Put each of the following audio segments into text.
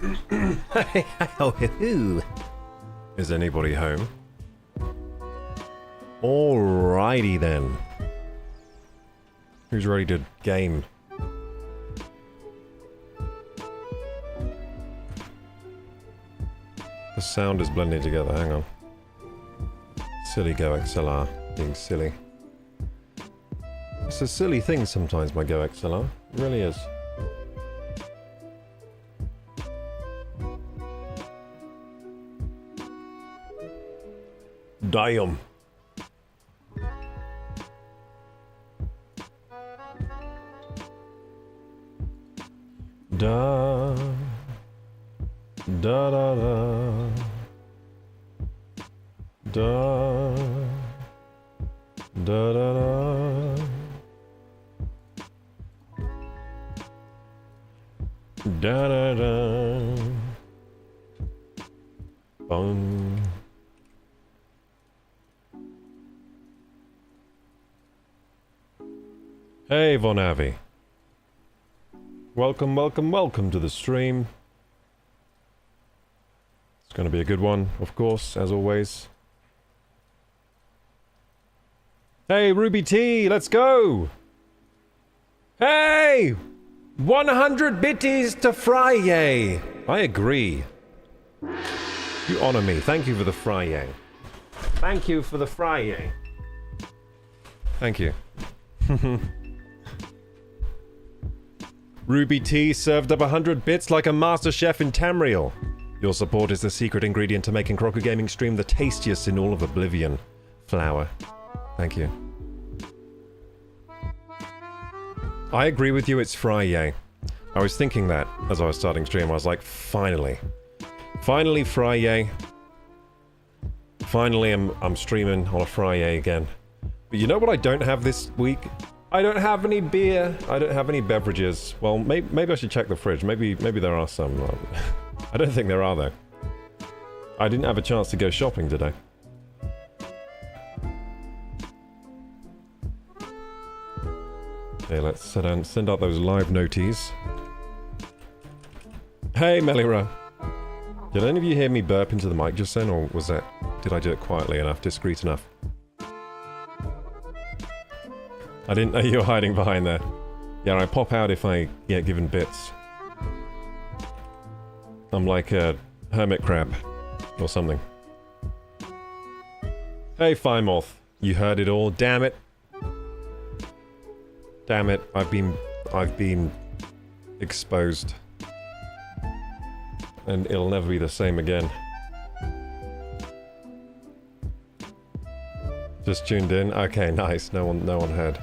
Oh, is anybody home? Alrighty then. Who's ready to game? The sound is blending together, hang on. Silly Go XLR, being silly. It's a silly thing sometimes, my Go XLR. It really is. Damn. Da da da da da da da da da da da bong. Hey Von Avi. Welcome, welcome, welcome to the stream. It's going to be a good one, of course, as always. Hey, Ruby T, let's go! Hey! 100 bitties to Friday! I agree. You honor me. Thank you for the Friday. Thank you for the Friday. Thank you. Ruby T served up 100 bits like a master chef in Tamriel. Your support is the secret ingredient to making Crocker Gaming Stream the tastiest in all of Oblivion. Flower. Thank you. I agree with you, it's Friday. I was thinking that as I was starting stream. I was like, finally. Finally Friday. Finally I'm streaming on a Friday again. But you know what I don't have this week? I don't have any beer. I don't have any beverages. Well, maybe I should check the fridge. Maybe there are some. I don't think there are, though. I didn't have a chance to go shopping today. Okay, let's send out those live noties. Hey, Melira. Did any of you hear me burp into the mic just then, or was that... Did I do it quietly enough, discreet enough? I didn't know you were hiding behind there. Yeah, I pop out if I get given bits. I'm like a hermit crab. Or something. Hey, Firemoth. You heard it all. Damn it. Damn it. I've been exposed. And it'll never be the same again. Just tuned in? Okay, nice. No one heard.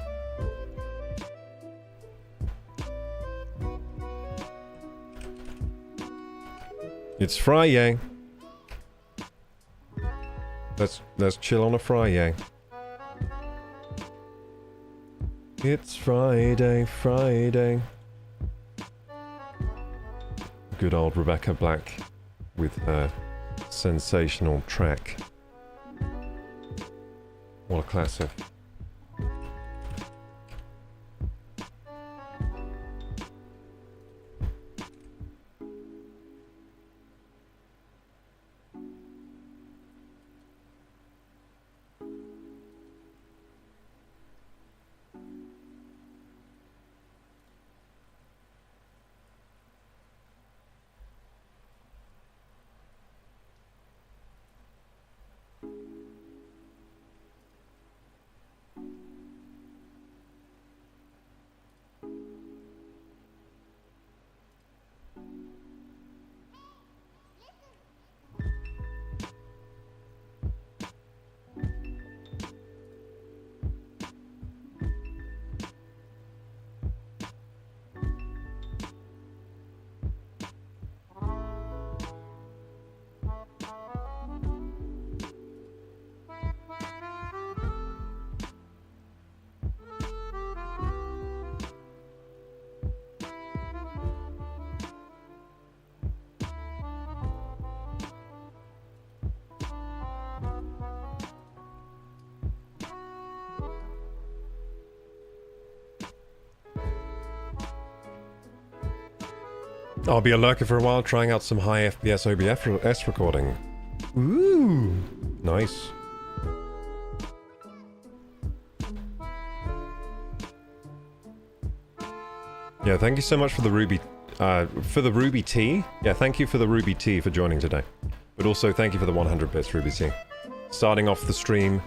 It's Friday. Let's chill on a Friday. It's Friday. Good old Rebecca Black with her sensational track. What a classic. I'll be a lurker for a while, trying out some high FPS OBS recording. Ooh, nice. Yeah, thank you so much for the Ruby tea. Yeah, thank you for the Ruby tea for joining today. But also thank you for the 100 bits, Ruby tea. Starting off the stream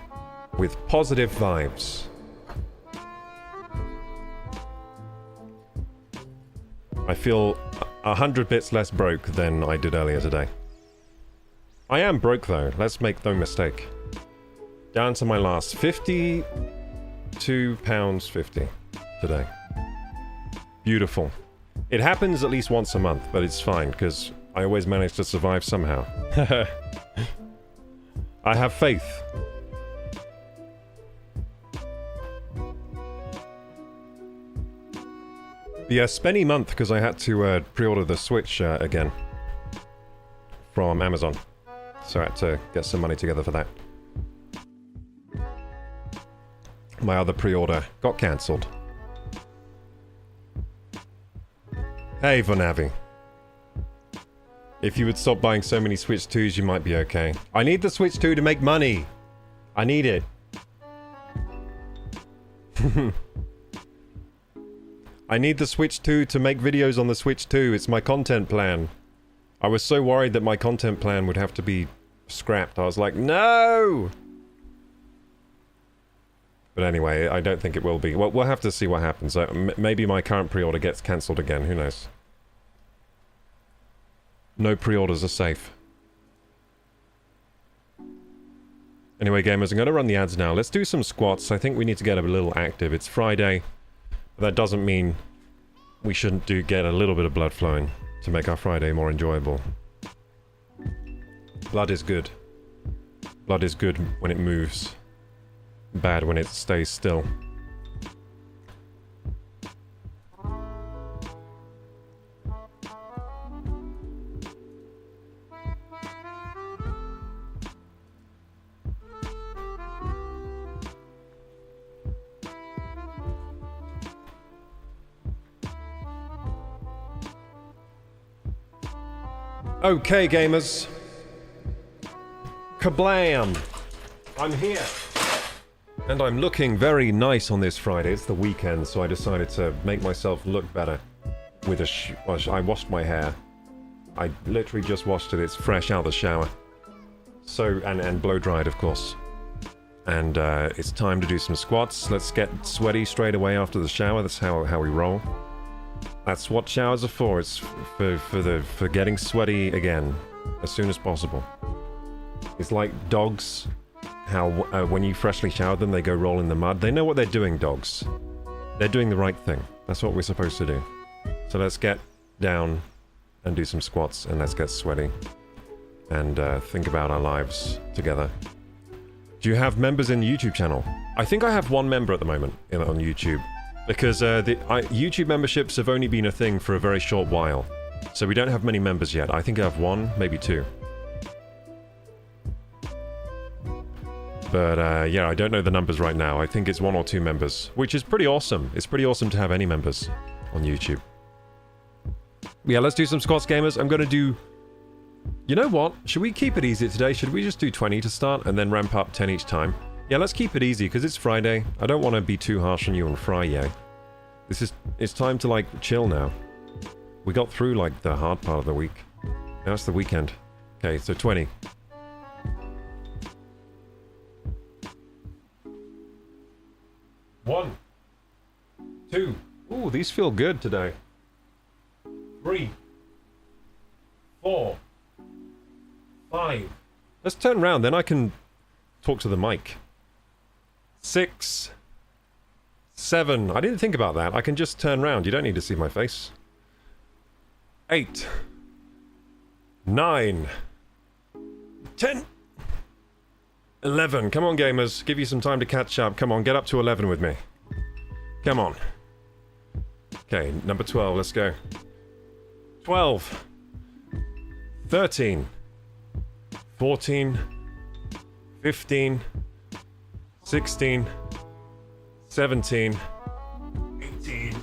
with positive vibes. I feel 100 bits less broke than I did earlier today. I am broke though, let's make no mistake. Down to my last £52.50 today. Beautiful. It happens at least once a month, but it's fine, because I always manage to survive somehow. I have faith. The spenny month, because I had to pre-order the Switch again from Amazon. So I had to get some money together for that. My other pre-order got cancelled. Hey, Vonavi. If you would stop buying so many Switch 2s, you might be okay. I need the Switch 2 to make money. I need it. I need the Switch 2 to make videos on the Switch 2. It's my content plan. I was so worried that my content plan would have to be scrapped. I was like, no! But anyway, I don't think it will be. Well, we'll have to see what happens. Maybe my current pre-order gets cancelled again. Who knows? No pre-orders are safe. Anyway, gamers, I'm going to run the ads now. Let's do some squats. I think we need to get a little active. It's Friday. But that doesn't mean we shouldn't get a little bit of blood flowing to make our Friday more enjoyable. Blood is good. Blood is good when it moves. Bad when it stays still. Okay, gamers. Kablam! I'm here. And I'm looking very nice on this Friday. It's the weekend, so I decided to make myself look better with I washed my hair. I literally just washed it. It's fresh out of the shower. So, and blow-dried, of course. And it's time to do some squats. Let's get sweaty straight away after the shower. That's how we roll. That's what showers are for. It's for getting sweaty again as soon as possible. It's like dogs. How when you freshly shower them, they go roll in the mud. They know what they're doing, dogs. They're doing the right thing. That's what we're supposed to do. So let's get down and do some squats, and let's get sweaty and think about our lives together. Do you have members in the YouTube channel? I think I have one member at the moment on YouTube, because YouTube memberships have only been a thing for a very short while. So we don't have many members yet. I think I have one, maybe two. But yeah, I don't know the numbers right now. I think it's 1 or 2 members, which is pretty awesome. It's pretty awesome to have any members on YouTube. Yeah, let's do some squats, gamers. I'm going to do... You know what? Should we keep it easy today? Should we just do 20 to start and then ramp up 10 each time? Yeah, let's keep it easy, because it's Friday. I don't want to be too harsh on you on Friday. It's time to, like, chill now. We got through, like, the hard part of the week. Now it's the weekend. Okay, so 20. 1, 2. Ooh, these feel good today. 3, 4, 5. Let's turn around, then I can talk to the mic. 6, 7. I didn't think about that. I can just turn around. You don't need to see my face. 8, 9, 10. 11. Come on, gamers. Give you some time to catch up. Come on, get up to 11 with me. Come on. Okay, number 12. Let's go. 12. 13. 14. 15. 16. 17. 18.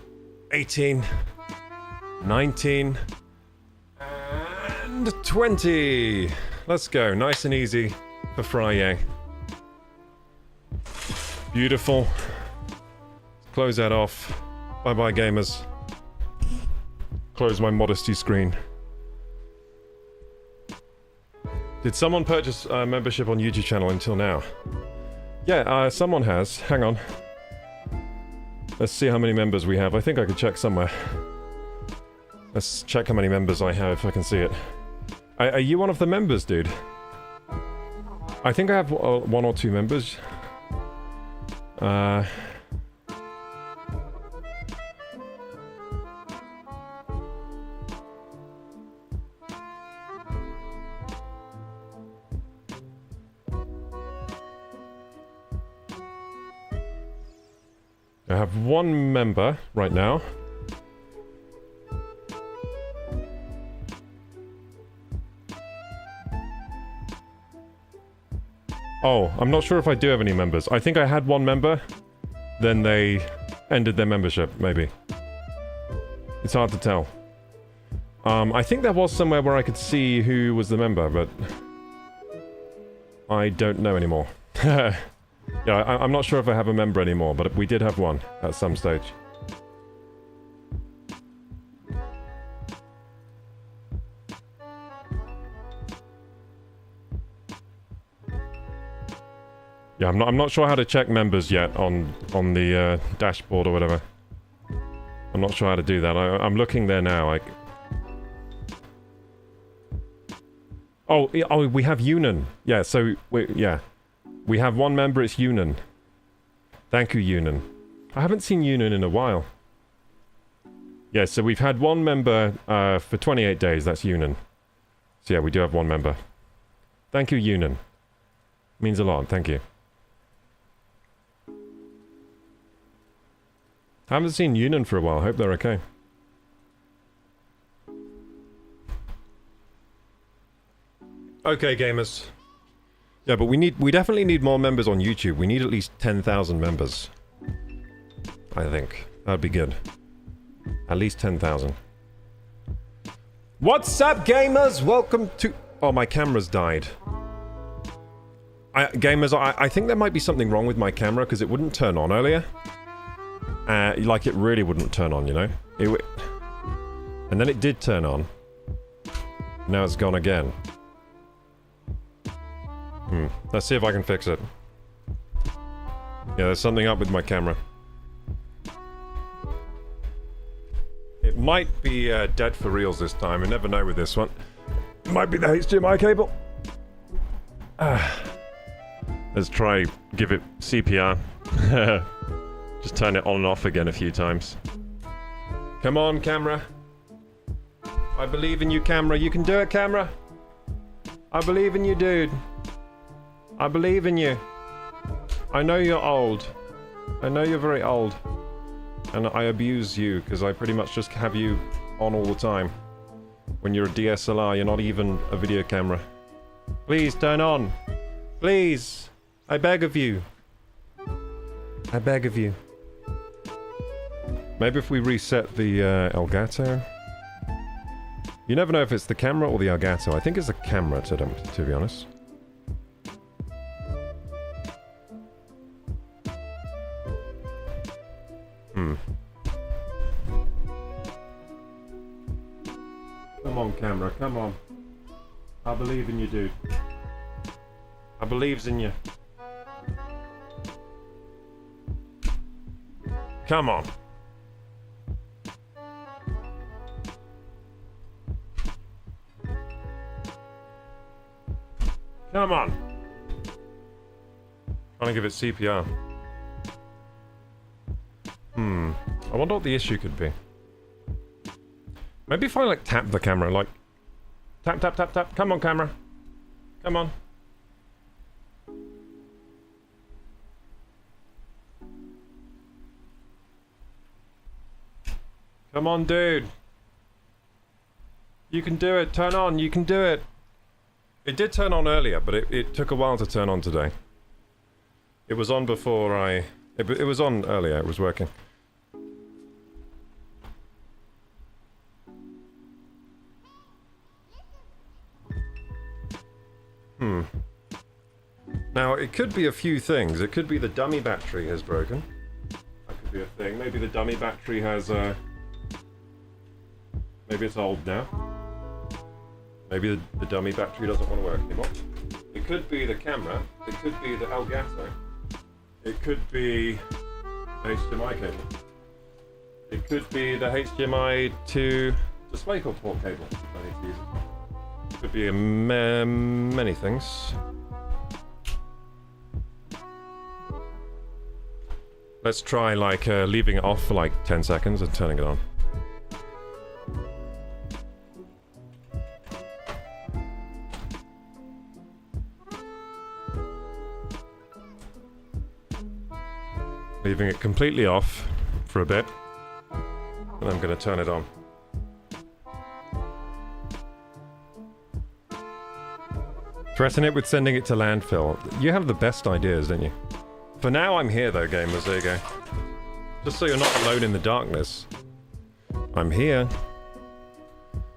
18. 19. And 20! Let's go. Nice and easy for Friday. Beautiful. Close that off. Bye-bye, gamers. Close my modesty screen. Did someone purchase a membership on YouTube channel until now? Yeah, someone has. Hang on. Let's see how many members we have. I think I could check somewhere. Let's check how many members I have if I can see it. Are you one of the members, dude? I think I have 1 or 2 members. I have 1 member right now. Oh, I'm not sure if I do have any members. I think I had 1 member, then they ended their membership, maybe. It's hard to tell. I think there was somewhere where I could see who was the member, but I don't know anymore. Yeah, I'm not sure if I have a member anymore, but we did have 1 at some stage. Yeah, I'm not sure how to check members yet on the dashboard or whatever. I'm not sure how to do that. I'm looking there now. Oh, we have Yunan. Yeah, so we have 1 member. It's Yunan. Thank you, Yunan. I haven't seen Yunan in a while. Yeah, so we've had 1 member for 28 days. That's Yunan. So yeah, we do have 1 member. Thank you, Yunan. Means a lot. Thank you. I haven't seen Yunan for a while. Hope they're okay. Okay, gamers. Yeah, but we definitely need more members on YouTube. We need at least 10,000 members. I think. That'd be good. At least 10,000. What's up, gamers? Welcome to... Oh, my camera's died. Gamers, I think there might be something wrong with my camera, because it wouldn't turn on earlier. Like, it really wouldn't turn on, you know? And then it did turn on. Now it's gone again. Let's see if I can fix it. Yeah, there's something up with my camera. It might be dead for reals this time. I never know with this one. It might be the HDMI cable. Let's try give it CPR. Just turn it on and off again a few times. Come on, camera. I believe in you, camera. You can do it, camera. I believe in you, dude. I believe in you. I know you're old. I know you're very old. And I abuse you, because I pretty much just have you on all the time. When you're a DSLR, you're not even a video camera. Please, turn on. Please. I beg of you. I beg of you. Maybe if we reset the Elgato? You never know if it's the camera or the Elgato. I think it's the camera, to be honest. Come on, camera, come on. I believe in you, dude. I believes in you. Come on. Come on. Trying to give it CPR. I wonder what the issue could be. Maybe if I, like, tap the camera, like... Tap, tap, tap, tap. Come on, camera. Come on. Come on, dude. You can do it. Turn on. You can do it. It did turn on earlier, but it took a while to turn on today. It was on before I... It was on earlier. It was working. Now, it could be a few things. It could be the dummy battery has broken. That could be a thing. Maybe the dummy battery has, maybe it's old now. Maybe the dummy battery doesn't want to work anymore. It could be the camera. It could be the Elgato. It could be the HDMI cable. It could be the HDMI to DisplayPort cable. I need to use it. It could be many things. Let's try like leaving it off for like 10 seconds and turning it on. Leaving it completely off for a bit, and I'm going to turn it on. Threaten it with sending it to landfill. You have the best ideas, don't you? For now, I'm here though, gamers. There you go. Just so you're not alone in the darkness. I'm here.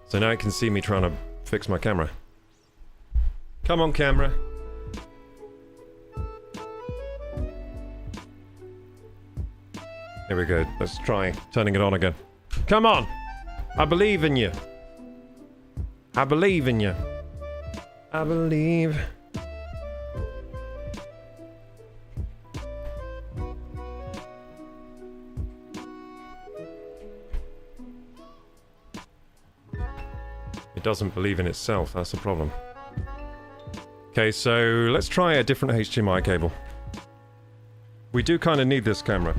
So now you can see me trying to fix my camera. Come on, camera. Here we go. Let's try turning it on again. Come on! I believe in you. I believe in you. I believe. It doesn't believe in itself. That's the problem. Okay, so let's try a different HDMI cable. We do kind of need this camera.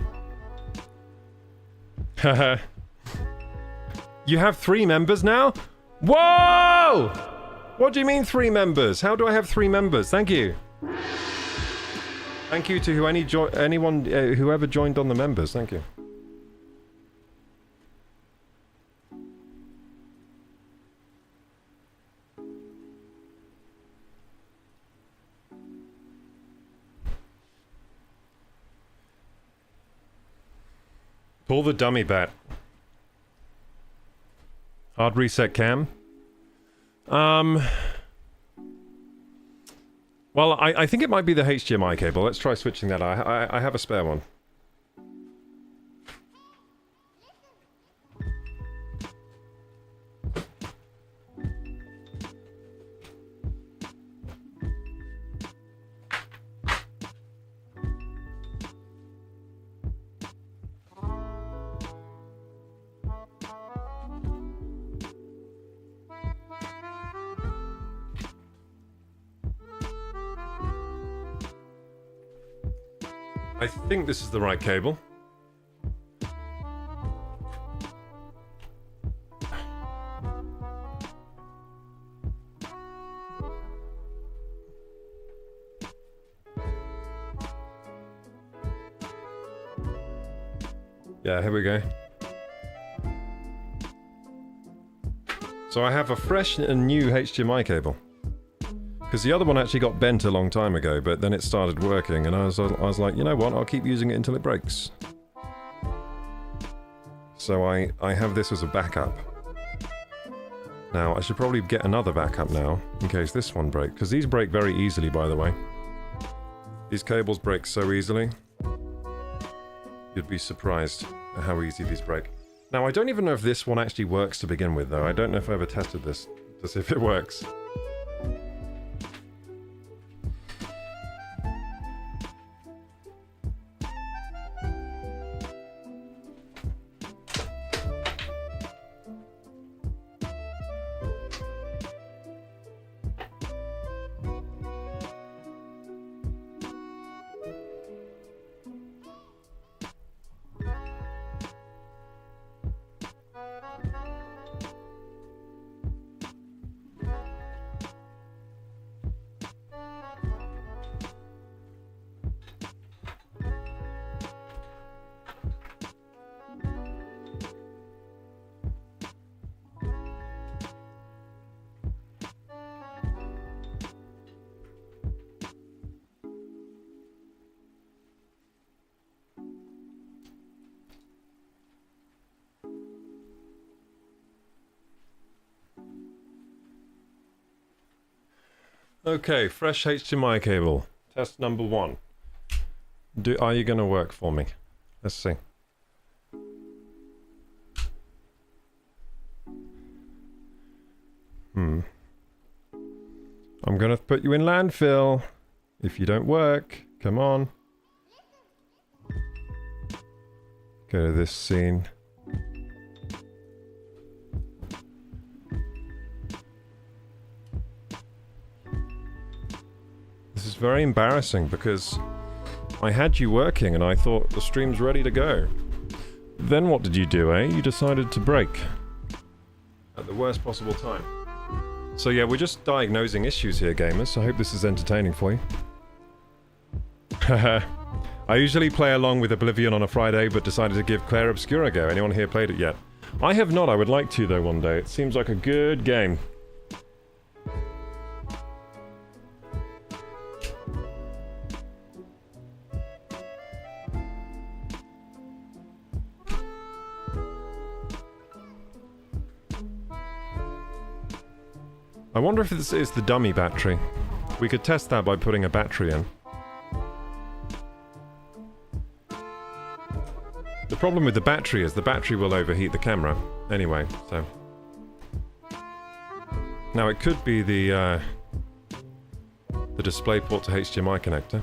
Haha. You have 3 members now? Whoa! What do you mean 3 members? How do I have 3 members? Thank you. Thank you to whoever joined on the members. Thank you. Pull the dummy bat. Hard reset cam. Well, I think it might be the HDMI cable. Let's try switching that. I have a spare one. I think this is the right cable. Yeah, here we go. So I have a fresh and new HDMI cable. Because the other one actually got bent a long time ago, but then it started working, and I was like, you know what, I'll keep using it until it breaks. So I have this as a backup. Now, I should probably get another backup now, in case this one breaks. Because these break very easily, by the way. These cables break so easily. You'd be surprised at how easy these break. Now, I don't even know if this one actually works to begin with, though. I don't know if I ever tested this to see if it works. Okay, fresh HDMI cable. Test number 1. Are you going to work for me? Let's see. I'm going to put you in landfill. If you don't work, come on. Go to this scene. This is very embarrassing because I had you working and I thought the stream's ready to go. Then what did you do, eh? You decided to break. At the worst possible time. So yeah, we're just diagnosing issues here, gamers. I hope this is entertaining for you. Haha. I usually play along with Oblivion on a Friday, but decided to give Claire Obscura a go. Anyone here played it yet? I have not. I would like to, though, one day. It seems like a good game. I wonder if this is the dummy battery. We could test that by putting a battery in. The problem with the battery is the battery will overheat the camera anyway, so... Now it could be the DisplayPort to HDMI connector.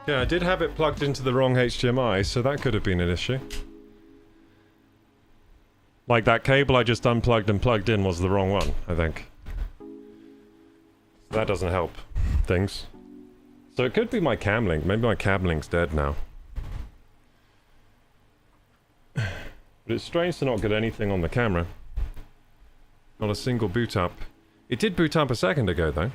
Yeah, I did have it plugged into the wrong HDMI, so that could have been an issue. Like that cable I just unplugged and plugged in was the wrong one, I think. That doesn't help things. So it could be my cam link. Maybe my cam link's dead now. But it's strange to not get anything on the camera. Not a single boot up. It did boot up a second ago, though.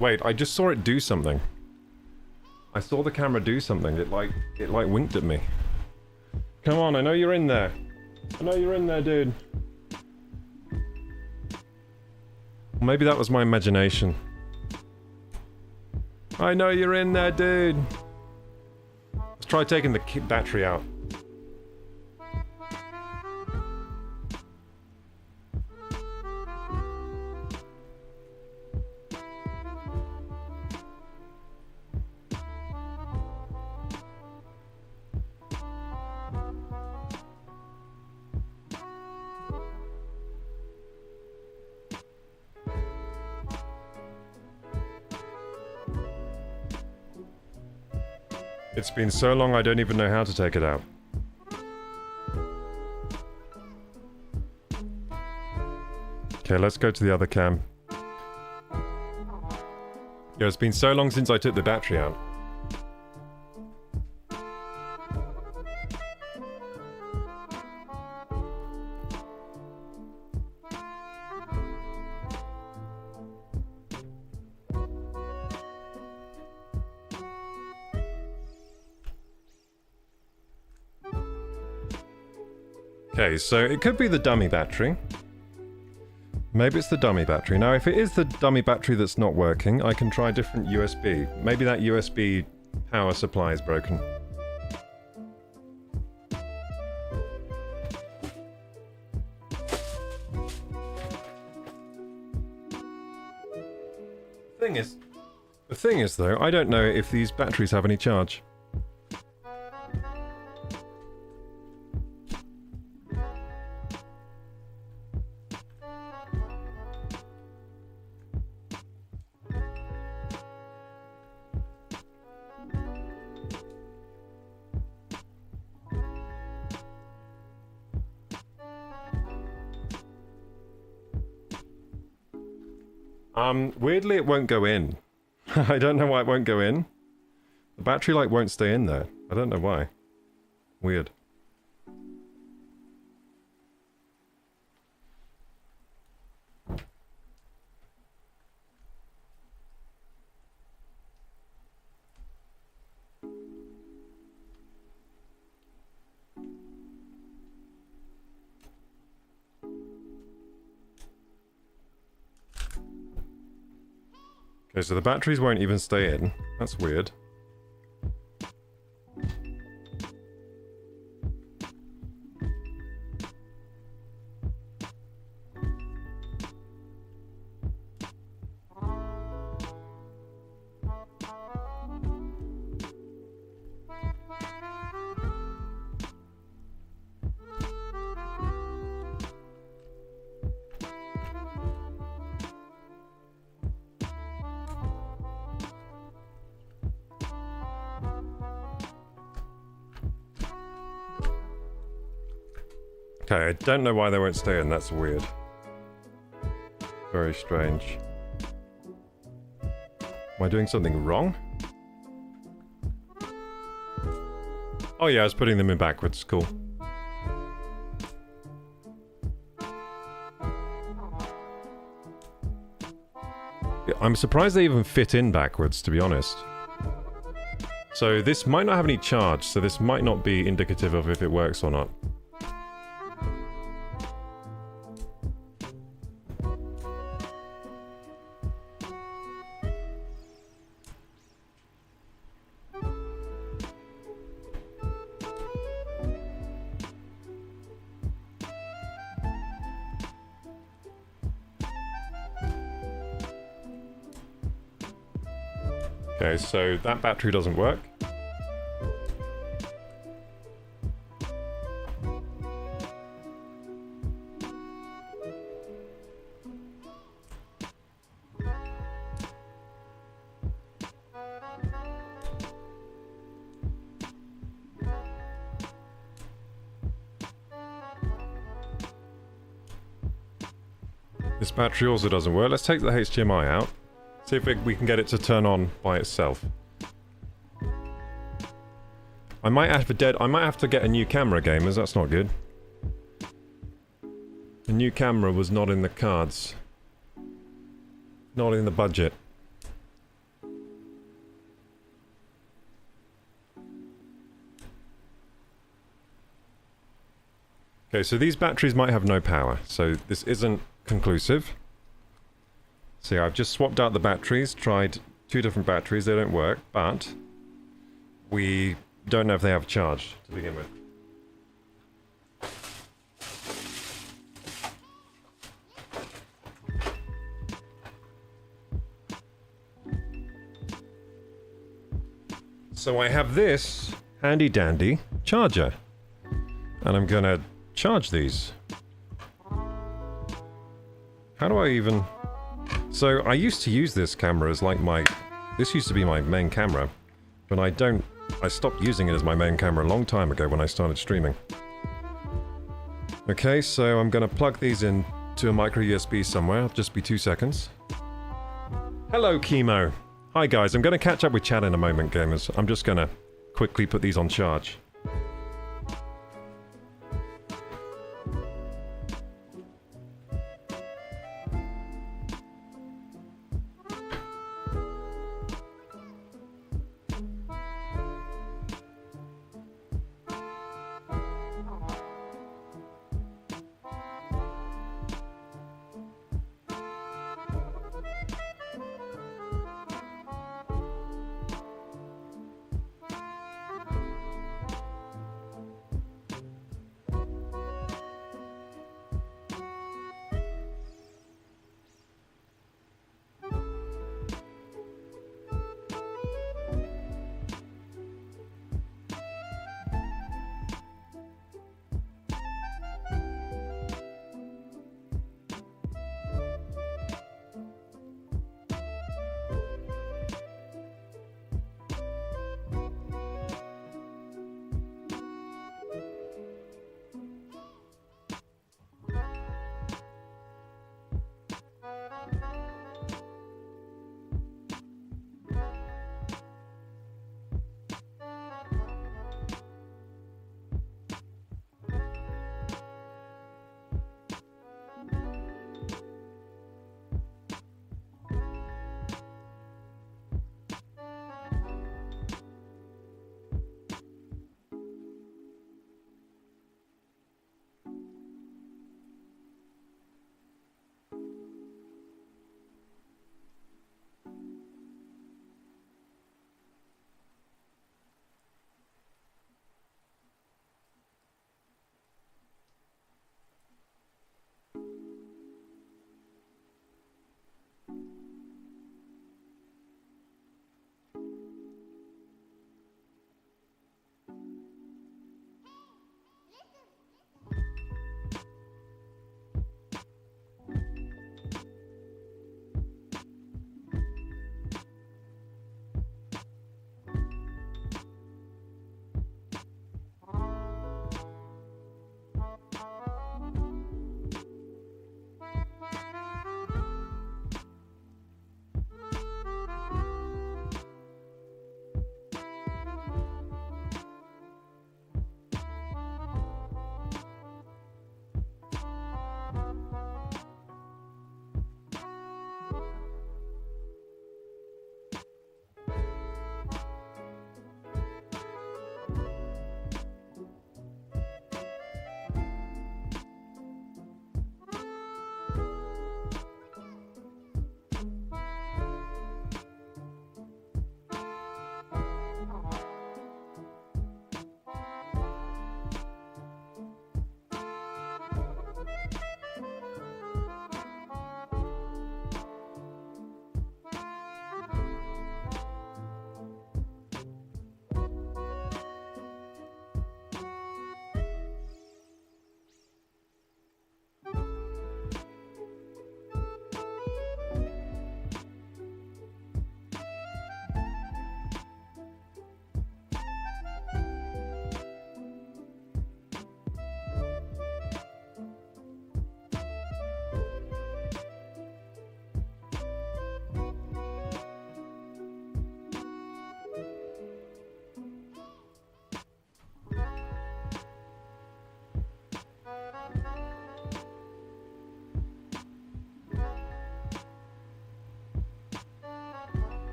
Wait, I just saw it do something. I saw the camera do something. It like winked at me. Come on, I know you're in there. I know you're in there, dude. Maybe that was my imagination. I know you're in there, dude. Let's try taking the battery out. It's been so long I don't even know how to take it out. Okay, let's go to the other cam. Yeah, it's been so long since I took the battery out. Okay, so it could be the dummy battery. Maybe it's the dummy battery. Now, if it is the dummy battery that's not working, I can try a different USB. Maybe that USB power supply is broken. The thing is though, I don't know if these batteries have any charge. Weirdly it won't go in. I don't know why it won't go in. The battery light won't stay in there. I don't know why. Weird. Okay, so the batteries won't even stay in. That's weird. Okay, I don't know why they won't stay in, that's weird. Very strange. Am I doing something wrong? Oh yeah, I was putting them in backwards, cool. Yeah, I'm surprised they even fit in backwards, to be honest. So this might not have any charge, so this might not be indicative of if it works or not. Okay, so that battery doesn't work. This battery also doesn't work. Let's take the HDMI out. See if we can get it to turn on by itself. I might have to get a new camera, gamers. That's not good. A new camera was not in the cards. Not in the budget. Okay, so these batteries might have no power, so this isn't conclusive. See, I've just swapped out the batteries, tried 2 different batteries, they don't work, but we don't know if they have charge to begin with. So I have this handy dandy charger, and I'm gonna charge these. How do I even... So I used to use this camera as like this used to be my main camera, but I stopped using it as my main camera a long time ago when I started streaming. Okay, so I'm gonna plug these in to a micro USB somewhere. It'll just be 2 seconds. Hello, Chemo. Hi guys, I'm gonna catch up with chat in a moment, gamers. I'm just gonna quickly put these on charge.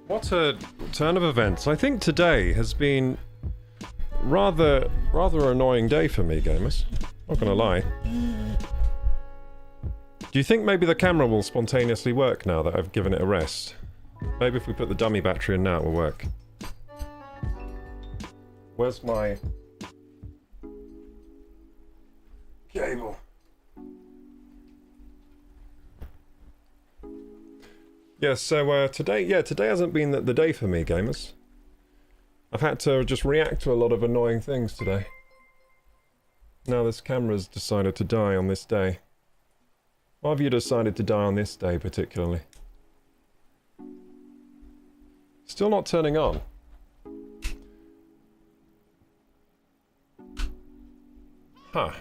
What a turn of events. I think today has been rather annoying day for me, gamers. Not gonna lie. Do you think maybe the camera will spontaneously work now that I've given it a rest? Maybe if we put the dummy battery in now, it will work. Where's my cable? Yeah, so today hasn't been the day for me, gamers. I've had to just react to a lot of annoying things today. Now this camera's decided to die on this day. Why have you decided to die on this day particularly? Still not turning on. Huh.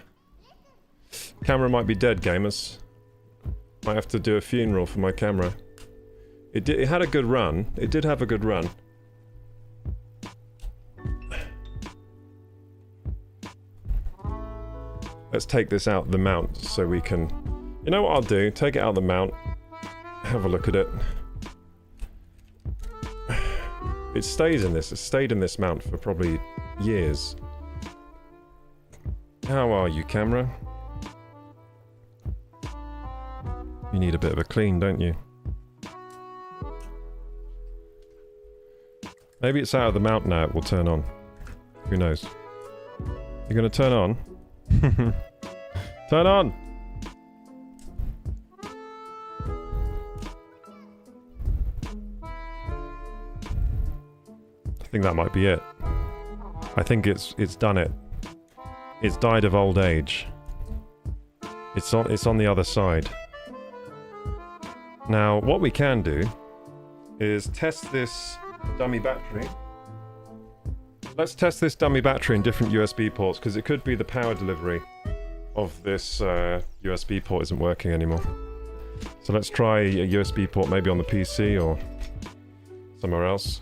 Camera might be dead, gamers. Might have to do a funeral for my camera. It had a good run. It did have a good run. Let's take this out the mount so we can... You know what I'll do? Take it out the mount. Have a look at it. It stays in this. It's stayed in this mount for probably years. How are you, camera? You need a bit of a clean, don't you? Maybe it's out of the mount now, it will turn on. Who knows? You're gonna turn on? Turn on! I think that might be it. I think it's done it. It's died of old age. It's on the other side. Now, what we can do is test this dummy battery. Let's test this dummy battery in different USB ports, because it could be the power delivery of this USB port isn't working anymore. So let's try a USB port maybe on the PC or somewhere else.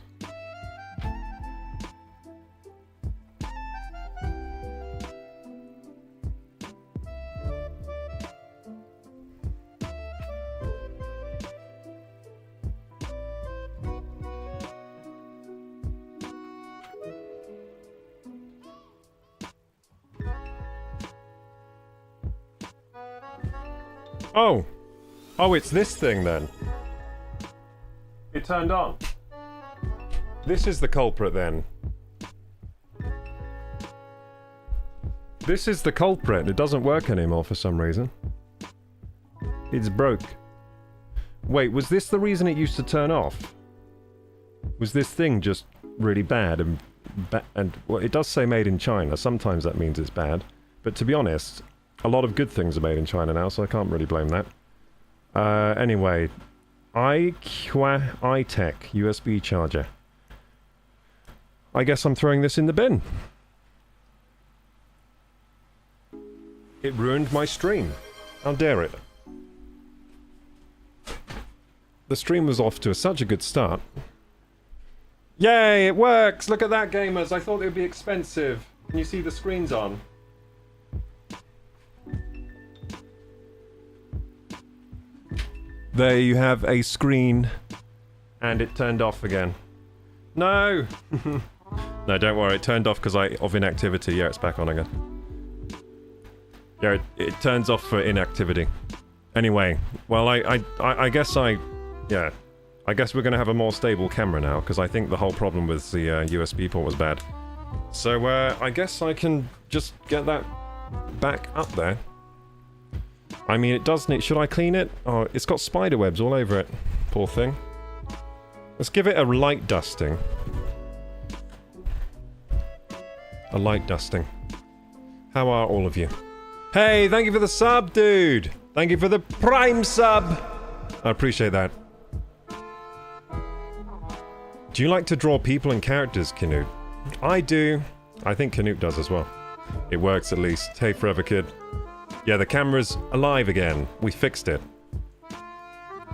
Oh! Oh, it's this thing then. It turned on. This is the culprit then. This is the culprit. It doesn't work anymore for some reason. It's broke. Wait, was this the reason it used to turn off? Was this thing just really bad and well, it does say made in China. Sometimes that means it's bad. But to be honest, a lot of good things are made in China now, so I can't really blame that. Anyway, iTech USB charger. I guess I'm throwing this in the bin. It ruined my stream. How dare it? The stream was off to such a good start. Yay, it works! Look at that, gamers! I thought it would be expensive. Can you see the screens on? There you have a screen, and it turned off again. No! No, don't worry, it turned off because of inactivity. Yeah, it's back on again. Yeah, it turns off for inactivity. Anyway, well, I guess yeah. I guess we're going to have a more stable camera now, because I think the whole problem with the USB port was bad. So, I guess I can just get that back up there. I mean, it does need... Should I clean it? Oh, it's got spider webs all over it. Poor thing. Let's give it a light dusting. A light dusting. How are all of you? Hey, thank you for the sub, dude! Thank you for the Prime sub! I appreciate that. Do you like to draw people and characters, Canute? I do. I think Canute does as well. It works at least. Hey, Forever Kid. Yeah, the camera's alive again. We fixed it.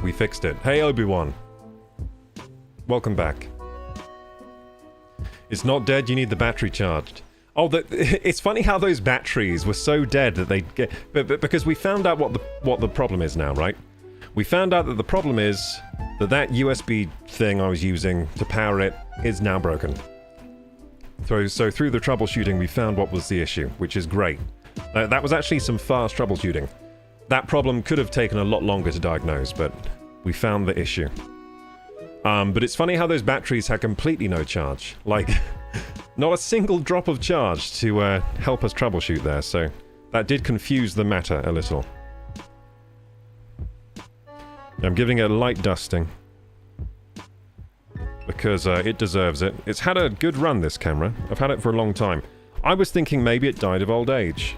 We fixed it. Hey, Obi-Wan. Welcome back. It's not dead, you need the battery charged. Oh, it's funny how those batteries were so dead that they get... But because we found out what the problem is now, right? We found out that the problem is that that USB thing I was using to power it is now broken. So through the troubleshooting, we found what was the issue, which is great. That was actually some fast troubleshooting. That problem could have taken a lot longer to diagnose, but we found the issue. But it's funny how those batteries had completely no charge. Like, not a single drop of charge to help us troubleshoot there, so that did confuse the matter a little. I'm giving it a light dusting. Because it deserves it. It's had a good run, this camera. I've had it for a long time. I was thinking maybe it died of old age.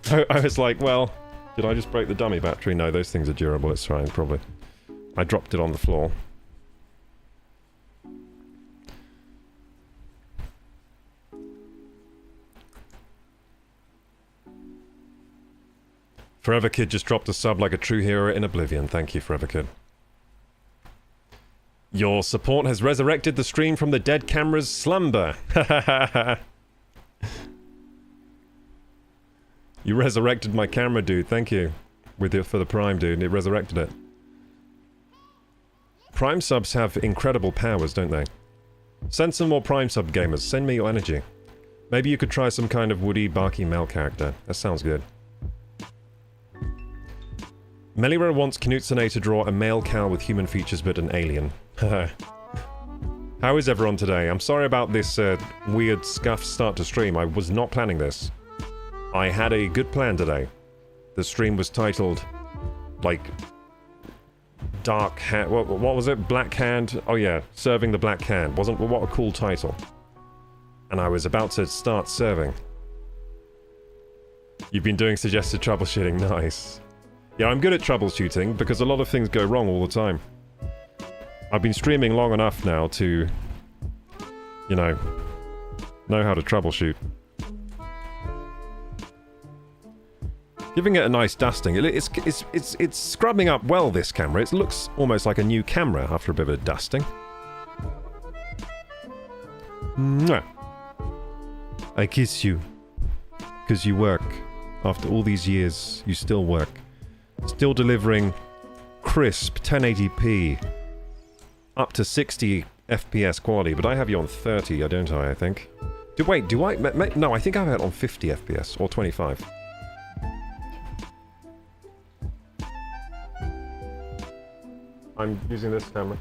I was like, well, did I just break the dummy battery? No, those things are durable, it's fine, probably. I dropped it on the floor. Forever Kid just dropped a sub like a true hero in Oblivion. Thank you, Forever Kid. Your support has resurrected the stream from the dead camera's slumber. You resurrected my camera, dude. Thank you. For the Prime, dude. It resurrected it. Prime subs have incredible powers, don't they? Send some more Prime sub gamers. Send me your energy. Maybe you could try some kind of woody, barky male character. That sounds good. Melira wants Knutson to draw a male cow with human features but an alien. How is everyone today? I'm sorry about this weird scuffed start to stream. I was not planning this. I had a good plan today. The stream was titled, like, Dark Hand... What was it? Black Hand? Oh yeah, Serving the Black Hand. What a cool title. And I was about to start serving. You've been doing suggested troubleshooting. Nice. Yeah, I'm good at troubleshooting because a lot of things go wrong all the time. I've been streaming long enough now to, you know how to troubleshoot. Giving it a nice dusting. It's scrubbing up well, this camera. It looks almost like a new camera after a bit of a dusting. Mwah. I kiss you. Because you work. After all these years, you still work. Still delivering crisp 1080p up to 60 FPS quality, but I have you on 30, don't I think? Wait, do I? No, I think I have it on 50 FPS, or 25. I'm using this camera.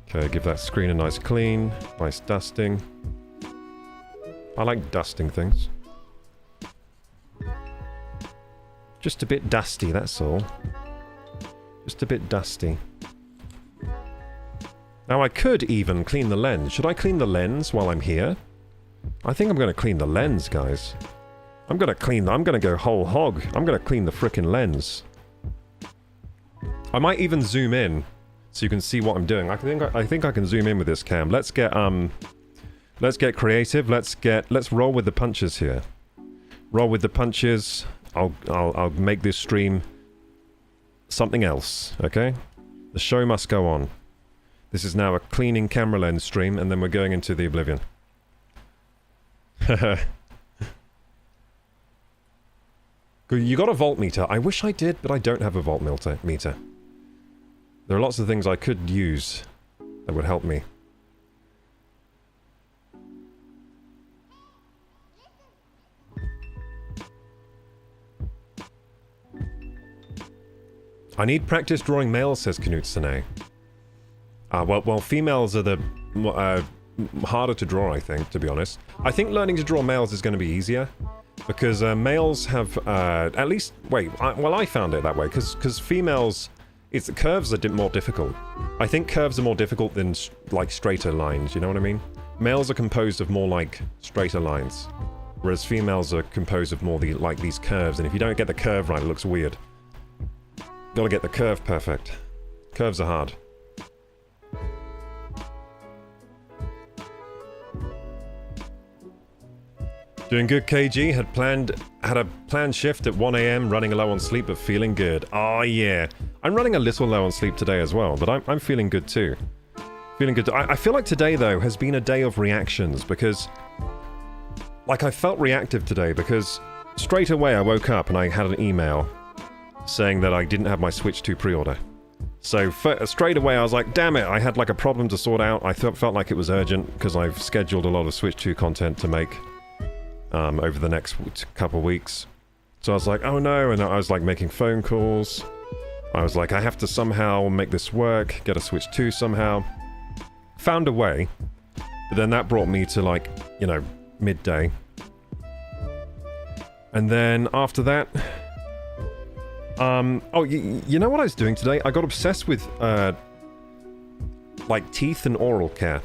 Okay, give that screen a nice clean, nice dusting. I like dusting things. Just a bit dusty, that's all. Just a bit dusty. Now I could even clean the lens. Should I clean the lens while I'm here? I think I'm going to clean the lens, guys. I'm going to go whole hog. I'm going to clean the frickin' lens. I might even zoom in so you can see what I'm doing. I think I can zoom in with this cam. Let's get creative. Let's roll with the punches here. Roll with the punches. I'll make this stream something else, okay? The show must go on. This is now a cleaning camera lens stream, and then we're going into the Oblivion. You got a voltmeter. I wish I did, but I don't have a voltmeter. There are lots of things I could use that would help me. I need practice drawing males, says Knutson. Well, females are the harder to draw, I think, to be honest. I think learning to draw males is going to be easier. Because males have, at least, I found it that way, because females, curves are more difficult. I think curves are more difficult than, like, straighter lines, you know what I mean? Males are composed of more, like, straighter lines, whereas females are composed of more, these curves, and if you don't get the curve right, it looks weird. Gotta get the curve perfect. Curves are hard. Doing good, KG. Had a planned shift at 1 AM, running low on sleep, but feeling good. Oh, yeah. I'm running a little low on sleep today as well, but I'm feeling good too. Feeling good. I feel like today, though, has been a day of reactions, because Like, I felt reactive today because straight away I woke up and I had an email saying that I didn't have my Switch 2 pre-order. So straight away I was like, damn it, I had like a problem to sort out. I felt like it was urgent because I've scheduled a lot of Switch 2 content to make over the next couple weeks. So I was like, oh no, and I was like making phone calls. I was like, I have to somehow make this work, get a Switch 2 somehow. Found a way, but then that brought me to like, you know, midday. And then after that... oh, you know what I was doing today? I got obsessed with, like, teeth and oral care.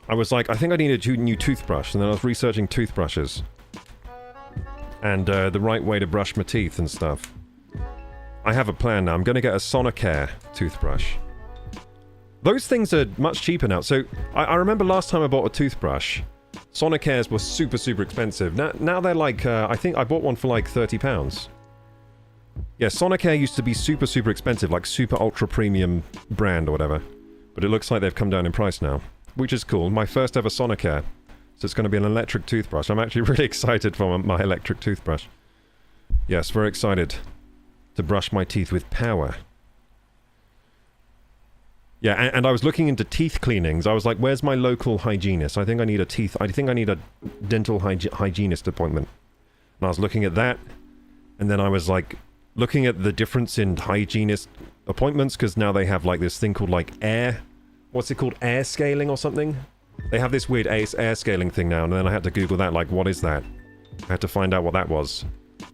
I was like, I think I need a new toothbrush, and then I was researching toothbrushes. And, the right way to brush my teeth and stuff. I have a plan now. I'm gonna get a Sonicare toothbrush. Those things are much cheaper now. So, I remember last time I bought a toothbrush, Sonicares were super, super expensive. Now they're like, I think I bought one for like £30. Yeah, Sonicare used to be super, super expensive, like super ultra premium brand or whatever. But it looks like they've come down in price now, which is cool. My first ever Sonicare. So it's going to be an electric toothbrush. I'm actually really excited for my electric toothbrush. Yes, very excited to brush my teeth with power. Yeah, and I was looking into teeth cleanings. I was like, where's my local hygienist? I think I need a dental hygienist appointment. And I was looking at that, and then I was like, looking at the difference in hygienist appointments, because now they have like this thing called like what's it called, air scaling or something? They have this weird air scaling thing now, and then I had to Google that, like, what is that? I had to find out what that was.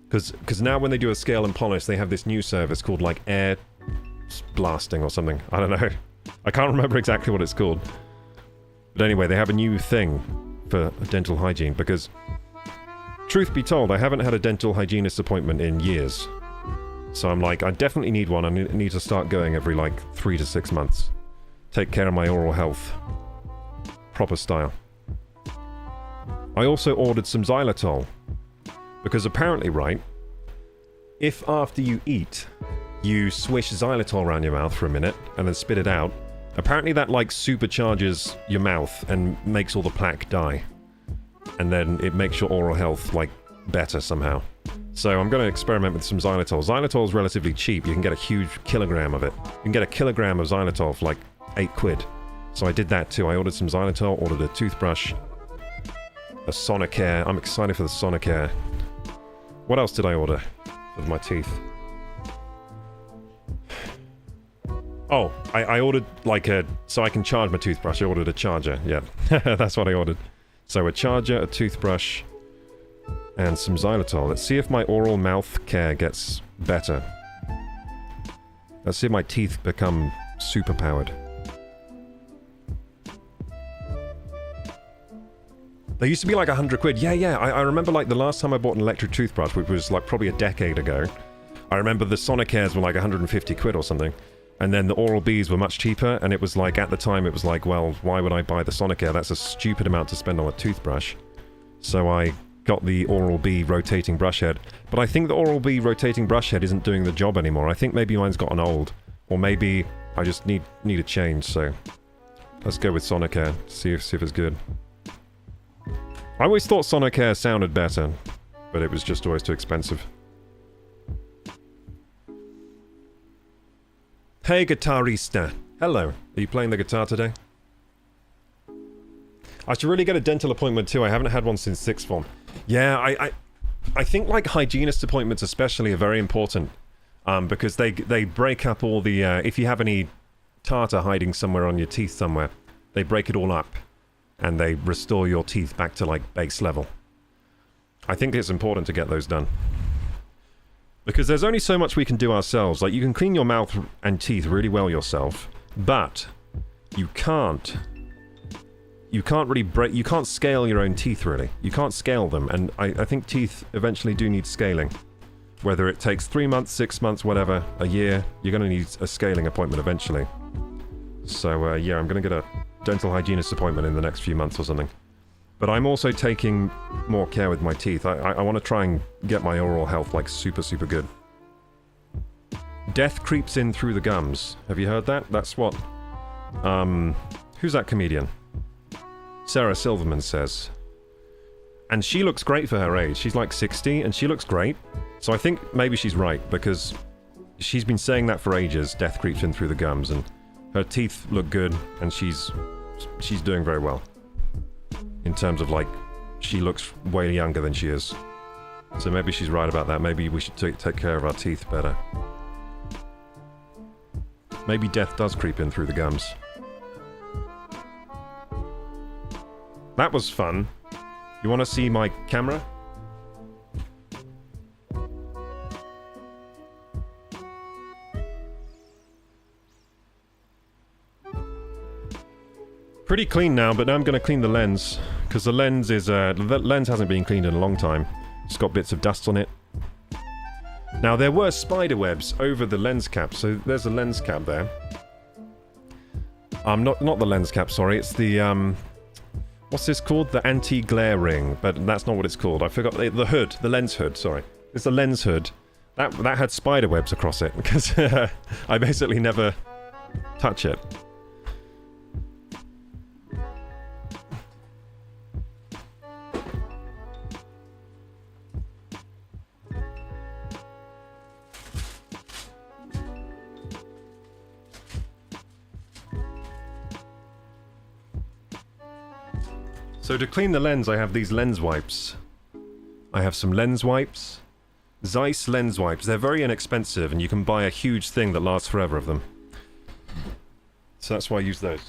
Because now when they do a scale and polish, they have this new service called like air blasting or something. I don't know. I can't remember exactly what it's called. But anyway, they have a new thing for dental hygiene, because truth be told, I haven't had a dental hygienist appointment in years. So I'm like, I definitely need one. I need to start going every like 3 to 6 months. Take care of my oral health. Proper style. I also ordered some xylitol. Because apparently, right, if after you eat, you swish xylitol around your mouth for a minute and then spit it out, apparently that like supercharges your mouth and makes all the plaque die. And then it makes your oral health like better somehow. So I'm going to experiment with some xylitol. Xylitol is relatively cheap. You can get a huge kilogram of it. You can get a kilogram of xylitol for like £8. So I did that too. I ordered some xylitol, ordered a toothbrush, a Sonicare. I'm excited for the Sonicare. What else did I order with my teeth? Oh, I ordered like so I can charge my toothbrush. I ordered a charger. Yeah, that's what I ordered. So a charger, a toothbrush, and some xylitol. Let's see if my oral mouth care gets better. Let's see if my teeth become super powered. They used to be like £100. Yeah, I remember like the last time I bought an electric toothbrush, which was like probably a decade ago. I remember the Sonicares were like £150 or something. And then the Oral-Bs were much cheaper, and it was like, at the time, it was like, well, why would I buy the Sonicare? That's a stupid amount to spend on a toothbrush. So I got the Oral-B rotating brush head. But I think the Oral-B rotating brush head isn't doing the job anymore. I think maybe mine's gotten old. Or maybe I just need a change, so... Let's go with Sonicare, see if it's good. I always thought Sonicare sounded better, but it was just always too expensive. Hey, guitarista. Hello. Are you playing the guitar today? I should really get a dental appointment too. I haven't had one since 6th form. Yeah, I think like hygienist appointments especially are very important. Because they break up all the... if you have any tartar hiding somewhere on your teeth somewhere, they break it all up. And they restore your teeth back to like base level. I think it's important to get those done. Because there's only so much we can do ourselves. Like, you can clean your mouth and teeth really well yourself, but you can't really you can't scale your own teeth, really. You can't scale them, and I think teeth eventually do need scaling. Whether it takes 3 months, 6 months, whatever, a year, you're going to need a scaling appointment eventually. So, yeah, I'm going to get a dental hygienist appointment in the next few months or something. But I'm also taking more care with my teeth. I want to try and get my oral health, like, super, super good. Death creeps in through the gums. Have you heard that? That's what... who's that comedian? Sarah Silverman says. And she looks great for her age. She's like 60, and she looks great. So I think maybe she's right, because she's been saying that for ages. Death creeps in through the gums, and her teeth look good, and she's doing very well. In terms of, like, she looks way younger than she is. So maybe she's right about that. Maybe we should take care of our teeth better. Maybe death does creep in through the gums. That was fun. You want to see my camera? Pretty clean now, but now I'm going to clean the lens. Because the lens is, the lens hasn't been cleaned in a long time. It's got bits of dust on it. Now, there were spider webs over the lens cap, so there's a lens cap there. Not the lens cap, sorry, it's the, what's this called? The anti-glare ring, but that's not what it's called. I forgot, the hood, the lens hood, sorry. It's the lens hood. That had spider webs across it, because I basically never touch it. So to clean the lens, I have these lens wipes. I have some lens wipes. Zeiss lens wipes. They're very inexpensive, and you can buy a huge thing that lasts forever of them. So that's why I use those.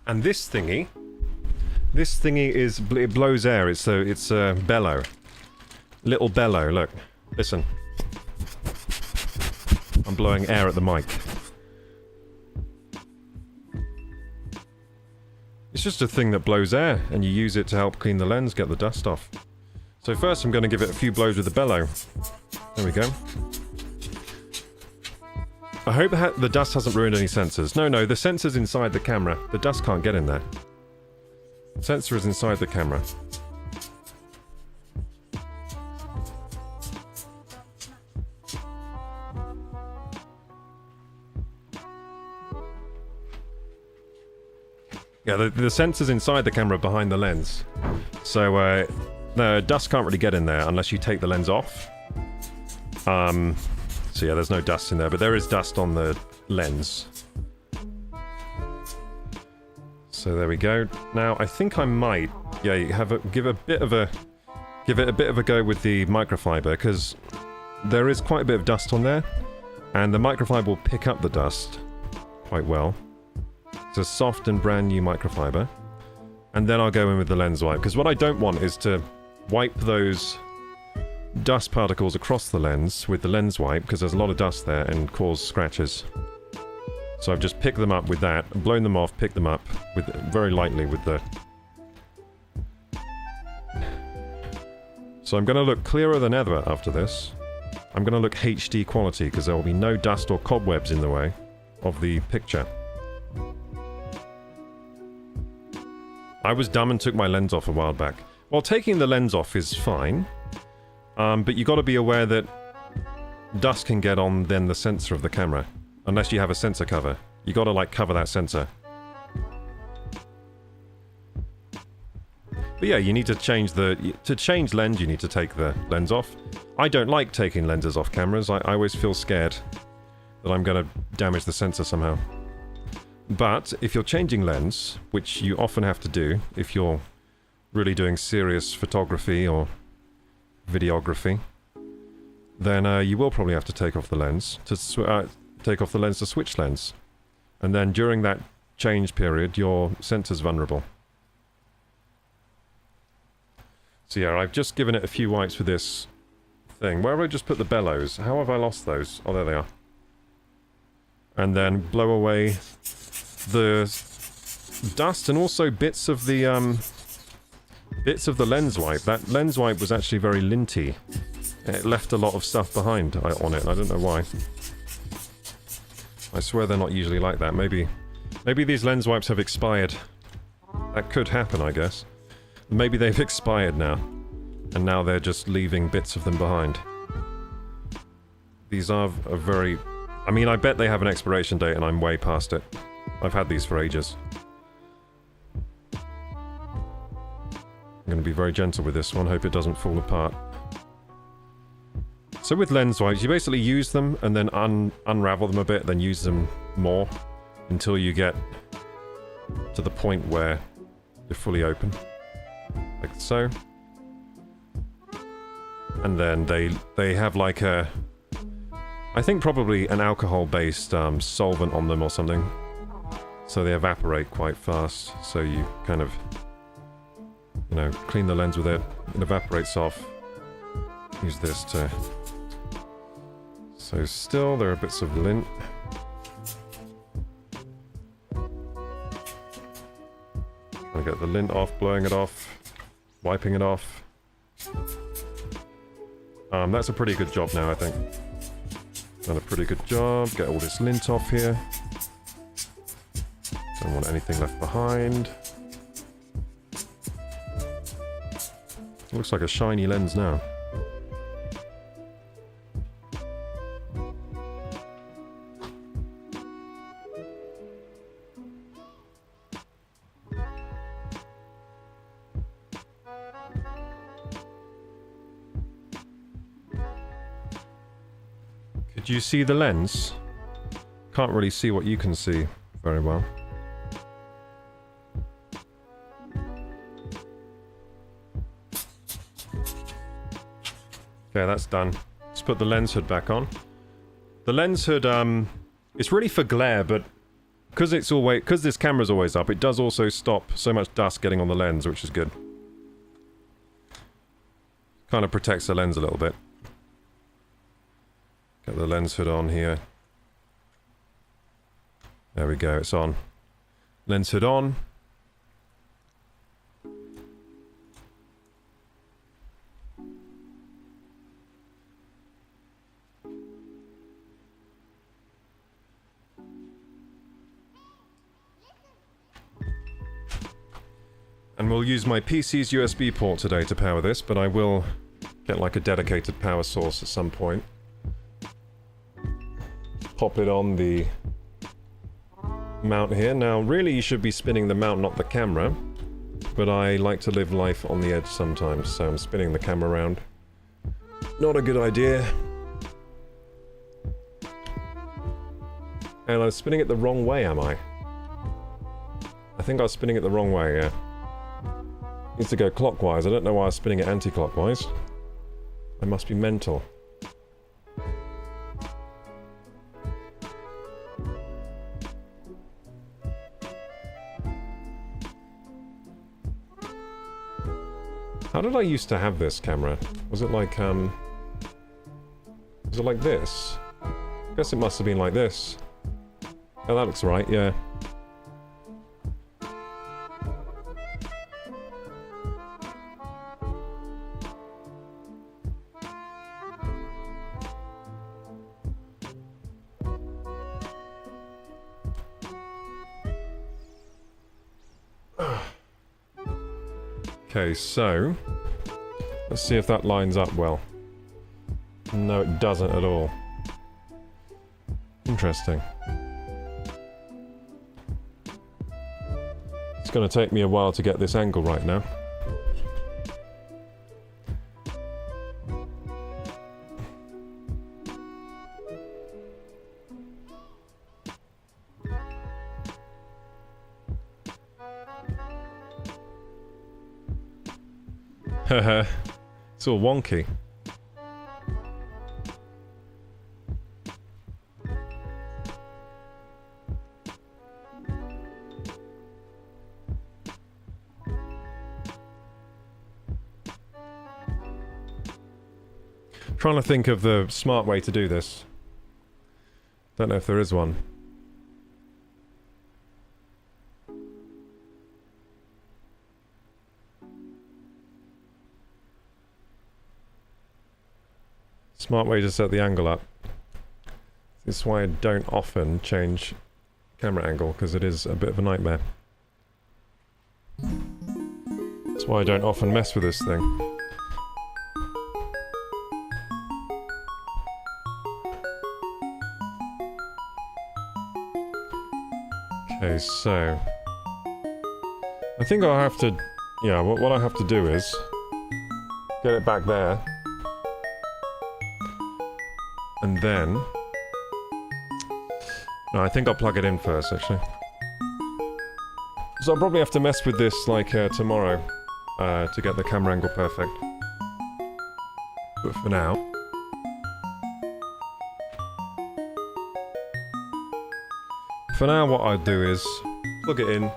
And this thingy is, it blows air. It's a bellow. Little bellow, look. Listen. I'm blowing air at the mic. It's just a thing that blows air, and you use it to help clean the lens, get the dust off. So first I'm going to give it a few blows with the bellow. There we go. I hope the dust hasn't ruined any sensors. No, the sensor's inside the camera. The dust can't get in there. The sensor is inside the camera. Yeah, the sensor's inside the camera behind the lens. So, the dust can't really get in there unless you take the lens off. So yeah, there's no dust in there, but there is dust on the lens. So there we go. Now, I think I might, give it a bit of a go with the microfiber, because there is quite a bit of dust on there, and the microfiber will pick up the dust quite well. It's a soft and brand new microfiber. And then I'll go in with the lens wipe, because what I don't want is to wipe those dust particles across the lens with the lens wipe, because there's a lot of dust there, and cause scratches. So I've just picked them up with that, blown them off, picked them up with very lightly with the... So I'm going to look clearer than ever after this. I'm going to look HD quality, because there will be no dust or cobwebs in the way of the picture. I was dumb and took my lens off a while back. Well, taking the lens off is fine, but you got to be aware that dust can get on then the sensor of the camera. Unless you have a sensor cover. You gotta, like, cover that sensor. But yeah, you need to change the... To change lens, you need to take the lens off. I don't like taking lenses off cameras. I always feel scared that I'm gonna damage the sensor somehow. But, if you're changing lens, which you often have to do if you're really doing serious photography or videography, then you will probably have to take off the lens to switch lens. And then during that change period, your sensor's vulnerable. So yeah, I've just given it a few wipes with this thing. Where have I just put the bellows? How have I lost those? Oh, there they are. And then blow away the dust and also bits of the lens wipe. That lens wipe was actually very linty. It left a lot of stuff behind on it. I don't know why. I swear they're not usually like that. Maybe these lens wipes have expired. That could happen, I guess. Maybe they've expired now, and now they're just leaving bits of them behind. These are a very... I mean, I bet they have an expiration date and I'm way past it. I've had these for ages. I'm going to be very gentle with this one, hope it doesn't fall apart. So with lens wipes, you basically use them and then unravel them a bit, then use them more until you get to the point where you're fully open. Like so. And then they have like a... I think probably an alcohol-based solvent on them or something. So they evaporate quite fast, so you kind of, you know, clean the lens with it, it evaporates off. Use this to... So still, there are bits of lint. Trying to get the lint off, blowing it off, wiping it off. That's a pretty good job now, I think. Done a pretty good job. Get all this lint off here. Don't want anything left behind. Looks like a shiny lens now. Could you see the lens? Can't really see what you can see very well. Okay, that's done. Let's put the lens hood back on. The lens hood, it's really for glare, but because this camera's always up, it does also stop so much dust getting on the lens, which is good. Kind of protects the lens a little bit. Get the lens hood on here. There we go, it's on. Lens hood on. And we'll use my PC's USB port today to power this, but I will get like a dedicated power source at some point. Pop it on the mount here. Now, really you should be spinning the mount, not the camera. But I like to live life on the edge sometimes, so I'm spinning the camera around. Not a good idea. And I'm spinning it the wrong way, am I? I think I was spinning it the wrong way, yeah. Needs to go clockwise. I don't know why I was spinning it anti-clockwise. I must be mental. How did I used to have this camera? Was it like, was it like this? I guess it must have been like this. Oh, that looks right, yeah. Okay, so let's see if that lines up well. No, it doesn't at all. Interesting. It's going to take me a while to get this angle right now. Haha, it's all wonky. Trying to think of the smart way to do this. Don't know if there is one. Smart way to set the angle up. This is why I don't often change camera angle, because it is a bit of a nightmare. Let's That's why I don't often mess with this thing. Okay, so... I think I'll have to... Yeah, what I have to do is... get it back there. And then... No, I think I'll plug it in first, actually. So I'll probably have to mess with this, like, tomorrow. To get the camera angle perfect. But for now... For now, what I'll do is... plug it in.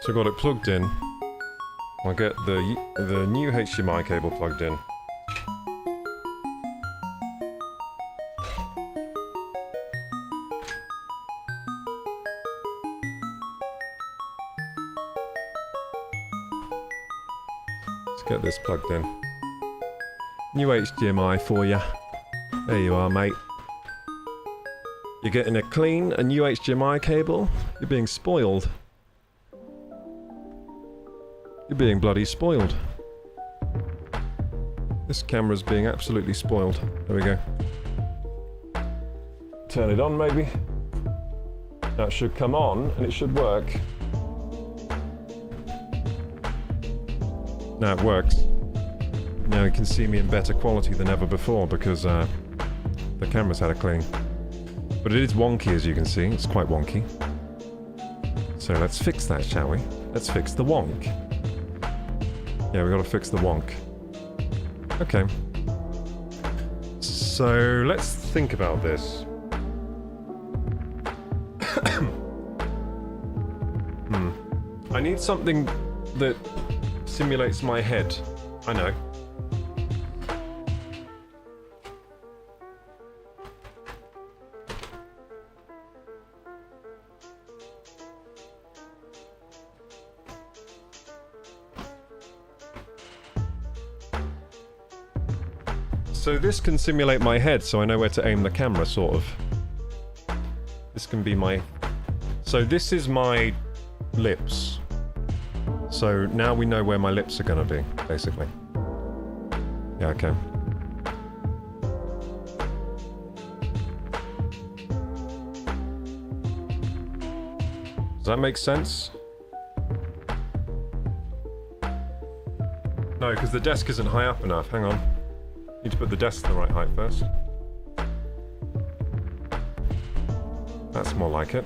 So I've got it plugged in. I'll get the new HDMI cable plugged in. Let's get this plugged in. New HDMI for ya. There you are, mate. You're getting a new HDMI cable? You're being spoiled. You're being bloody spoiled. This camera's being absolutely spoiled. There we go. Turn it on, maybe. That should come on, and it should work. Now it works. Now you can see me in better quality than ever before, because the camera's had a clean. But it is wonky, as you can see. It's quite wonky. So let's fix that, shall we? Let's fix the wonk. Yeah, we gotta fix the wonk. Okay. So, let's think about this. I need something that simulates my head. I know. So this can simulate my head, so I know where to aim the camera, sort of. This can be my... So this is my lips. So now we know where my lips are gonna be, basically. Yeah, okay. Does that make sense? No, because the desk isn't high up enough. Hang on. Need to put the desk to the right height first. That's more like it.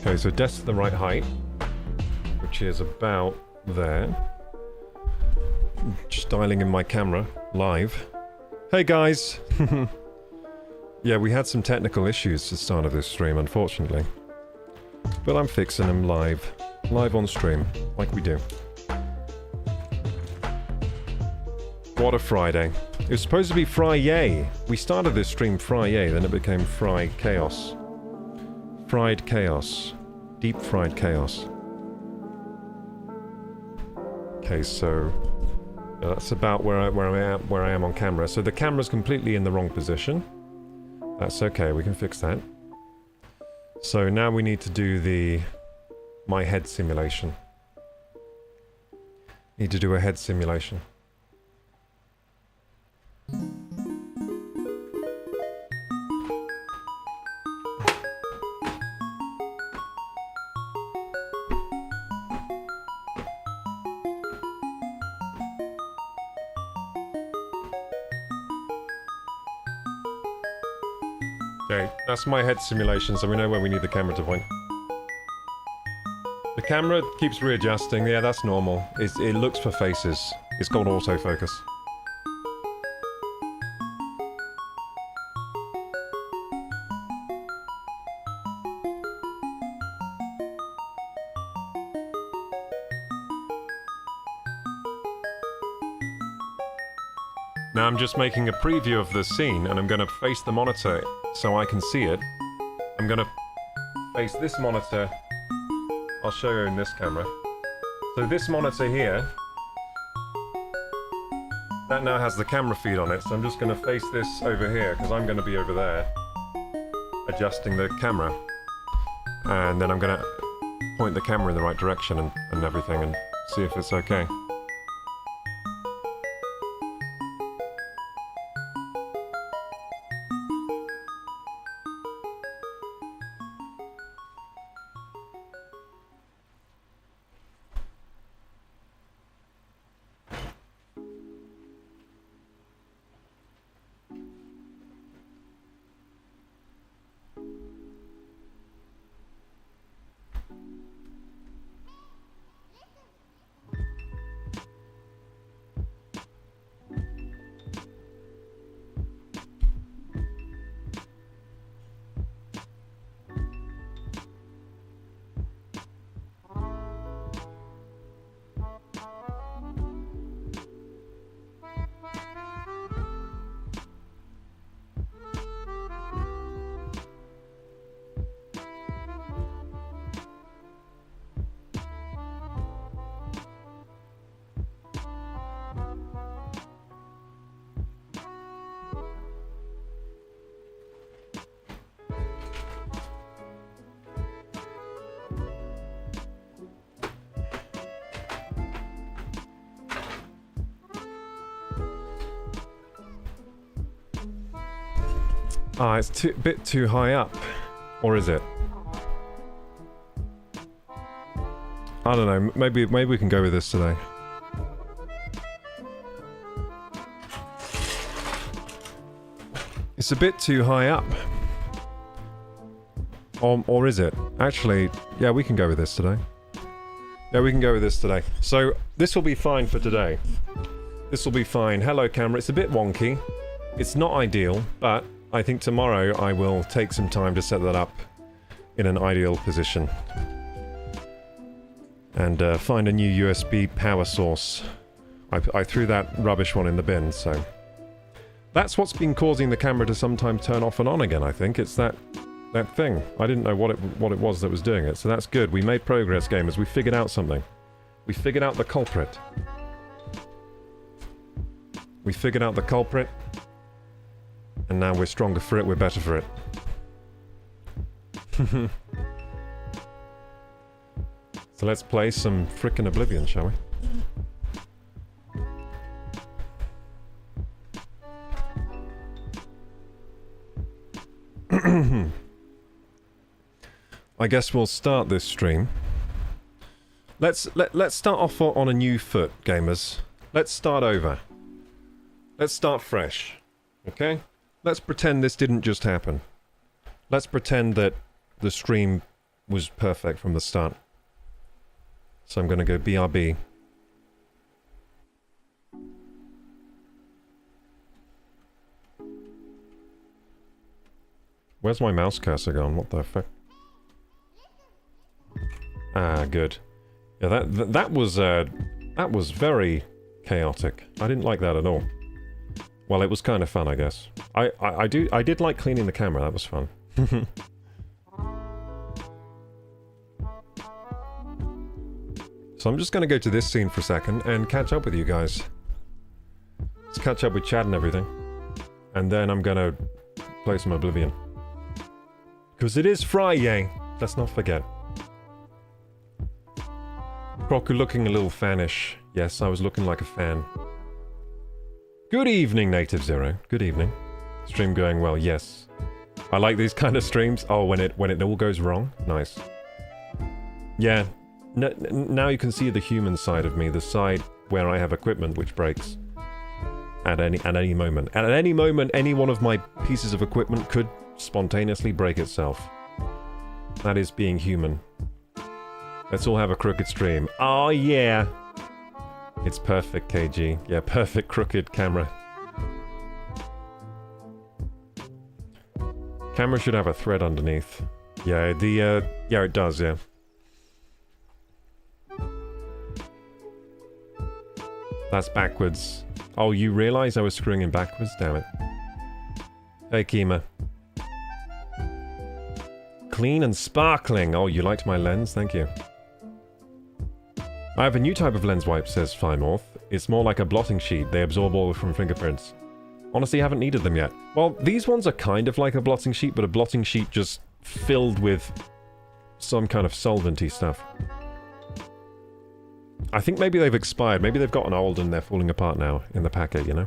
Okay, so desk to the right height, which is about there. Just dialing in my camera, live. Hey guys! Yeah, we had some technical issues at the start of this stream, unfortunately. But I'm fixing them live. Live on stream, like we do. What a Friday. It was supposed to be Fry-yay. We started this stream Fry-yay, then it became Fry Chaos. Fried Chaos. Deep fried chaos. Okay, so... that's about where I am on camera. So the camera's completely in the wrong position. That's okay, we can fix that. So now we need to do my head simulation. Need to do a head simulation. Okay, that's my head simulation, so we know where we need the camera to point. The camera keeps readjusting. Yeah, that's normal. It looks for faces. It's called autofocus. Now I'm just making a preview of the scene, and I'm going to face the monitor so I can see it. I'm going to face this monitor I'll show you in this camera. So this monitor here, that now has the camera feed on it, so I'm just going to face this over here, because I'm going to be over there, adjusting the camera. And then I'm going to point the camera in the right direction and everything, and see if it's okay. Ah, it's a bit too high up. Or is it? I don't know, maybe we can go with this today. It's a bit too high up. Or is it? Actually, yeah, we can go with this today. Yeah, we can go with this today. So, this will be fine for today. This will be fine. Hello, camera. It's a bit wonky. It's not ideal, but I think tomorrow I will take some time to set that up in an ideal position. And find a new USB power source. I threw that rubbish one in the bin, so... That's what's been causing the camera to sometimes turn off and on again, I think. It's that thing. I didn't know what it was that was doing it, so that's good. We made progress, gamers. We figured out something. We figured out the culprit. We figured out the culprit. And now we're stronger for it, we're better for it. So let's play some frickin' Oblivion, shall we? I guess we'll start this stream. Let's start off on a new foot, gamers. Let's start over. Let's start fresh. Okay? Let's pretend this didn't just happen. Let's pretend that the stream was perfect from the start. So I'm gonna go BRB. Where's my mouse cursor gone? What the fuck? Ah, good. Yeah, that was very chaotic. I didn't like that at all. Well, it was kind of fun, I guess. I did like cleaning the camera. That was fun. So I'm just going to go to this scene for a second and catch up with you guys. Let's catch up with chat and everything. And then I'm going to play some Oblivion. Because it is Friday. Let's not forget. Crocu looking a little fanish. Yes, I was looking like a fan. Good evening, Native Zero. Good evening. Stream going well, yes. I like these kind of streams. Oh, when it all goes wrong? Nice. Yeah. Now you can see the human side of me, the side where I have equipment which breaks. At any moment. And at any moment, any one of my pieces of equipment could spontaneously break itself. That is being human. Let's all have a crooked stream. Oh, yeah! It's perfect, KG. Yeah, perfect crooked camera. Camera should have a thread underneath. Yeah, yeah, it does, yeah. That's backwards. Oh, you realize I was screwing in backwards? Damn it. Hey, Kima. Clean and sparkling. Oh, you liked my lens? Thank you. I have a new type of lens wipe, says Firemorth. It's more like a blotting sheet. They absorb oil from fingerprints. Honestly, haven't needed them yet. Well, these ones are kind of like a blotting sheet, but a blotting sheet just filled with some kind of solventy stuff. I think maybe they've expired. Maybe they've gotten old and they're falling apart now in the packet, you know?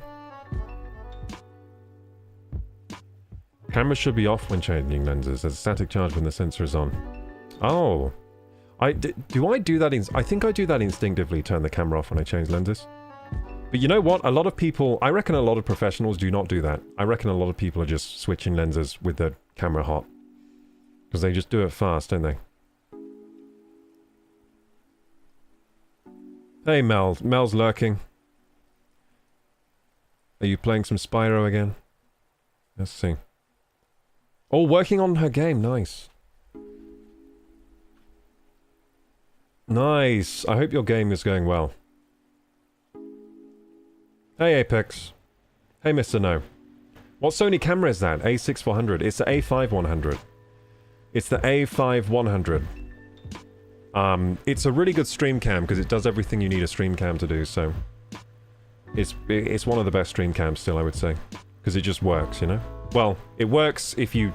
Cameras should be off when changing lenses. There's a static charge when the sensor is on. Oh. Do I do that? I think I do that instinctively, turn the camera off when I change lenses. But you know what? A lot of people... I reckon a lot of professionals do not do that. I reckon a lot of people are just switching lenses with the camera hot. Because they just do it fast, don't they? Hey, Mel. Mel's lurking. Are you playing some Spyro again? Let's see. Oh, working on her game. Nice. Nice. I hope your game is going well. Hey, Apex. Hey, Mr. No. What Sony camera is that? A6400. It's the A5100. It's the A5100. It's a really good stream cam because it does everything you need a stream cam to do, so... It's one of the best stream cams still, I would say. Because it just works, you know? Well, it works if you...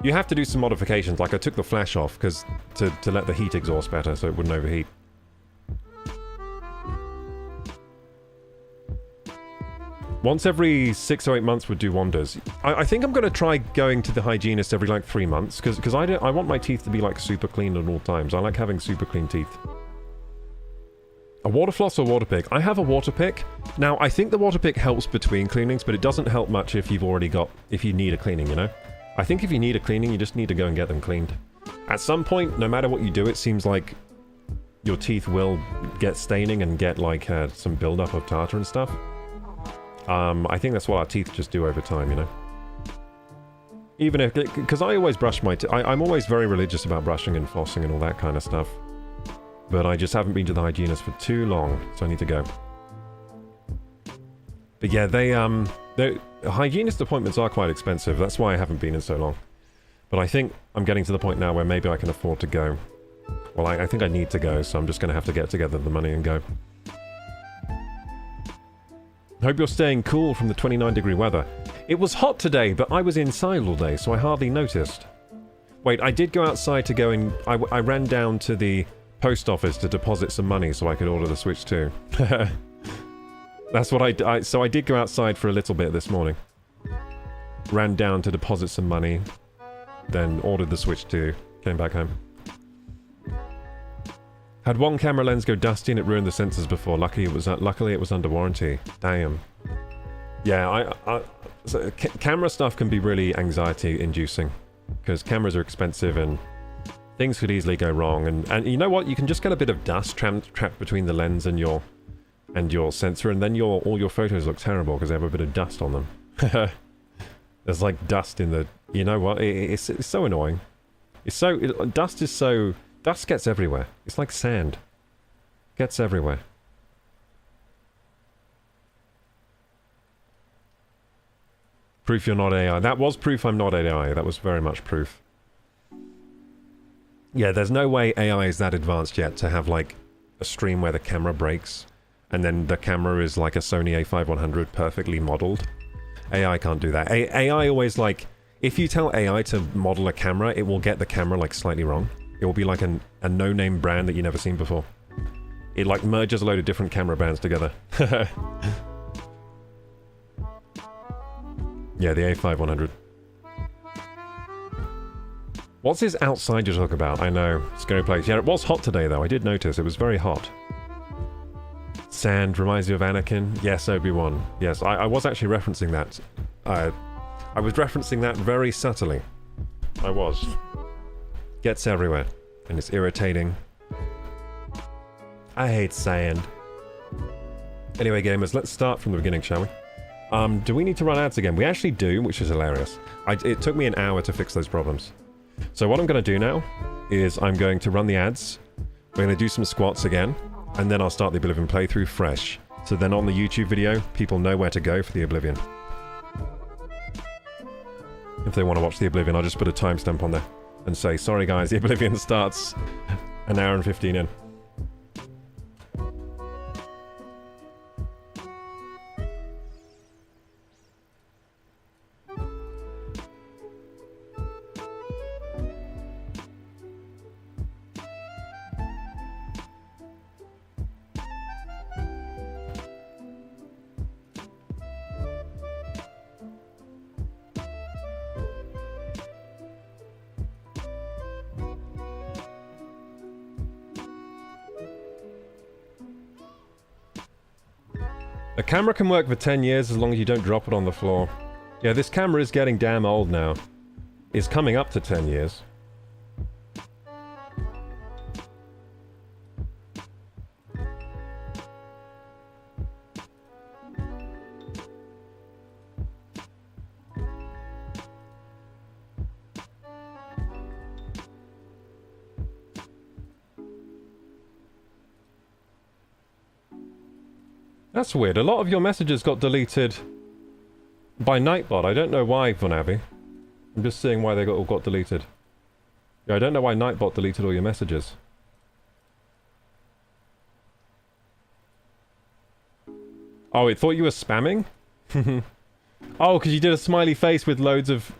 You have to do some modifications, like I took the flash off because to let the heat exhaust better so it wouldn't overheat. Once every 6 or 8 months would do wonders. I think I'm going to try going to the hygienist every like 3 months because I want my teeth to be like super clean at all times. I like having super clean teeth. A water floss or water pick? I have a water pick. Now, I think the water pick helps between cleanings, but it doesn't help much if you've already got... if you need a cleaning, you know? I think if you need a cleaning, you just need to go and get them cleaned. At some point, no matter what you do, it seems like your teeth will get staining and get like some buildup of tartar and stuff. I think that's what our teeth just do over time, you know? Even if... because I always brush my teeth. I'm always very religious about brushing and flossing and all that kind of stuff. But I just haven't been to the hygienist for too long, so I need to go. But yeah, the hygienist appointments are quite expensive. That's why I haven't been in so long. But I think I'm getting to the point now where maybe I can afford to go. Well, I think I need to go, so I'm just going to have to get together the money and go. Hope you're staying cool from the 29-degree weather. It was hot today, but I was inside all day, so I hardly noticed. Wait, I did go outside to go and... I ran down to the post office to deposit some money so I could order the Switch 2. That's what so I did go outside for a little bit this morning. Ran down to deposit some money, then ordered the Switch 2, came back home. Had one camera lens go dusty and it ruined the sensors before. Luckily it was under warranty. Damn. Yeah, so camera stuff can be really anxiety-inducing because cameras are expensive and things could easily go wrong. And you know what? You can just get a bit of dust trapped between the lens and your sensor, and then all your photos look terrible because they have a bit of dust on them. There's like dust in the... You know what? It's so annoying. Dust gets everywhere. It's like sand. Gets everywhere. Proof you're not AI. That was proof I'm not AI. That was very much proof. Yeah, there's no way AI is that advanced yet to have like a stream where the camera breaks and then the camera is like a Sony A5100 perfectly modeled. AI can't do that. AI always like... If you tell AI to model a camera, it will get the camera like slightly wrong. It will be like a no-name brand that you've never seen before. It like merges a load of different camera brands together. Yeah, the A5100. What's this outside you talk about? I know. Scary place. Yeah, it was hot today though. I did notice. It was very hot. Sand reminds you of Anakin. Yes, Obi-Wan. Yes, I was actually referencing that. I was referencing that very subtly. I was. Gets everywhere. And it's irritating. I hate sand. Anyway, gamers, let's start from the beginning, shall we? Do we need to run ads again? We actually do, which is hilarious. It took me an hour to fix those problems. So what I'm going to do now is I'm going to run the ads. We're going to do some squats again. And then I'll start the Oblivion playthrough fresh. So then on the YouTube video, people know where to go for the Oblivion. If they want to watch the Oblivion, I'll just put a timestamp on there. And say, sorry guys, the Oblivion starts an hour and 15 in. A camera can work for 10 years as long as you don't drop it on the floor. Yeah, this camera is getting damn old now. It's coming up to 10 years. That's weird. A lot of your messages got deleted by Nightbot. I don't know why, Vonavi. I'm just seeing why they all got deleted. Yeah, I don't know why Nightbot deleted all your messages. Oh, it thought you were spamming? Oh, because you did a smiley face with loads of...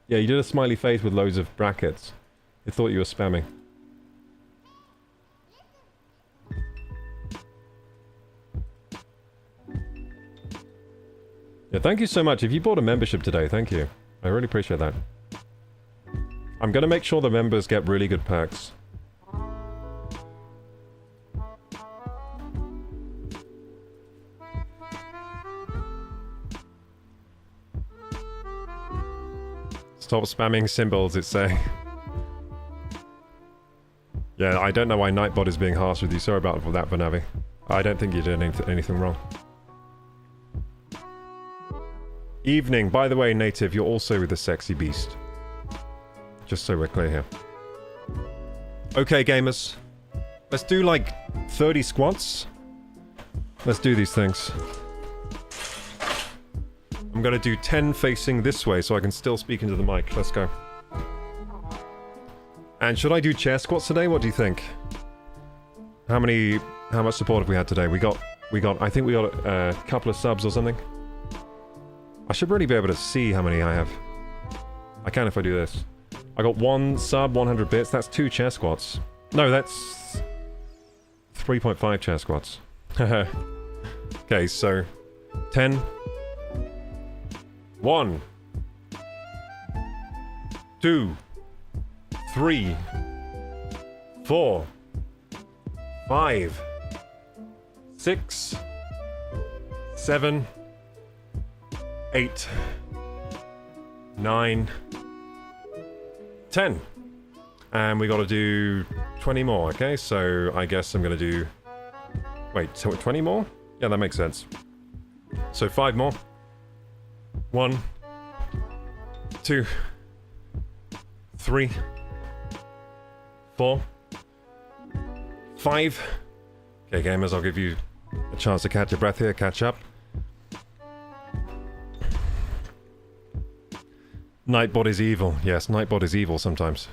Yeah, you did a smiley face with loads of brackets. It thought you were spamming. Yeah, thank you so much. If you bought a membership today, thank you. I really appreciate that. I'm gonna make sure the members get really good perks. Stop spamming symbols, it's saying. Yeah, I don't know why Nightbot is being harsh with you. Sorry about that, Vanavi. I don't think you did anything wrong. Evening. By the way, Native, you're also the sexy beast. Just so we're clear here. Okay, gamers. Let's do like 30 squats. Let's do these things. I'm gonna do 10 facing this way so I can still speak into the mic. Let's go. And should I do chair squats today? What do you think? How much support have we had today? I think we got a couple of subs or something. I should really be able to see how many I have. I can if I do this. I got 1 sub, 100 bits. That's 2 chair squats. No, that's 3.5 chair squats. Okay, so 10. 1, 2, 3, 4, 5, 6, 7, 8, 9, 10. And we gotta do 20 more, okay? So I guess I'm gonna do... Wait, so 20 more? Yeah, that makes sense. So 5 more. 1, 2, 3, 4, 5. Okay, gamers, I'll give you a chance to catch your breath here, catch up. Nightbot is evil. Yes, Nightbot is evil sometimes.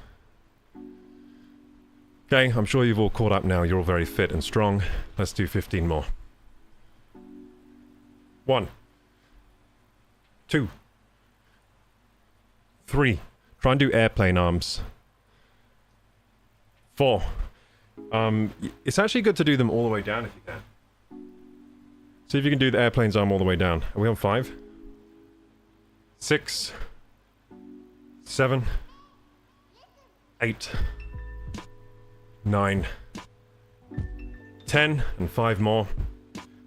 Okay, I'm sure you've all caught up now. You're all very fit and strong. Let's do 15 more. 1, 2, 3. Try and do airplane arms. 4. It's actually good to do them all the way down if you can. See if you can do the airplane's arm all the way down. Are we on 5? 6, 7, 8, 9, 10, and 5 more.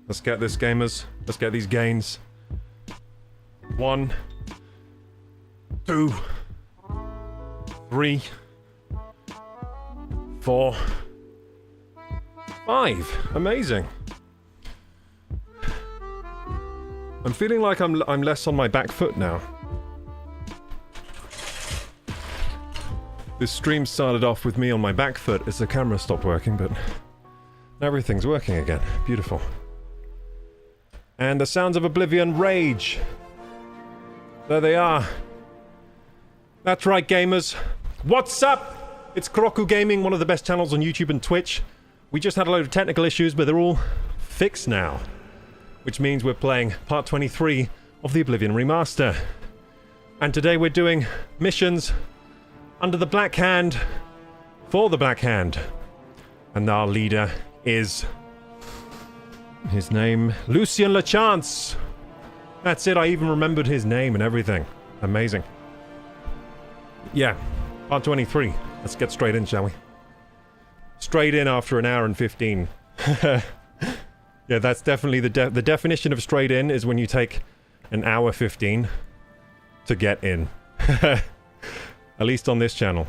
Let's get this, gamers. Let's get these gains. 1, 2, 3, 4, 5. Amazing. I'm feeling like I'm less on my back foot now. This stream started off with me on my back foot as the camera stopped working, but now everything's working again. Beautiful. And the sounds of Oblivion rage. There they are. That's right, gamers. What's up? It's Kroku Gaming, one of the best channels on YouTube and Twitch. We just had a load of technical issues, but they're all fixed now. Which means we're playing part 23 of the Oblivion Remaster. And today we're doing missions under the Black Hand for the Black Hand. And our leader is... his name... Lucien Lachance! That's it, I even remembered his name and everything. Amazing. Yeah, part 23. Let's get straight in, shall we? Straight in after an hour and 15. Yeah, that's definitely the definition of straight in is when you take an hour 15 to get in. At least on this channel.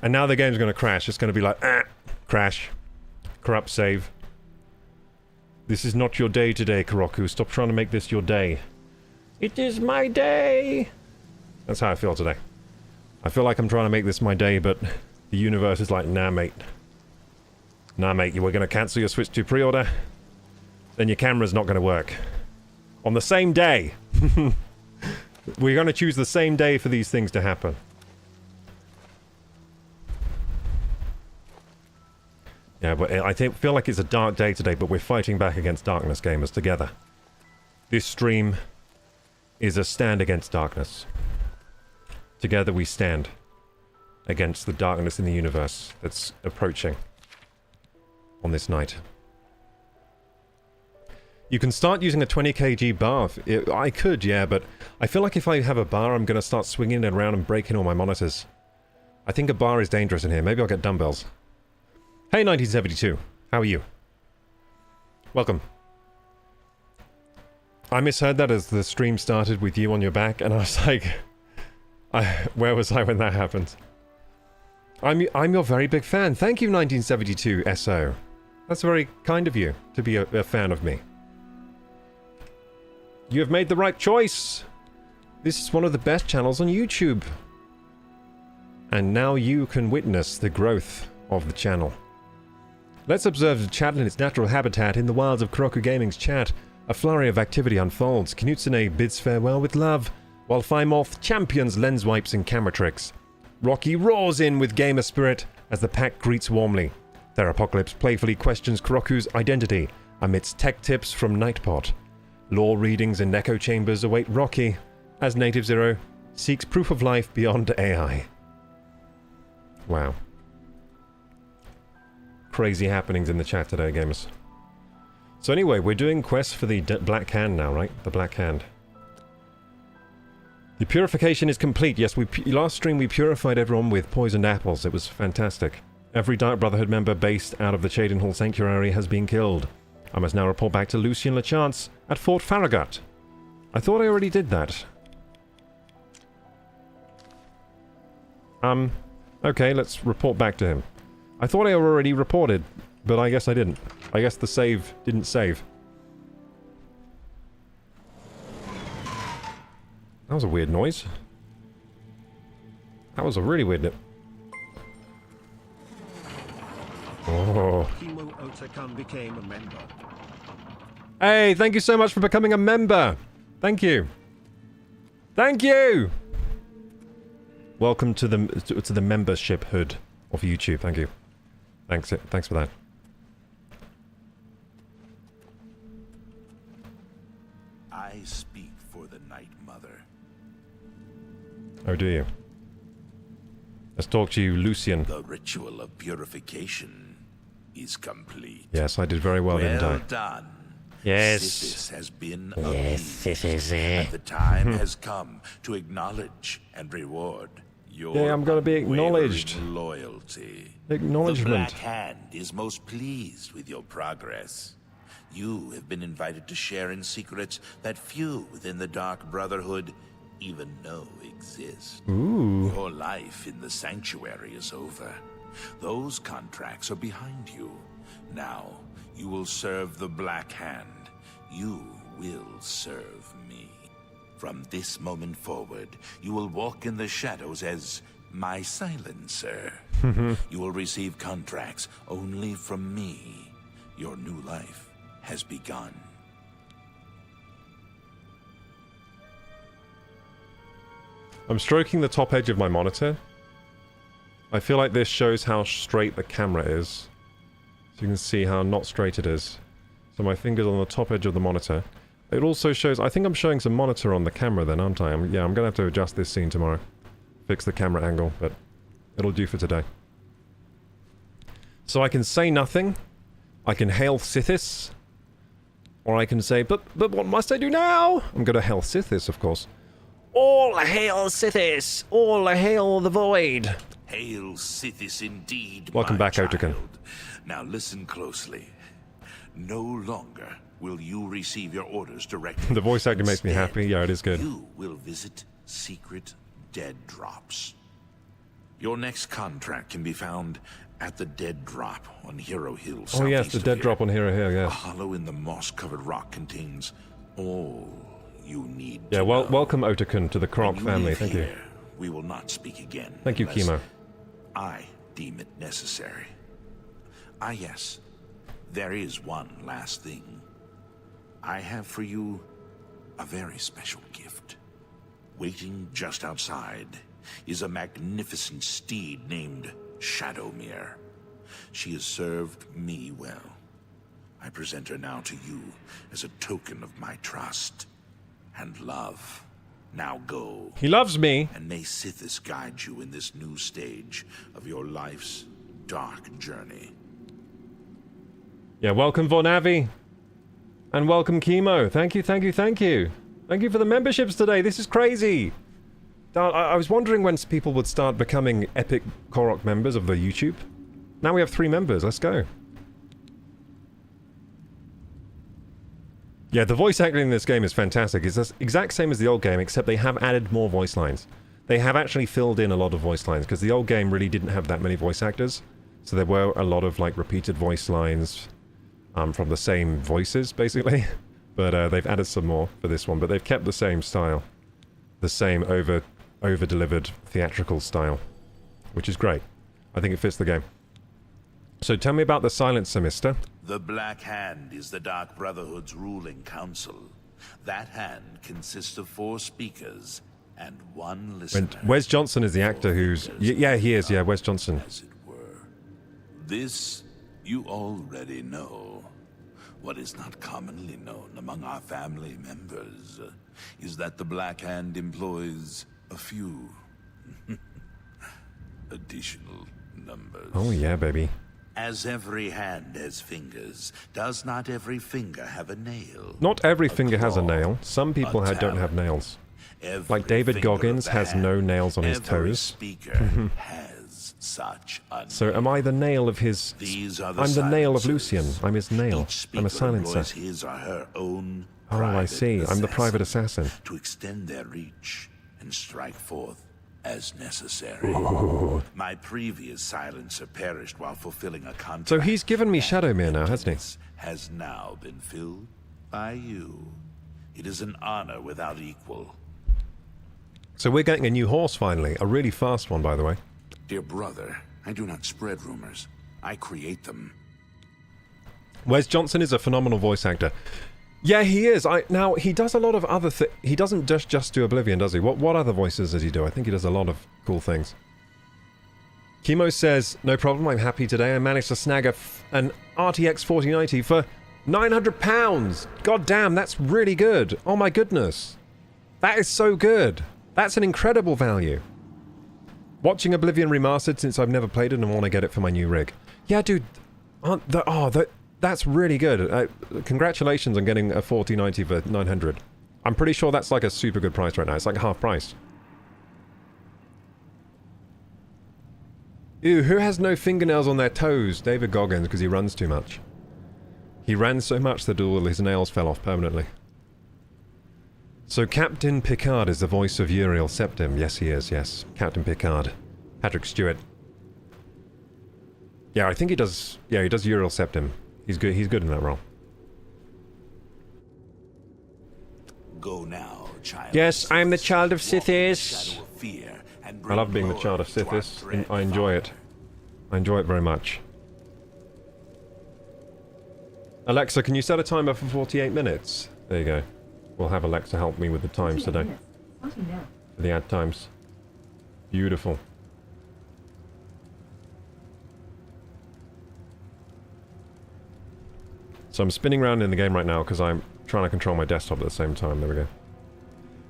And now the game's gonna crash. It's gonna be like, crash. Corrupt save. This is not your day today, Kuroku. Stop trying to make this your day. It is my day! That's how I feel today. I feel like I'm trying to make this my day, but the universe is like, nah, mate. Nah, mate, you were going to cancel your Switch 2 pre-order? Then your camera's not going to work. On the same day! We're going to choose the same day for these things to happen. Yeah, but I feel like it's a dark day today, but we're fighting back against darkness, gamers, together. This stream is a stand against darkness. Together we stand against the darkness in the universe that's approaching on this night. You can start using a 20 kg bar. I could, yeah, but I feel like if I have a bar, I'm going to start swinging it around and breaking all my monitors. I think a bar is dangerous in here. Maybe I'll get dumbbells. Hey, 1972. How are you? Welcome. I misheard that as the stream started with you on your back, and I was like... where was I when that happened? I'm your very big fan. Thank you, 1972 SO. That's very kind of you to be a fan of me. You have made the right choice. This is one of the best channels on YouTube. And now you can witness the growth of the channel. Let's observe the chat in its natural habitat in the wilds of Kuroku Gaming's chat. A flurry of activity unfolds. Knutsune bids farewell with love, while Phimoth champions lens wipes and camera tricks. Rocky roars in with gamer spirit as the pack greets warmly. Therapocalypse playfully questions Kuroku's identity amidst tech tips from Nightpot. Lore readings and echo chambers await Rocky as Native Zero seeks proof of life beyond AI. Wow. Crazy happenings in the chat today, gamers. So anyway, we're doing quests for the Black Hand now, right? The Black Hand. The purification is complete. Yes, last stream we purified everyone with poisoned apples. It was fantastic. Every Dark Brotherhood member based out of the Cheydinhal Sanctuary has been killed. I must now report back to Lucien Lachance at Fort Farragut. I thought I already did that. Okay, let's report back to him. I thought I already reported, but I guess I didn't. I guess the save didn't save. That was a weird noise. That was a really weird noise. Oh. Became a member. Hey, thank you so much for becoming a member. Thank you. Thank you. Welcome to the membership hood of YouTube. Thank you. Thanks for that. I speak for the Night Mother. Oh, do you? Let's talk to you, Lucien. The ritual of purification is complete. Yes, I did very well, didn't I? Well done. Yes. Sithis has been Yes, this is and it. the time has come to acknowledge and reward your Yeah, I'm gonna be acknowledged. unwavering loyalty. Acknowledgement. The Black Hand is most pleased with your progress. You have been invited to share in secrets that few within the Dark Brotherhood even know exist. Ooh. Your life in the Sanctuary is over. Those contracts are behind you. Now, you will serve the Black Hand. You will serve me. From this moment forward, you will walk in the shadows as my silencer. You will receive contracts only from me. Your new life has begun. I'm stroking the top edge of my monitor. I feel like this shows how straight the camera is. So you can see how not straight it is. So my finger's on the top edge of the monitor. It also shows... I think I'm showing some monitor on the camera then, aren't I? Yeah, I'm gonna have to adjust this scene tomorrow. Fix the camera angle, but it'll do for today. So I can say nothing. I can hail Sithis. Or I can say, but what must I do now? I'm gonna hail Sithis, of course. All hail Sithis! All hail the Void! Hail Sithis indeed, Welcome my back, child. Otakan. Now listen closely. No longer will you receive your orders directly. The voice acting makes me Instead, happy. Yeah, it is good. You will visit secret dead drops. Your next contract can be found at the Dead Drop on Hero Hill. Oh yes, the Dead Drop on Hero Hill, A yes. hollow in the moss-covered rock contains all you need Yeah, to know. welcome Otakun to the Krok When you family, leave thank you. here, we will not speak again. Thank you, unless Chemo. I deem it necessary. Ah, yes. There is one last thing. I have for you a very special gift. Waiting just outside is a magnificent steed named Shadowmere. She has served me well. I present her now to you as a token of my trust and love. Now go. He loves me. And may Sithis guide you in this new stage of your life's dark journey. Yeah, welcome Vornavi. And welcome Chemo. Thank you, thank you, thank you. Thank you for the memberships today. This is crazy. I was wondering when people would start becoming epic Korok members of the YouTube. Now we have 3 members. Let's go. Yeah, the voice acting in this game is fantastic. It's the exact same as the old game, except they have added more voice lines. They have actually filled in a lot of voice lines, because the old game really didn't have that many voice actors. So there were a lot of, like, repeated voice lines from the same voices, basically. But they've added some more for this one, but they've kept the same style. The same over-delivered theatrical style. Which is great. I think it fits the game. So tell me about the Silencer, mister. The Black Hand is the Dark Brotherhood's ruling council. That hand consists of 4 speakers and 1 listener. Wes Johnson is the actor who's... Yeah, he is, yeah, Wes Johnson. As it were. This you already know. What is not commonly known among our family members is that the Black Hand employs a few additional numbers. Oh yeah, baby. As every hand has fingers, does not every finger have a nail? Not every finger has a nail. Some people don't have nails. Like David Goggins has no nails on his toes. Speaker has such a So am I the nail of his... I'm the nail of Lucian. I'm his nail. I'm a silencer. His or her own Oh, I see. I'm the private assassin. to extend their reach and strike forth as necessary. Ooh. My previous silencer perished while fulfilling a contract. So he's given me Shadowmere now, hasn't he? Has now been filled by you. It is an honor without equal. So we're getting a new horse finally. A really fast one, by the way. Dear brother, I do not spread rumors. I create them. Wes Johnson is a phenomenal voice actor. Yeah, he is. Now, he does a lot of other things. He doesn't just do Oblivion, does he? What other voices does he do? I think he does a lot of cool things. Chemo says, no problem, I'm happy today. I managed to snag an RTX 4090 for £900. God damn, that's really good. Oh my goodness. That is so good. That's an incredible value. Watching Oblivion Remastered since I've never played it and want to get it for my new rig. Yeah, dude. That's really good. Congratulations on getting a 4090 for 900. I'm pretty sure that's like a super good price right now. It's like half price. Ew, who has no fingernails on their toes? David Goggins, because he runs too much. He ran so much that all his nails fell off permanently. So Captain Picard is the voice of Uriel Septim. Yes, he is, yes. Captain Picard. Patrick Stewart. Yeah, I think he does... Yeah, he does Uriel Septim. He's good in that role. Go now, child. Yes, I am the child of Sithis. I I love being the child of Sithis. And I enjoy it. I enjoy it very much. Alexa, can you set a timer for 48 minutes? There you go. We'll have Alexa help me with the times today. For the ad times. Beautiful. So I'm spinning around in the game right now because I'm trying to control my desktop at the same time. There we go.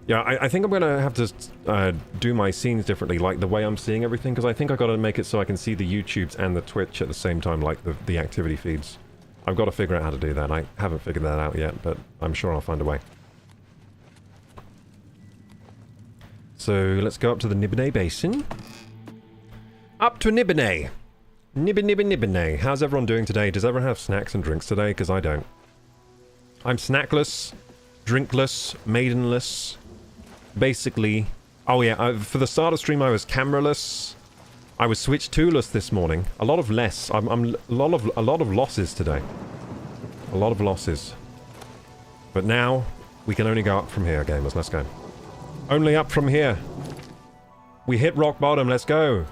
Yeah, I think I'm going to have to do my scenes differently, like the way I'm seeing everything, because I think I've got to make it so I can see the YouTubes and the Twitch at the same time, like the activity feeds. I've got to figure out how to do that. I haven't figured that out yet, but I'm sure I'll find a way. So let's go up to the Nibene Basin. Up to Nibene! Nibba nibba nibba nay. How's everyone doing today? Does everyone have snacks and drinks today? Because I don't. I'm snackless, drinkless, maidenless. Basically... Oh yeah, for the start of stream I was cameraless. I was switch toolless this morning. A lot of less. I'm a lot of losses today. A lot of losses. But now, we can only go up from here, gamers. Let's go. Only up from here. We hit rock bottom. Let's go.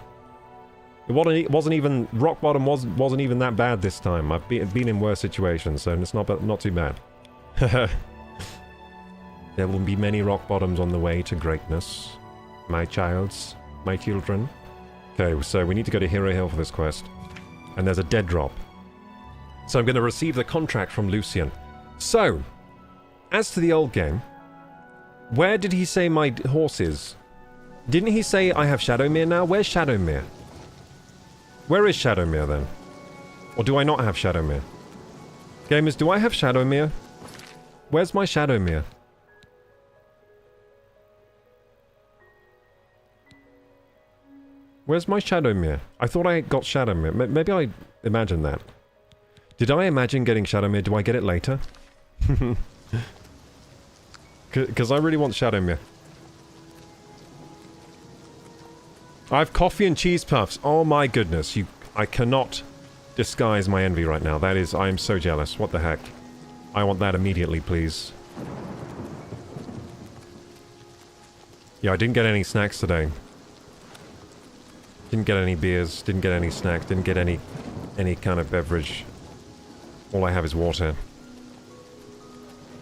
It wasn't even... Rock bottom wasn't even that bad this time. I've been in worse situations, so it's not too bad. There will be many rock bottoms on the way to greatness. My childs. My children. Okay, so we need to go to Hero Hill for this quest. And there's a dead drop. So I'm going to receive the contract from Lucian. So, as to the old game, where did he say my horse is? Didn't he say I have Shadowmere now? Where's Shadowmere? Where is Shadowmere then? Or do I not have Shadowmere? Gamers, do I have Shadowmere? Where's my Shadowmere? Where's my Shadowmere? I thought I got Shadowmere. Maybe I imagined that. Did I imagine getting Shadowmere? Do I get it later? Because I really want Shadowmere. I have coffee and cheese puffs. Oh my goodness. I cannot disguise my envy right now. That is, I am so jealous. What the heck? I want that immediately, please. Yeah, I didn't get any snacks today. Didn't get any beers, didn't get any snacks, didn't get any kind of beverage. All I have is water.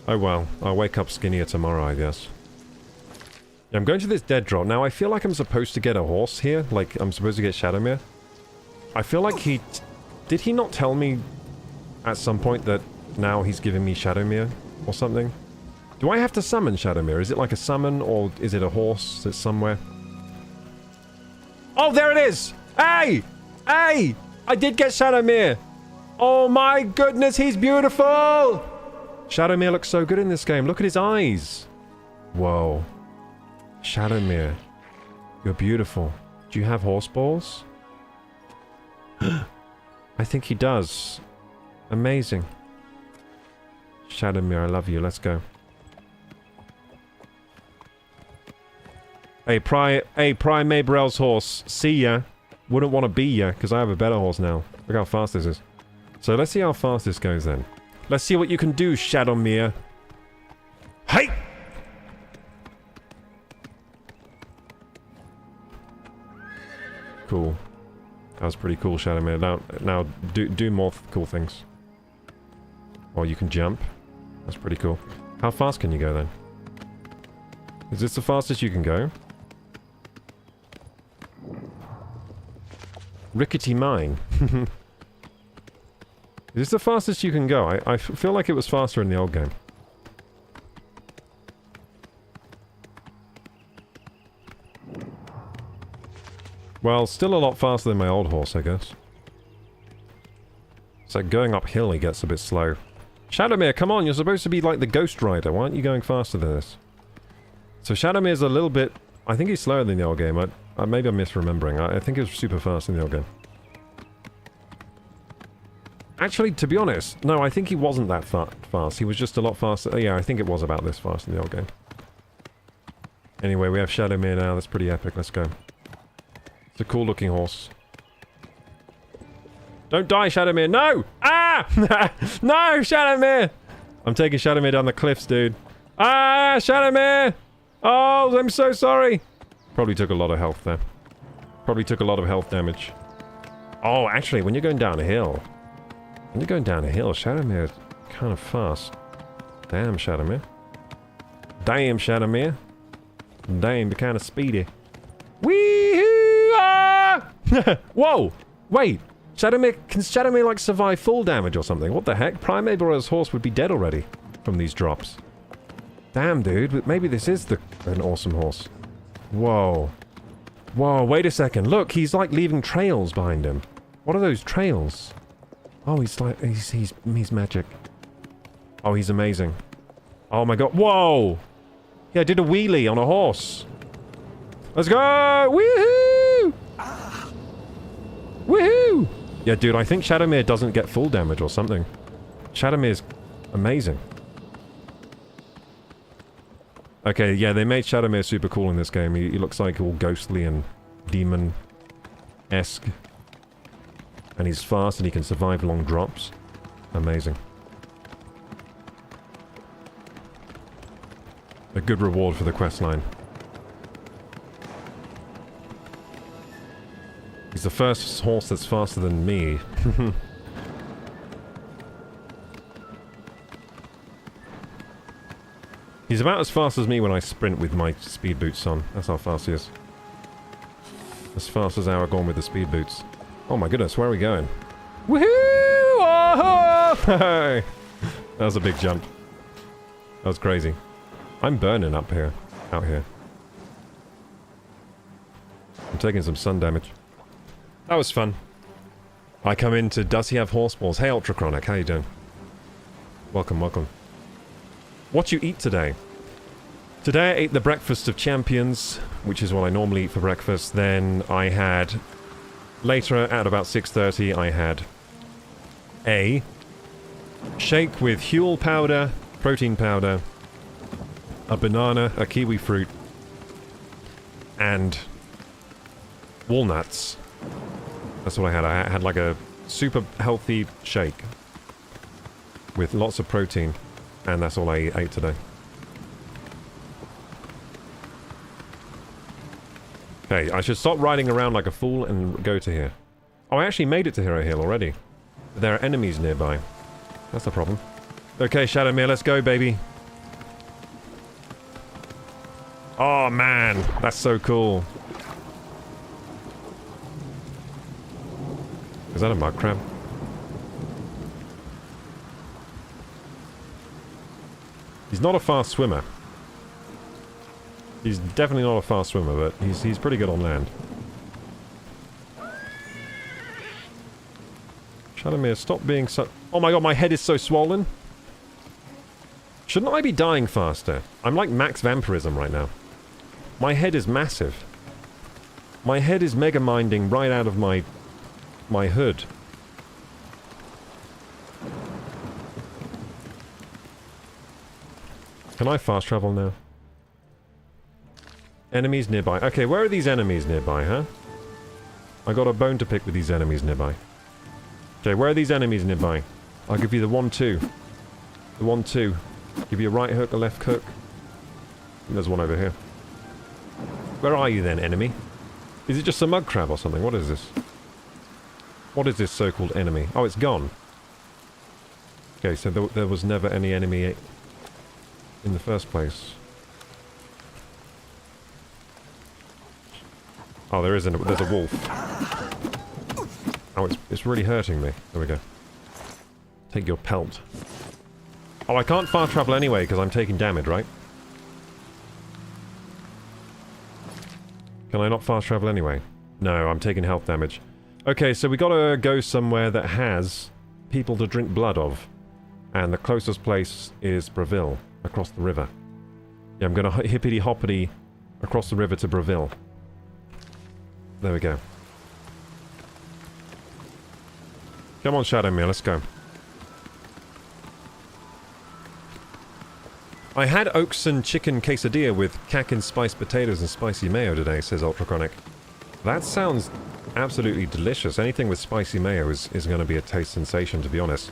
Oh well, I'll wake up skinnier tomorrow, I guess. Yeah, I'm going to this dead drop. Now, I feel like I'm supposed to get a horse here. Like, I'm supposed to get Shadowmere. I feel like he... Did he not tell me at some point that now he's giving me Shadowmere or something? Do I have to summon Shadowmere? Is it like a summon, or is it a horse that's somewhere? Oh, there it is! Hey! Hey! I did get Shadowmere! Oh my goodness, he's beautiful! Shadowmere looks so good in this game. Look at his eyes. Whoa. Shadowmere. You're beautiful. Do you have horse balls? I think he does. Amazing. Shadowmere, I love you. Let's go. Hey, Prime Maybrell's horse. See ya. Wouldn't want to be ya, because I have a better horse now. Look how fast this is. So let's see how fast this goes then. Let's see what you can do, Shadowmere. Hey! Cool. That was pretty cool, Shadowmere. Now do more cool things. Oh, you can jump. That's pretty cool. How fast can you go then? Is this the fastest you can go? Rickety mine. Is this the fastest you can go? I feel like it was faster in the old game. Well, still a lot faster than my old horse, I guess. So going uphill he gets a bit slow. Shadowmere, come on, you're supposed to be like the Ghost Rider. Why aren't you going faster than this? So Shadowmere's a little bit... I think he's slower than the old game. Maybe I'm misremembering. I think he was super fast in the old game. Actually, to be honest, no, I think he wasn't that fast. He was just a lot faster. Yeah, I think it was about this fast in the old game. Anyway, we have Shadowmere now. That's pretty epic. Let's go. It's a cool looking horse. Don't die, Shadowmere. No! Ah! No, Shadowmere! I'm taking Shadowmere down the cliffs, dude. Ah, Shadowmere! Oh, I'm so sorry. Probably took a lot of health there. Probably took a lot of health damage. Oh, actually, when you're going down a hill... When you're going down a hill, Shadowmere is kind of fast. Damn, Shadowmere. Damn, Shadowmere. Damn, you're kind of speedy. Wee-hoo! Ah! Whoa! Wait! Shadowmere... Can Shadowmere, like, survive full damage or something? What the heck? Prime Maybrell's horse would be dead already from these drops. Damn, dude. Maybe this is an awesome horse. Whoa. Whoa, wait a second. Look, he's, like, leaving trails behind him. What are those trails? Oh, he's like... He's magic. Oh, he's amazing. Oh, my God. Whoa! Yeah, I did a wheelie on a horse. Let's go! Woohoo! Woohoo! Yeah, dude, I think Shadowmere doesn't get full damage or something. Shadowmere's amazing. Okay, yeah, they made Shadowmere super cool in this game. He looks like all ghostly and demon-esque. And he's fast and he can survive long drops. Amazing. A good reward for the questline. He's the first horse that's faster than me. He's about as fast as me when I sprint with my speed boots on. That's how fast he is. As fast as Aragorn with the speed boots. Oh my goodness, where are we going? Woohoo! Oh! That was a big jump. That was crazy. I'm burning up here. Out here. I'm taking some sun damage. That was fun. I come into... Does he have horse balls? Hey, Ultrachronic, how you doing? Welcome, welcome. What you eat today? Today I ate the breakfast of champions, which is what I normally eat for breakfast. Then I had... Later, at about 6:30, I had... a shake with Huel powder, protein powder, a banana, a kiwi fruit, and walnuts. That's what I had. I had like a super healthy shake with lots of protein, and that's all I ate today. Okay, I should stop riding around like a fool and go to here. Oh, I actually made it to Hero Hill already. There are enemies nearby. That's the problem. Okay, Shadowmere, let's go, baby. Oh, man. That's so cool. Is that a mud crab? He's not a fast swimmer. He's definitely not a fast swimmer, but he's pretty good on land. Shadowmere, stop being so... Oh my god, my head is so swollen. Shouldn't I be dying faster? I'm like max vampirism right now. My head is massive. My head is mega minding right out of my hood. Can I fast travel now? Enemies nearby. Okay, where are these enemies nearby, huh? I got a bone to pick with these enemies nearby. Okay, where are these enemies nearby? I'll give you the 1-2. The 1-2. Give you a right hook, a left hook. And there's one over here. Where are you then, enemy? Is it just a mud crab or something? What is this? What is this so-called enemy? Oh, it's gone. Okay, so there was never any enemy in the first place. Oh, there isn't. There's a wolf. Oh, it's really hurting me. There we go. Take your pelt. Oh, I can't fast travel anyway because I'm taking damage, right? Can I not fast travel anyway? No, I'm taking health damage. Okay, so we gotta go somewhere that has people to drink blood of. And the closest place is Breville, across the river. Yeah, I'm gonna hippity-hoppity across the river to Breville. There we go. Come on, Shadowmere, let's go. I had Oakson chicken quesadilla with Kakin spiced potatoes and spicy mayo today, says Ultrachronic. That sounds absolutely delicious. Anything with spicy mayo is going to be a taste sensation, to be honest.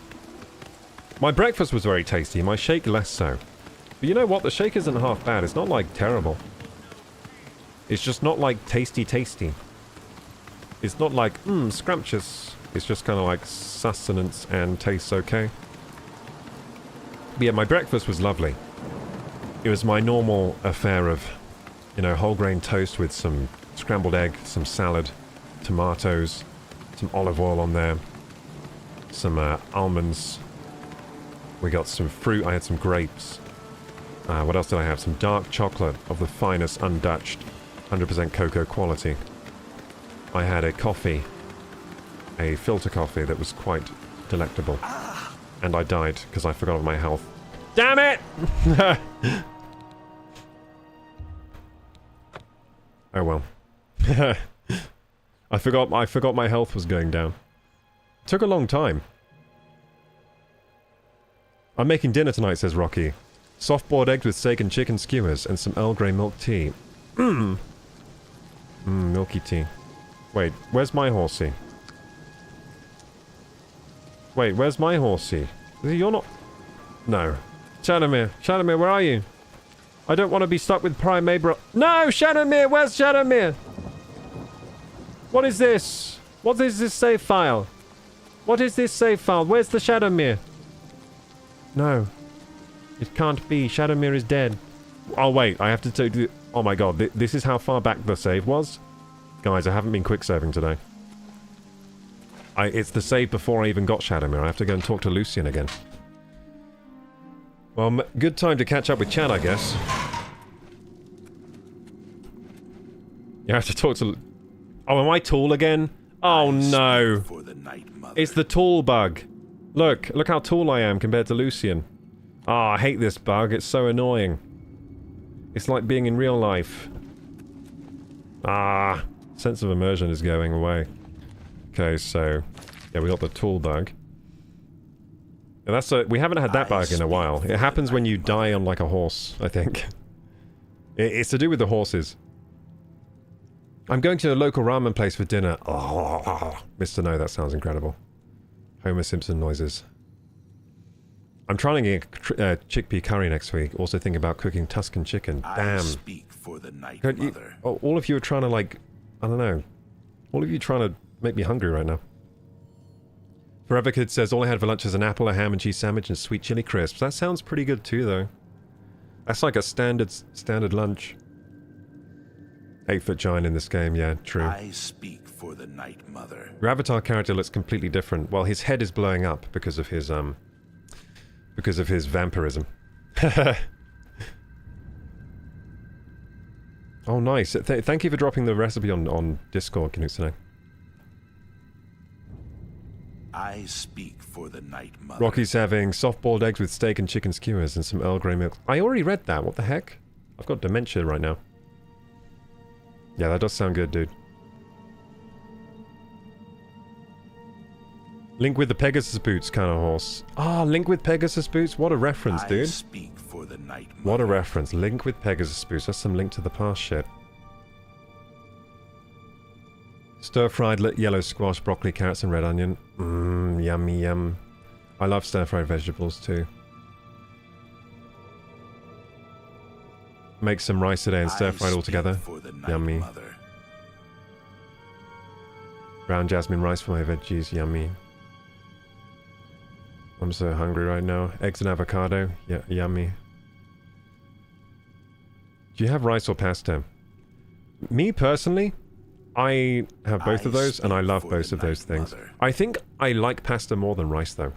My breakfast was very tasty, my shake less so. But you know what? The shake isn't half bad. It's not, like, terrible. It's just not, like, tasty. It's not like, scrumptious. It's just kind of like sustenance and tastes okay. But yeah, my breakfast was lovely. It was my normal affair of, you know, whole grain toast with some scrambled egg, some salad, tomatoes, some olive oil on there, some almonds. We got some fruit. I had some grapes. What else did I have? Some dark chocolate of the finest, undutched, 100% cocoa quality. I had a coffee, a filter coffee that was quite delectable. And I died because I forgot my health. Damn it! Oh well. I forgot my health was going down. Took a long time. I'm making dinner tonight, says Rocky. Soft-boiled eggs with steak and chicken skewers and some Earl Grey milk tea. Milky tea. Wait, where's my horsey? Wait, where's my horsey? You're not... No. Shadowmere, Shadowmere, where are you? I don't want to be stuck with Prime Abra... No! Shadowmere, where's Shadowmere? What is this? What is this save file? What is this save file? Where's the Shadowmere? No. It can't be. Shadowmere is dead. Oh, wait. I have to take the... Oh, my God. This is how far back the save was? Guys, I haven't been quick-saving today. It's the save before I even got Shadowmere. I have to go and talk to Lucian again. Well, good time to catch up with Chad, I guess. You have to talk to... Oh, am I tall again? Oh, no. It's the tall bug. Look how tall I am compared to Lucian. Ah, I hate this bug. It's so annoying. It's like being in real life. Ah, sense of immersion is going away. Okay, so... Yeah, we got the tall bug. And that's we haven't had that bug in a while. It happens when you die on like a horse, I think. It's to do with the horses. I'm going to a local ramen place for dinner. Oh, Mr. No, that sounds incredible. Homer Simpson noises. I'm trying to get chickpea curry next week. Also thinking about cooking Tuscan chicken. Damn. I speak for the Night Mother. All of you are trying to like... I don't know. All of you trying to make me hungry right now. Forever Kid says, all I had for lunch is an apple, a ham and cheese sandwich, and sweet chili crisps. That sounds pretty good too, though. That's like a standard lunch. 8-foot giant in this game, yeah, true. I speak for the Night Mother. Your avatar character looks completely different. Well, his head is blowing up because of his vampirism. Oh, nice. Thank you for dropping the recipe on Discord, Knutson. I speak for the Night Mother. Rocky's having soft-boiled eggs with steak and chicken skewers and some Earl Grey milk. I already read that. What the heck? I've got dementia right now. Yeah, that does sound good, dude. Link with the Pegasus boots kind of horse. Ah, Link with Pegasus boots? What a reference, dude. I speak for the Night Mother. What a reference. Link with Pegasus boots. That's some Link to the Past shit. Stir-fried yellow squash, broccoli, carrots, and red onion. Mmm, yummy, yum. I love stir-fried vegetables, too. Make some rice today and stir-fried all together. Yummy. Mother. Brown jasmine rice for my veggies. Yummy. I'm so hungry right now. Eggs and avocado. Yeah, yummy. Do you have rice or pasta? Me, personally... I have both of those, and I love both of those things. I think I like pasta more than rice, though.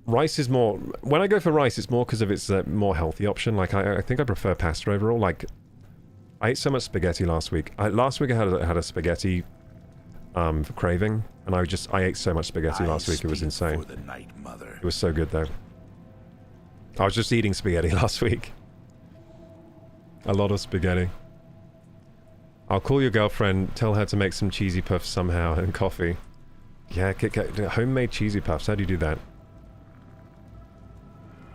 Rice is more... When I go for rice, it's more because of its more healthy option. Like, I think I prefer pasta overall. Like, I ate so much spaghetti last week. Last week I had a spaghetti craving, and I ate so much spaghetti last week. It was insane. It was so good, though. I was just eating spaghetti last week. A lot of spaghetti. I'll call your girlfriend, tell her to make some cheesy puffs somehow, and coffee. Yeah, homemade cheesy puffs, how do you do that?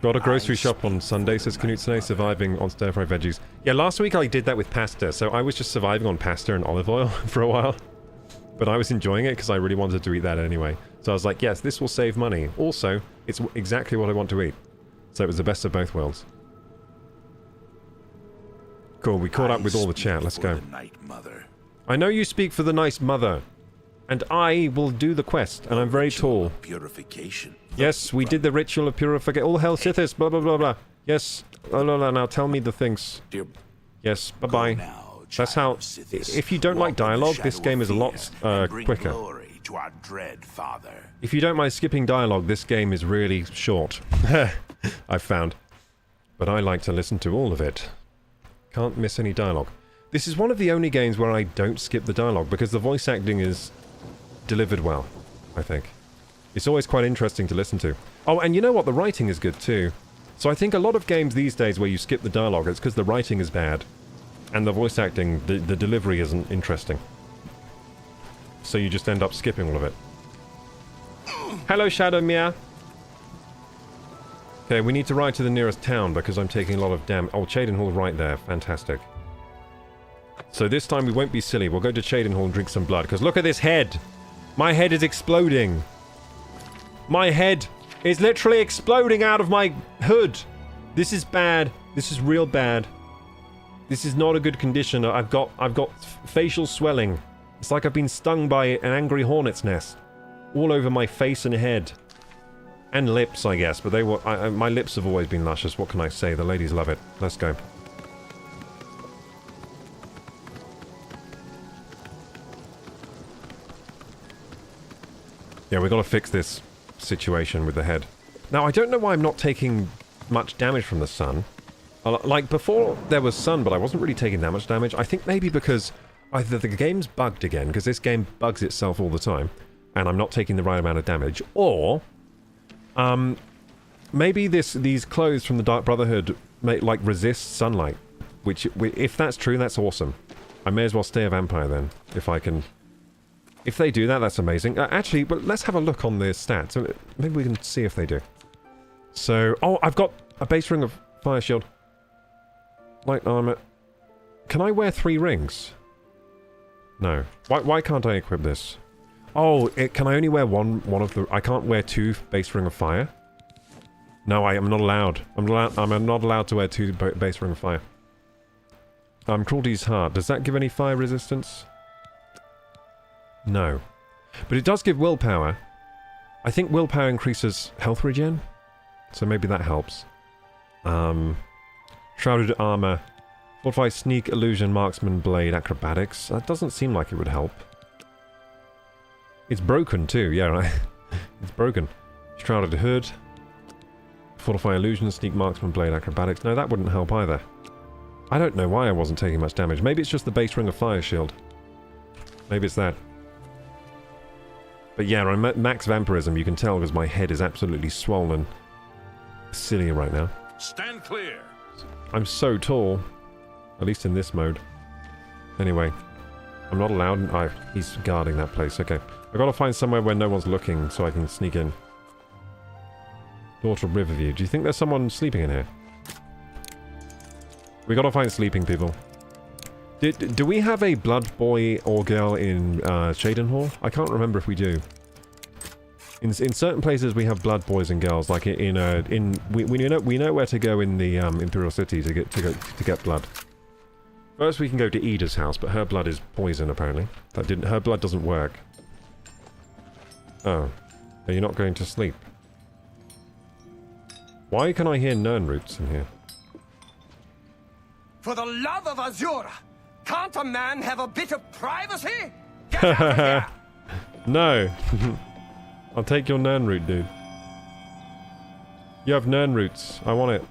Got a grocery shop on Sunday, says Knutson, surviving on stir-fried veggies. Yeah, last week I did that with pasta, so I was just surviving on pasta and olive oil for a while. But I was enjoying it because I really wanted to eat that anyway. So I was like, yes, this will save money. Also, it's exactly what I want to eat. So it was the best of both worlds. Cool, we caught up with all the chat, let's go. I know you speak for the nice mother, and I will do the quest, and I'm very tall. Purification. Yes, we did the ritual of purification. All hail Sithis, blah blah blah blah. Yes, now tell me the things. Yes, bye-bye. That's how... If you don't like dialogue, this game is a lot quicker. If you don't mind skipping dialogue, this game is really short. I've found. But I like to listen to all of it. Can't miss any dialogue. This is one of the only games where I don't skip the dialogue, because the voice acting is delivered well, I think. It's always quite interesting to listen to. Oh, and you know what? The writing is good too. So I think a lot of games these days where you skip the dialogue, it's because the writing is bad. And the voice acting, the delivery isn't interesting. So you just end up skipping all of it. Hello, Shadowmere. Okay, we need to ride to the nearest town because I'm taking a lot of damage. Oh, Cheydinhall right there. Fantastic. So this time we won't be silly. We'll go to Cheydinhall and drink some blood. Because look at this head. My head is exploding. My head is literally exploding out of my hood. This is bad. This is real bad. This is not a good condition. I've got facial swelling. It's like I've been stung by an angry hornet's nest. All over my face and head. And lips, I guess. But they were... my lips have always been luscious. What can I say? The ladies love it. Let's go. Yeah, we've got to fix this situation with the head. Now, I don't know why I'm not taking much damage from the sun. Like, before there was sun, but I wasn't really taking that much damage. I think maybe because either the game's bugged again, because this game bugs itself all the time, and I'm not taking the right amount of damage, or... maybe these clothes from the Dark Brotherhood like resist sunlight. Which, if that's true, that's awesome. I may as well stay a vampire then, if I can... If they do that, that's amazing. Actually, but let's have a look on the stats. Maybe we can see if they do. So, oh, I've got a base ring of fire shield. Light armor. Can I wear 3 rings? No. Why can't I equip this? Oh, can I only wear one of the... I can't wear 2 base ring of fire? No, I am not allowed. I'm not allowed to wear 2 base ring of fire. Cruelty's Heart. Does that give any fire resistance? No. But it does give willpower. I think willpower increases health regen. So maybe that helps. Shrouded Armor. Fortify Sneak, Illusion, Marksman, Blade, Acrobatics. That doesn't seem like it would help. It's broken too, yeah, right? It's broken. Shrouded Hood. Fortify Illusion, Sneak, Marksman, Blade, Acrobatics. No, that wouldn't help either. I don't know why I wasn't taking much damage. Maybe it's just the base ring of fire shield. Maybe it's that. But yeah, I'm at max vampirism, you can tell because my head is absolutely swollen. Silly right now. Stand clear. I'm so tall. At least in this mode. Anyway. I'm not allowed... he's guarding that place. Okay. I've got to find somewhere where no one's looking so I can sneak in. Daughter of Riverview. Do you think there's someone sleeping in here? We got to find sleeping people. Do we have a blood boy or girl in Cheydinhall? I can't remember if we do. In certain places we have blood boys and girls, like we know where to go in the Imperial City to get blood. First we can go to Ida's house, but her blood is poison apparently. Her blood doesn't work. Oh. Are you not going to sleep? Why can I hear Nirnroots in here? For the love of Azura! Can't a man have a bit of privacy? Get out of here! No. I'll take your Nirnroot, dude. You have Nirnroots. I want it.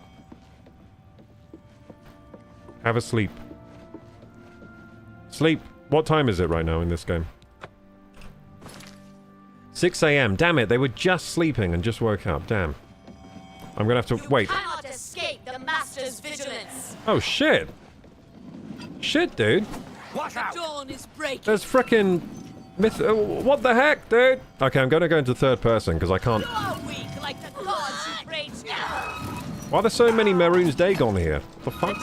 Have a sleep. Sleep. What time is it right now in this game? 6 AM. Damn it, they were just sleeping and just woke up. Damn. I'm gonna have to... wait. You cannot escape the Master's vigilance. Oh, shit. Shit, dude. Watch out! Dawn is breaking. There's frickin' what the heck, dude? Okay, I'm gonna go into third person, because I can't... You are weak like the gods you pray to. Why are there so many Maroon's Dagon here? What the fuck?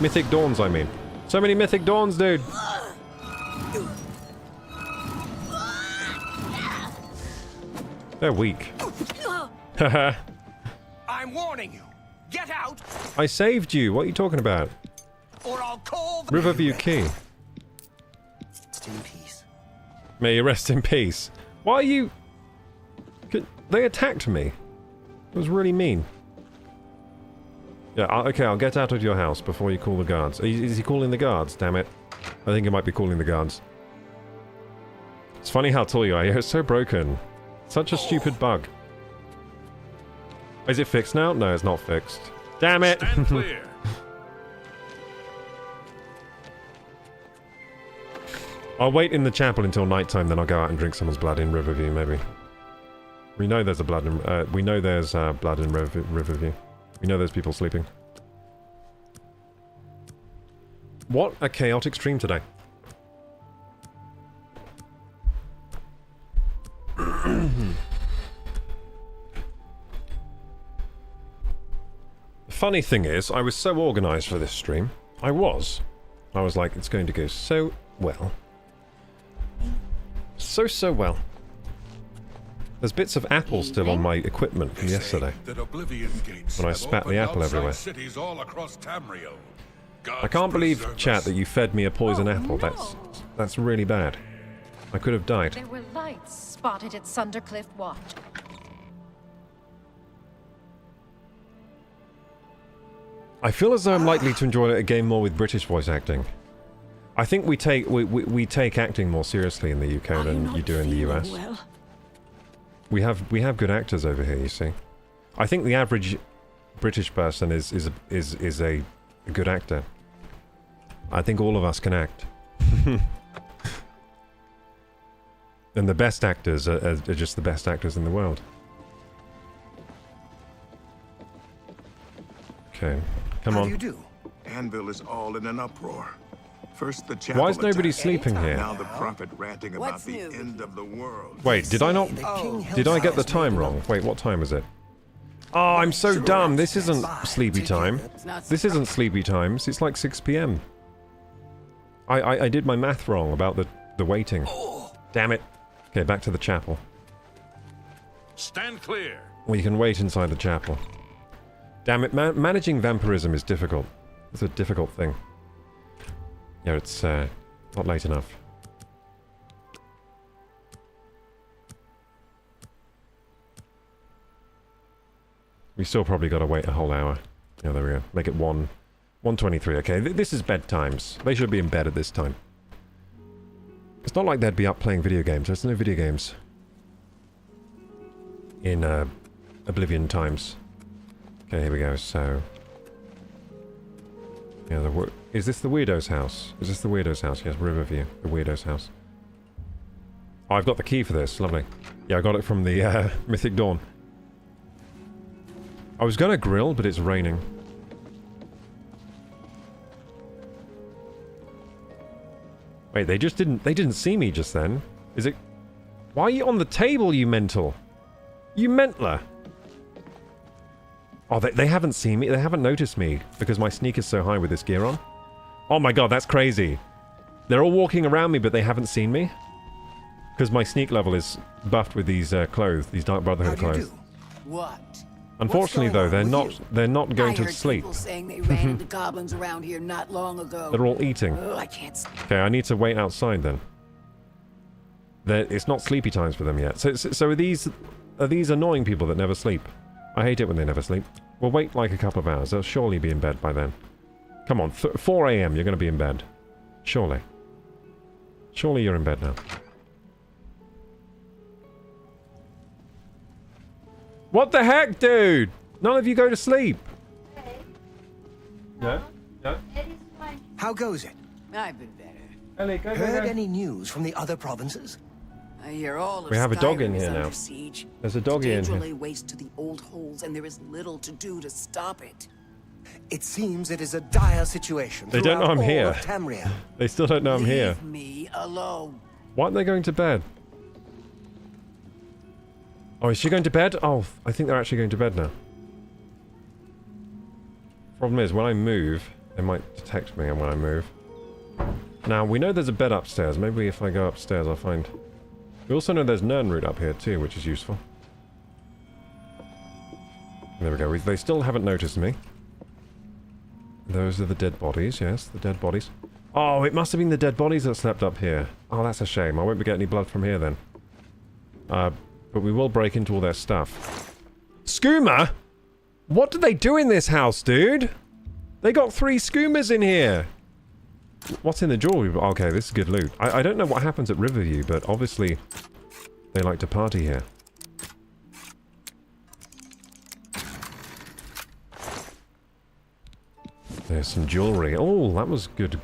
Mythic Dawns, I mean. So many Mythic Dawns, dude. They're weak. Haha. I'm warning you. Get out, I saved you. What are you talking about? or I'll call the... Riverview Key. Rest in peace. May you rest in peace. Why are you... They attacked me. It was really mean. Yeah, okay, I'll get out of your house before you call the guards. Is he calling the guards? Damn it. I think he might be calling the guards. It's funny how tall you are. You're so broken. Such a stupid bug. Is it fixed now? No, it's not fixed. Damn it! Stand clear. I'll wait in the chapel until nighttime, then I'll go out and drink someone's blood in Riverview, maybe. We know there's blood in Riverview. We know there's people sleeping. What a chaotic stream today. funny thing is, I was so organised for this stream. I was like, it's going to go so well. So well. There's bits of apple still on my equipment from yesterday. When I spat the apple everywhere. I can't believe, chat, that you fed me a poison apple. That's really bad. I could have died. There were lights spotted at Sundercliff Watch. I feel as though I'm likely to enjoy a game more with British voice acting. I think we take acting more seriously in the UK than you do in the US. Well? We have good actors over here, you see. I think the average British person is a good actor. I think all of us can act. And the best actors are just the best actors in the world. Okay, come on. How do you do? Anvil is all in an uproar. First the chapel Why is nobody attack, sleeping here? Now the prophet ranting about What's the new? end of the world. Wait, did I not... Did I get the time wrong? Wait, what time is it? Oh, I'm so dumb. This isn't sleepy time. This isn't sleepy times. It's like 6 PM. I did my math wrong about the waiting. Damn it. Okay, back to the chapel. Stand clear. Well, you can wait inside the chapel. Damn it, managing vampirism is difficult. It's a difficult thing. Yeah, it's not late enough. We still probably got to wait a whole hour. Yeah, there we go. Make it 1:23. Okay, this is bedtimes. They should be in bed at this time. It's not like they'd be up playing video games. There's no video games in Oblivion times. Okay, here we go. So, yeah, is this the weirdo's house? Is this the weirdo's house? Yes, Riverview, the weirdo's house. Oh, I've got the key for this. Lovely. Yeah, I got it from the Mythic Dawn. I was gonna grill, but it's raining. Wait, they didn't see me just then. Is it... Why are you on the table, you mental? You mentler! Oh, they haven't seen me. They haven't noticed me because my sneak is so high with this gear on. Oh my god, that's crazy. They're all walking around me, but they haven't seen me. Because my sneak level is buffed with these clothes, these Dark Brotherhood clothes. What? Unfortunately, though, they're not going to sleep. People saying they ran into goblins around here not long ago. They're all eating. Oh, I can't sleep. Okay, I need to wait outside then. It's not sleepy times for them yet. So are these annoying people that never sleep? I hate it when they never sleep. We'll wait like a couple of hours. They'll surely be in bed by then. Come on, 4 AM, you're going to be in bed. Surely. Surely you're in bed now. What the heck, dude? None of you go to sleep. Yeah? Yeah? How goes it? I've been better. Ellie, go, Heard any news from the other provinces? I hear all of We have a dog in Skyrim is here now. under siege. There's a doggy in Danger here. lay waste to the old holes, and there is little to do to stop it. It seems it is a dire situation. They don't know throughout I'm all here. of Tamriel. They still don't know I'm here. Leave me alone. Why aren't they going to bed? Oh, is she going to bed? Oh, I think they're actually going to bed now. Problem is, when I move, they might detect me when I move. Now, we know there's a bed upstairs. Maybe if I go upstairs, I'll find... We also know there's Nirnroot up here too, which is useful. There we go. They still haven't noticed me. Those are the dead bodies, yes, the dead bodies. Oh, it must have been the dead bodies that slept up here. Oh, that's a shame. I won't be getting any blood from here then. But we will break into all their stuff. Skooma? What did they do in this house, dude? They got 3 skoomas in here. What's in the jewelry? Okay, this is good loot. I don't know what happens at Riverview, but obviously they like to party here. There's some jewelry. Oh, that was good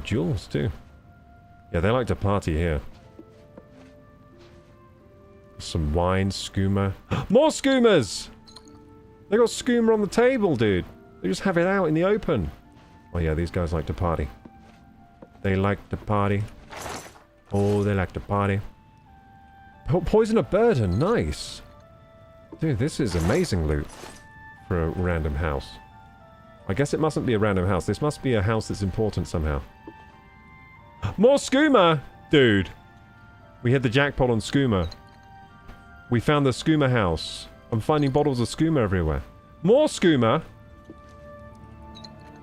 jewels too. Yeah, they like to party here. Some wine, skooma. More skoomas! They got skooma on the table, dude. They just have it out in the open. Oh yeah, these guys like to party. They like to party. Oh, they like to party. Poison a burden, nice. Dude, this is amazing loot for a random house. I guess it mustn't be a random house. This must be a house that's important somehow. More skooma! Dude. We hit the jackpot on skooma. We found the skooma house. I'm finding bottles of skooma everywhere. More skooma?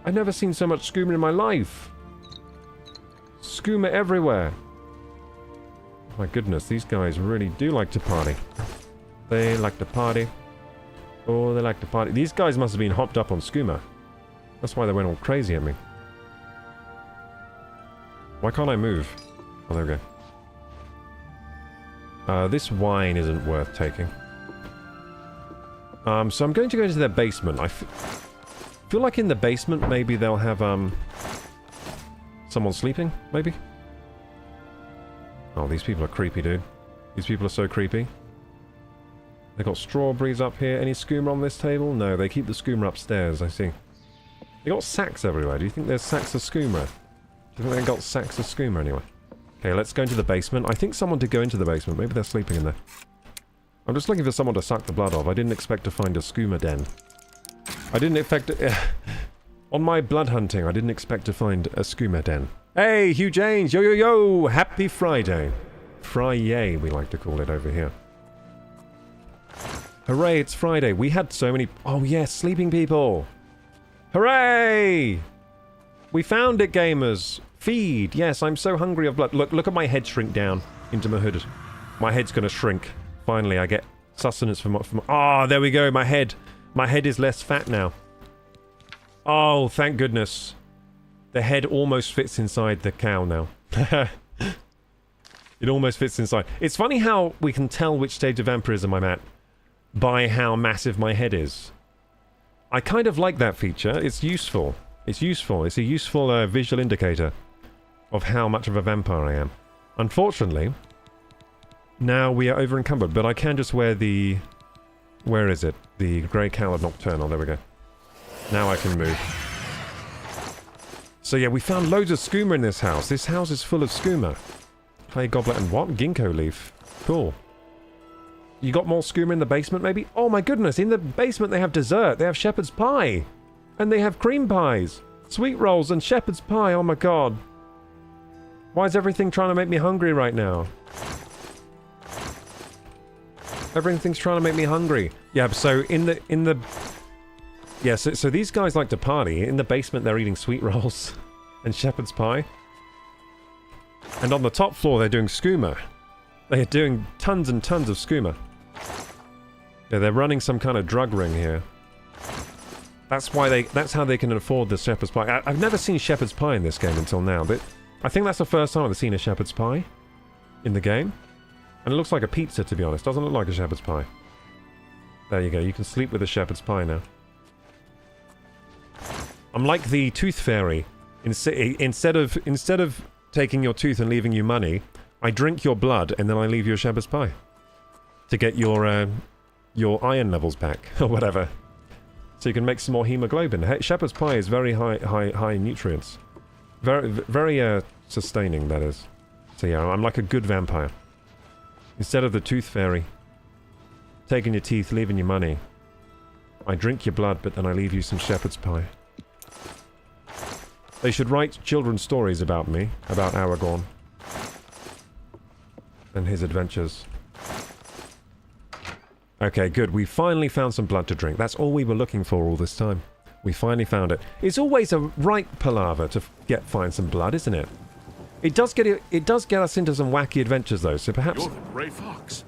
I've never seen so much skooma in my life. Skooma everywhere. My goodness, these guys really do like to party. They like to party. Oh, they like to party. These guys must have been hopped up on skooma. That's why they went all crazy at me. Why can't I move? Oh, there we go. This wine isn't worth taking. So I'm going to go into their basement. I feel like in the basement maybe they'll have, someone sleeping, maybe? Oh, these people are creepy, dude. These people are so creepy. They got strawberries up here. Any skooma on this table? No, they keep the skooma upstairs, I see. They got sacks everywhere. Do you think there's sacks of skooma? Do you think they got sacks of skooma anyway? Okay, let's go into the basement. I think someone did go into the basement. Maybe they're sleeping in there. I'm just looking for someone to suck the blood of. I didn't expect to find a skooma den. I didn't expect to... On my blood hunting, I didn't expect to find a skooma den. Hey, Hugh James! Yo, yo, yo! Happy Friday! Friday, we like to call it over here. Hooray, it's Friday. We had so many... Oh, yes, sleeping people! Hooray! We found it, gamers! Feed! Yes, I'm so hungry of blood. Look at my head shrink down into my hood. My head's gonna shrink. Finally, I get sustenance from... Ah, there we go, my head. My head is less fat now. Oh, thank goodness. The head almost fits inside the cow now. It almost fits inside. It's funny how we can tell which stage of vampirism I'm at by how massive my head is. I kind of like that feature. It's useful. It's useful. It's a useful visual indicator of how much of a vampire I am. Unfortunately, now we are over encumbered, but I can just wear the... Where is it? The Grey Coward Nocturnal. There we go. Now I can move. So yeah, we found loads of skooma in this house. This house is full of skooma. Clay goblet and what? Ginkgo leaf. Cool. You got more skooma in the basement, maybe? Oh my goodness, in the basement they have dessert. They have shepherd's pie. And they have cream pies. Sweet rolls and shepherd's pie. Oh my god. Why is everything trying to make me hungry right now? Everything's trying to make me hungry. Yeah, so in the... Yeah, so these guys like to party. In the basement they're eating sweet rolls and shepherd's pie. And on the top floor they're doing skooma. They're doing tons and tons of skooma. Yeah, they're running some kind of drug ring here. That's how they can afford the shepherd's pie. I've never seen shepherd's pie in this game until now, but I think that's the first time I've seen a shepherd's pie in the game. And it looks like a pizza, to be honest. Doesn't look like a shepherd's pie. There you go. You can sleep with a shepherd's pie now. I'm like the tooth fairy. Instead of taking your tooth and leaving you money, I drink your blood and then I leave you a shepherd's pie to get your iron levels back or whatever. So you can make some more hemoglobin. Shepherd's pie is very high nutrients. Very sustaining, that is. So yeah, I'm like a good vampire. Instead of the tooth fairy taking your teeth, leaving you money, I drink your blood, but then I leave you some shepherd's pie. They should write children's stories about me, about Aragorn and his adventures. Okay, good. We finally found some blood to drink. That's all we were looking for all this time. We finally found it. It's always a right palaver to find some blood, isn't it? It does get us into some wacky adventures, though. So perhaps You're the Grey Fox.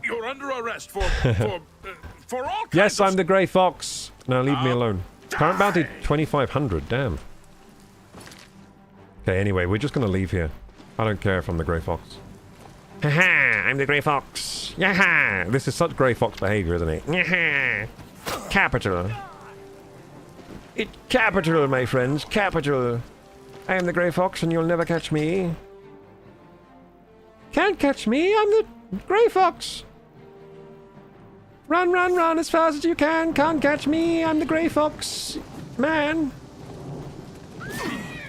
You're under arrest for all kinds yes, of... I'm the Grey Fox. Now leave me alone. Current bounty 2,500. Damn. Okay. Anyway, we're just gonna leave here. I don't care if I'm the Grey Fox. Haha! I'm the Grey Fox. Yaha! This is such Grey Fox behavior, isn't it? Yaha! Capital. It's capital, my friends. Capital. I am the Grey Fox, and you'll never catch me. Can't catch me. I'm the Grey Fox. Run, run, run as fast as you can. Can't catch me. I'm the Grey Fox. Man.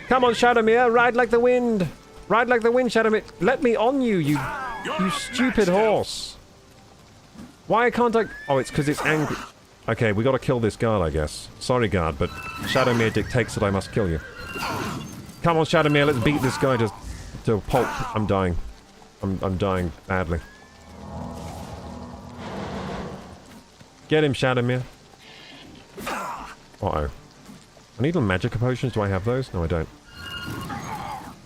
Come on, Shadowmere. Ride like the wind. Ride like the wind, Shadowmere. Let me on you, you stupid horse. Why can't I... Oh, it's because it's angry. Okay, we gotta kill this guard, I guess. Sorry, guard, but Shadowmere dictates that I must kill you. Come on, Shadowmere, let's beat this guy to a pulp. I'm dying. I'm dying badly. Get him, Shadowmere. Uh-oh. I need magic potions. Do I have those? No, I don't.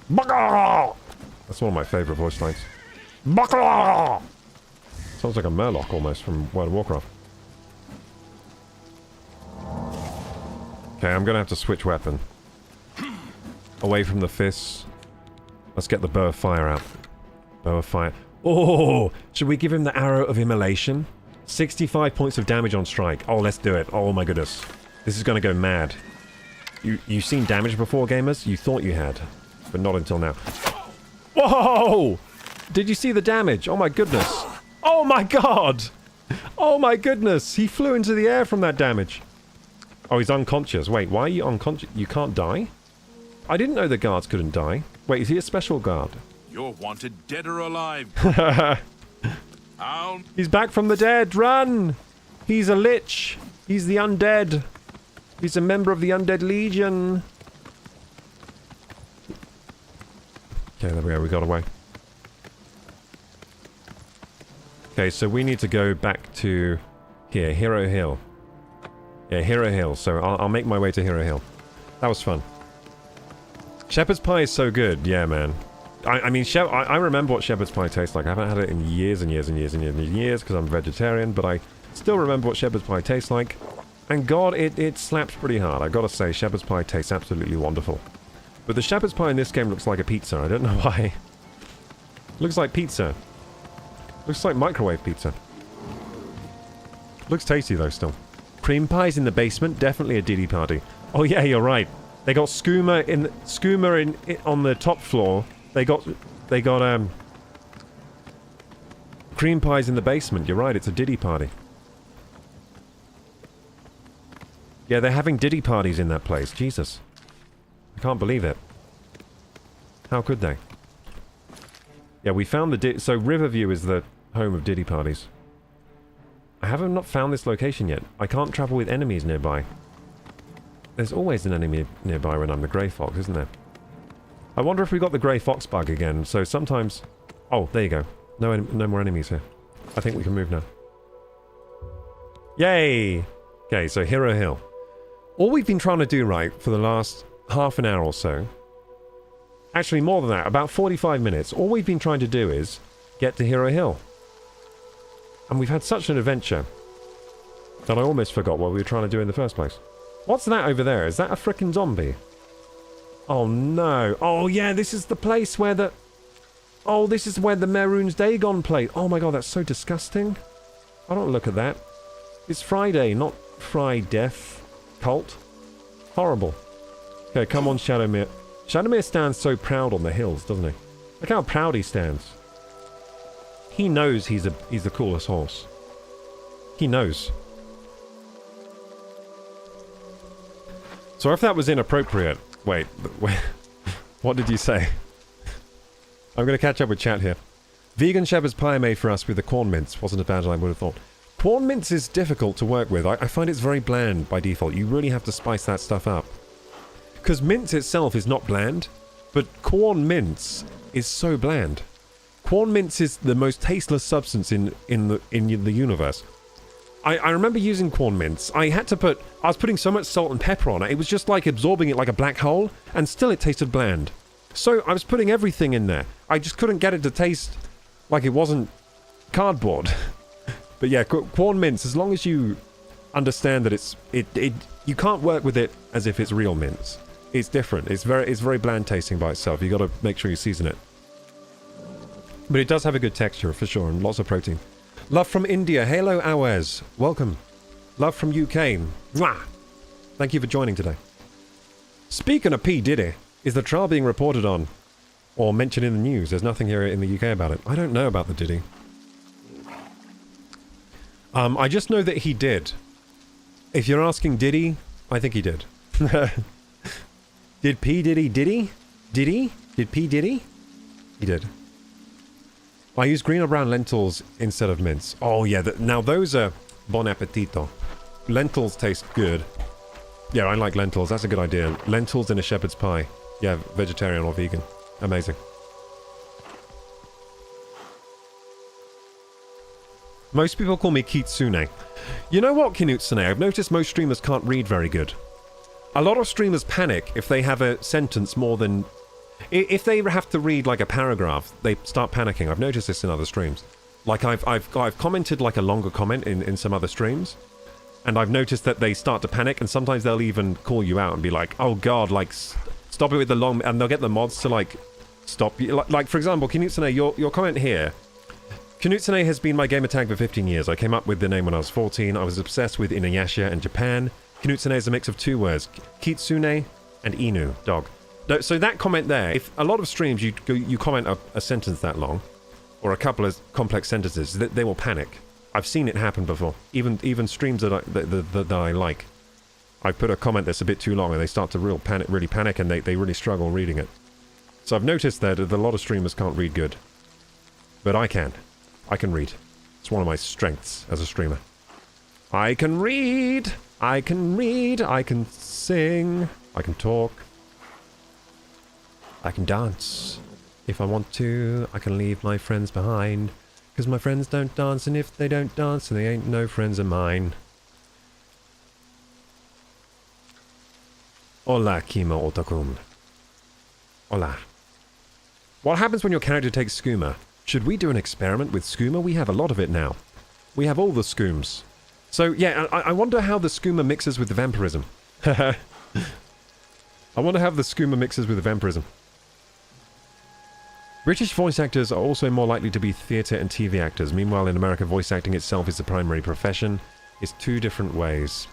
That's one of my favourite voice lines. Sounds like a Murloc almost from World of Warcraft. Okay, I'm gonna have to switch weapon. Away from the fists. Let's get the bow of fire out. Bow of fire. Oh! Should we give him the arrow of immolation? 65 points of damage on strike. Oh, let's do it. Oh my goodness. This is gonna go mad. You've seen damage before, gamers? You thought you had. But not until now. Whoa! Did you see the damage? Oh my goodness. Oh my god! Oh my goodness! He flew into the air from that damage. Oh, he's unconscious. Wait, why are you unconscious? You can't die? I didn't know the guards couldn't die. Wait, is he a special guard? You're wanted dead or alive. He's back from the dead. Run! He's a lich. He's the undead. He's a member of the Undead Legion. Okay, there we go. We got away. Okay, so we need to go back to here, Hero Hill. Yeah, Hero Hill. So I'll make my way to Hero Hill. That was fun. Shepherd's pie is so good. Yeah, man. I mean, I remember what shepherd's pie tastes like. I haven't had it in years and years and years and years and years because I'm vegetarian, but I still remember what shepherd's pie tastes like. And God, it slaps pretty hard. I gotta say, shepherd's pie tastes absolutely wonderful. But the shepherd's pie in this game looks like a pizza. I don't know why. Looks like pizza. Looks like microwave pizza. Looks tasty though still. Cream pies in the basement, definitely a Diddy party. Oh yeah, you're right. They got skooma on the top floor. They got cream pies in the basement. You're right, it's a Diddy party. Yeah, they're having Diddy parties in that place. Jesus. I can't believe it. How could they? Yeah, we found the so Riverview is the home of Diddy parties. I haven't not found this location yet. I can't travel with enemies nearby. There's always an enemy nearby when I'm the Grey Fox, isn't there? I wonder if we got the Grey Fox bug again. So sometimes... Oh, there you go. No more enemies here. I think we can move now. Yay! Okay, so Hero Hill. All we've been trying to do, right, for the last half an hour or so... Actually, more than that, about 45 minutes. All we've been trying to do is get to Hero Hill. And we've had such an adventure that I almost forgot what we were trying to do in the first place. What's that over there? Is that a frickin' zombie? Oh no. Oh yeah, this is the place where the... Oh, this is where the Mehrunes Dagon played. Oh my god, that's so disgusting. I don't look at that. It's Friday, not Death Cult. Horrible. Okay, come on, Shadowmere. Shadowmere stands so proud on the hills, doesn't he? Look how proud he stands. He knows he's the coolest horse. He knows. So if that was inappropriate... Wait. What did you say? I'm going to catch up with chat here. Vegan shepherd's pie made for us with the corn mince. Wasn't as bad as I would have thought. Corn mince is difficult to work with. I find it's very bland by default. You really have to spice that stuff up. Because mince itself is not bland, but corn mince is so bland. Corn mince is the most tasteless substance in the universe. I remember using corn mince. I was putting so much salt and pepper on it, it was just like absorbing it like a black hole, and still it tasted bland. So I was putting everything in there. I just couldn't get it to taste like it wasn't cardboard. But yeah, corn mince, as long as you understand that you can't work with it as if it's real mince. It's different. It's very bland tasting by itself. You got to make sure you season it. But it does have a good texture for sure, and lots of protein. Love from India. Hello, Awaz. Welcome. Love from UK. Mwah! Thank you for joining today. Speaking of P. Diddy, is the trial being reported on or mentioned in the news? There's nothing here in the UK about it. I don't know about the Diddy. I just know that he did. If you're asking Diddy, I think he did. Did P. Diddy Diddy? Diddy? Did P. Diddy? He did. I use green or brown lentils instead of mince. Oh yeah, now those are bon appetito. Lentils taste good. Yeah, I like lentils. That's a good idea. Lentils in a shepherd's pie. Yeah, vegetarian or vegan. Amazing. Most people call me Kitsune. You know what, Kitsune? I've noticed most streamers can't read very good. A lot of streamers panic if they have a sentence more than... If they have to read like a paragraph, they start panicking. I've noticed this in other streams. Like I've commented like a longer comment in some other streams, and I've noticed that they start to panic, and sometimes they'll even call you out and be like, "Oh God, like stop it with the long," and they'll get the mods to like stop you. Like for example, Kitsune, your comment here. Kitsune has been my gamer tag for 15 years. I came up with the name when I was 14. I was obsessed with Inuyasha and Japan. Kitsune is a mix of two words, Kitsune and Inu, dog. So that comment there, if a lot of streams you comment a sentence that long, or a couple of complex sentences, they will panic. I've seen it happen before. Even streams that I like. I put a comment that's a bit too long and they start to really panic and they really struggle reading it. So I've noticed that a lot of streamers can't read good. But I can. I can read. It's one of my strengths as a streamer. I can read! I can read! I can sing! I can talk. I can dance. If I want to, I can leave my friends behind. Because my friends don't dance, and if they don't dance, then they ain't no friends of mine. Hola, Kima Otakun. Hola. What happens when your character takes skooma? Should we do an experiment with skooma? We have a lot of it now. We have all the skooms. So, yeah, I wonder how the skooma mixes with the vampirism. I wonder how the skooma mixes with the vampirism. British voice actors are also more likely to be theatre and TV actors. Meanwhile, in America, voice acting itself is the primary profession. It's two different ways.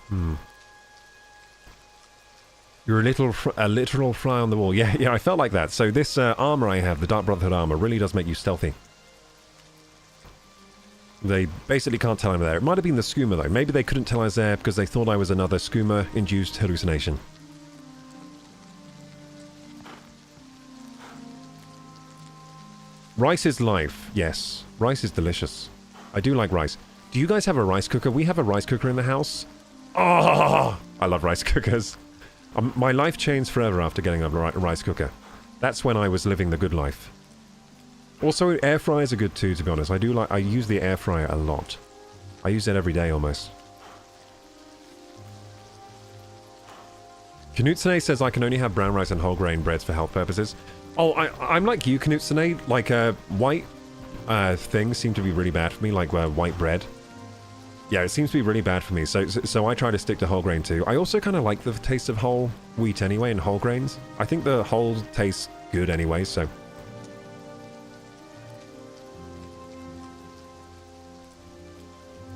You're a literal fly on the wall. Yeah, I felt like that. So this armor I have, the Dark Brotherhood armor, really does make you stealthy. They basically can't tell I'm there. It might have been the skooma, though. Maybe they couldn't tell I was there because they thought I was another skooma-induced hallucination. Rice is life. Yes. Rice is delicious. I do like rice. Do you guys have a rice cooker? We have a rice cooker in the house. Oh! I love rice cookers. My life changed forever after getting a rice cooker. That's when I was living the good life. Also, air fryers are good too, to be honest. I use the air fryer a lot. I use it every day almost. Knutsune says I can only have brown rice and whole grain breads for health purposes. Oh, I'm like you, Knutsune. Like, white things seem to be really bad for me, like white bread. Yeah, it seems to be really bad for me, so I try to stick to whole grain too. I also kind of like the taste of whole wheat anyway, and whole grains. I think the whole tastes good anyway, so...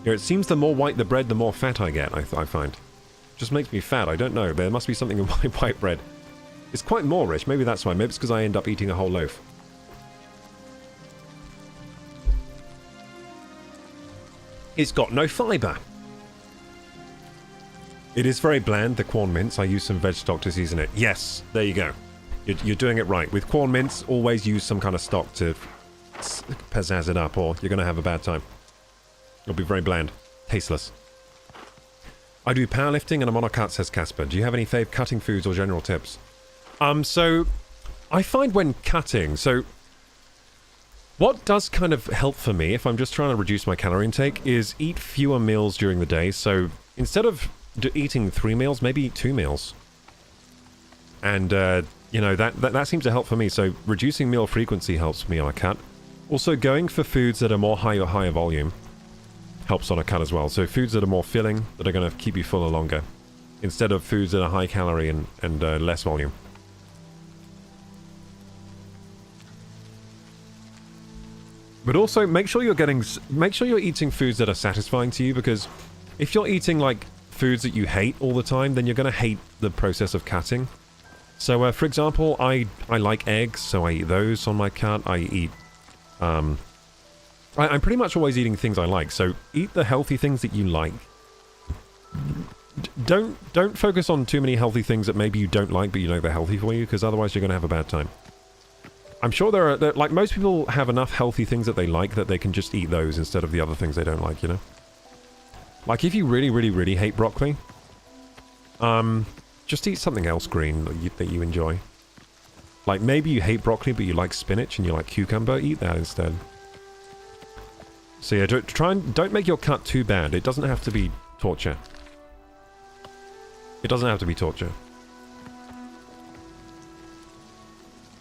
Yeah, it seems the more white the bread, the more fat I get, I find. Just makes me fat, I don't know. There must be something in white bread. It's quite Moorish, maybe that's why. Maybe it's because I end up eating a whole loaf. It's got no fibre. It is very bland, the corn mince. I use some veg stock to season it. Yes, there you go. You're doing it right. With corn mince, always use some kind of stock to pizzazz it up, or you're going to have a bad time. It'll be very bland. Tasteless. I do powerlifting and I'm on a cut, says Casper. Do you have any fave cutting foods or general tips? So I find when cutting, so what does kind of help for me if I'm just trying to reduce my calorie intake is eat fewer meals during the day. So instead of eating 3 meals, maybe eat 2 meals. And, you know, that seems to help for me. So reducing meal frequency helps me on a cut. Also going for foods that are more higher volume helps on a cut as well. So foods that are more filling, that are going to keep you fuller longer, instead of foods that are high calorie and less volume. But also make sure you're eating foods that are satisfying to you, because if you're eating like foods that you hate all the time, then you're going to hate the process of cutting. So for example, I like eggs, so I eat those on my cut. I eat I'm pretty much always eating things I like, so eat the healthy things that you like. Don't focus on too many healthy things that maybe you don't like, but you know they're healthy for you, because otherwise you're going to have a bad time. I'm sure there are, like, most people have enough healthy things that they like that they can just eat those instead of the other things they don't like, you know? Like, if you really, really, really hate broccoli, just eat something else green that you enjoy. Like, maybe you hate broccoli, but you like spinach and you like cucumber. Eat that instead. So yeah, don't make your cut too bad. It doesn't have to be torture. It doesn't have to be torture.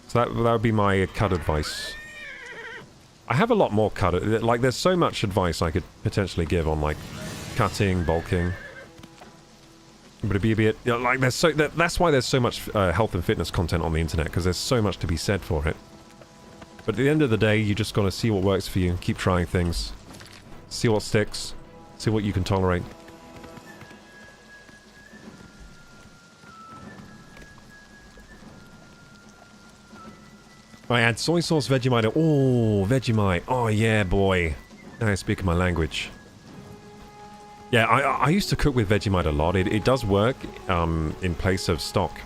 So that would be my cut advice. I have a lot more cut. Like, there's so much advice I could potentially give on, like, cutting, bulking. But it'd be a bit... You know, like, that's why there's so much health and fitness content on the internet, because there's so much to be said for it. But at the end of the day, you just gotta see what works for you, keep trying things. See what sticks. See what you can tolerate. I add soy sauce, Vegemite. Oh, Vegemite. Oh, yeah, boy. Now I speak my language. Yeah, I used to cook with Vegemite a lot. It does work in place of stock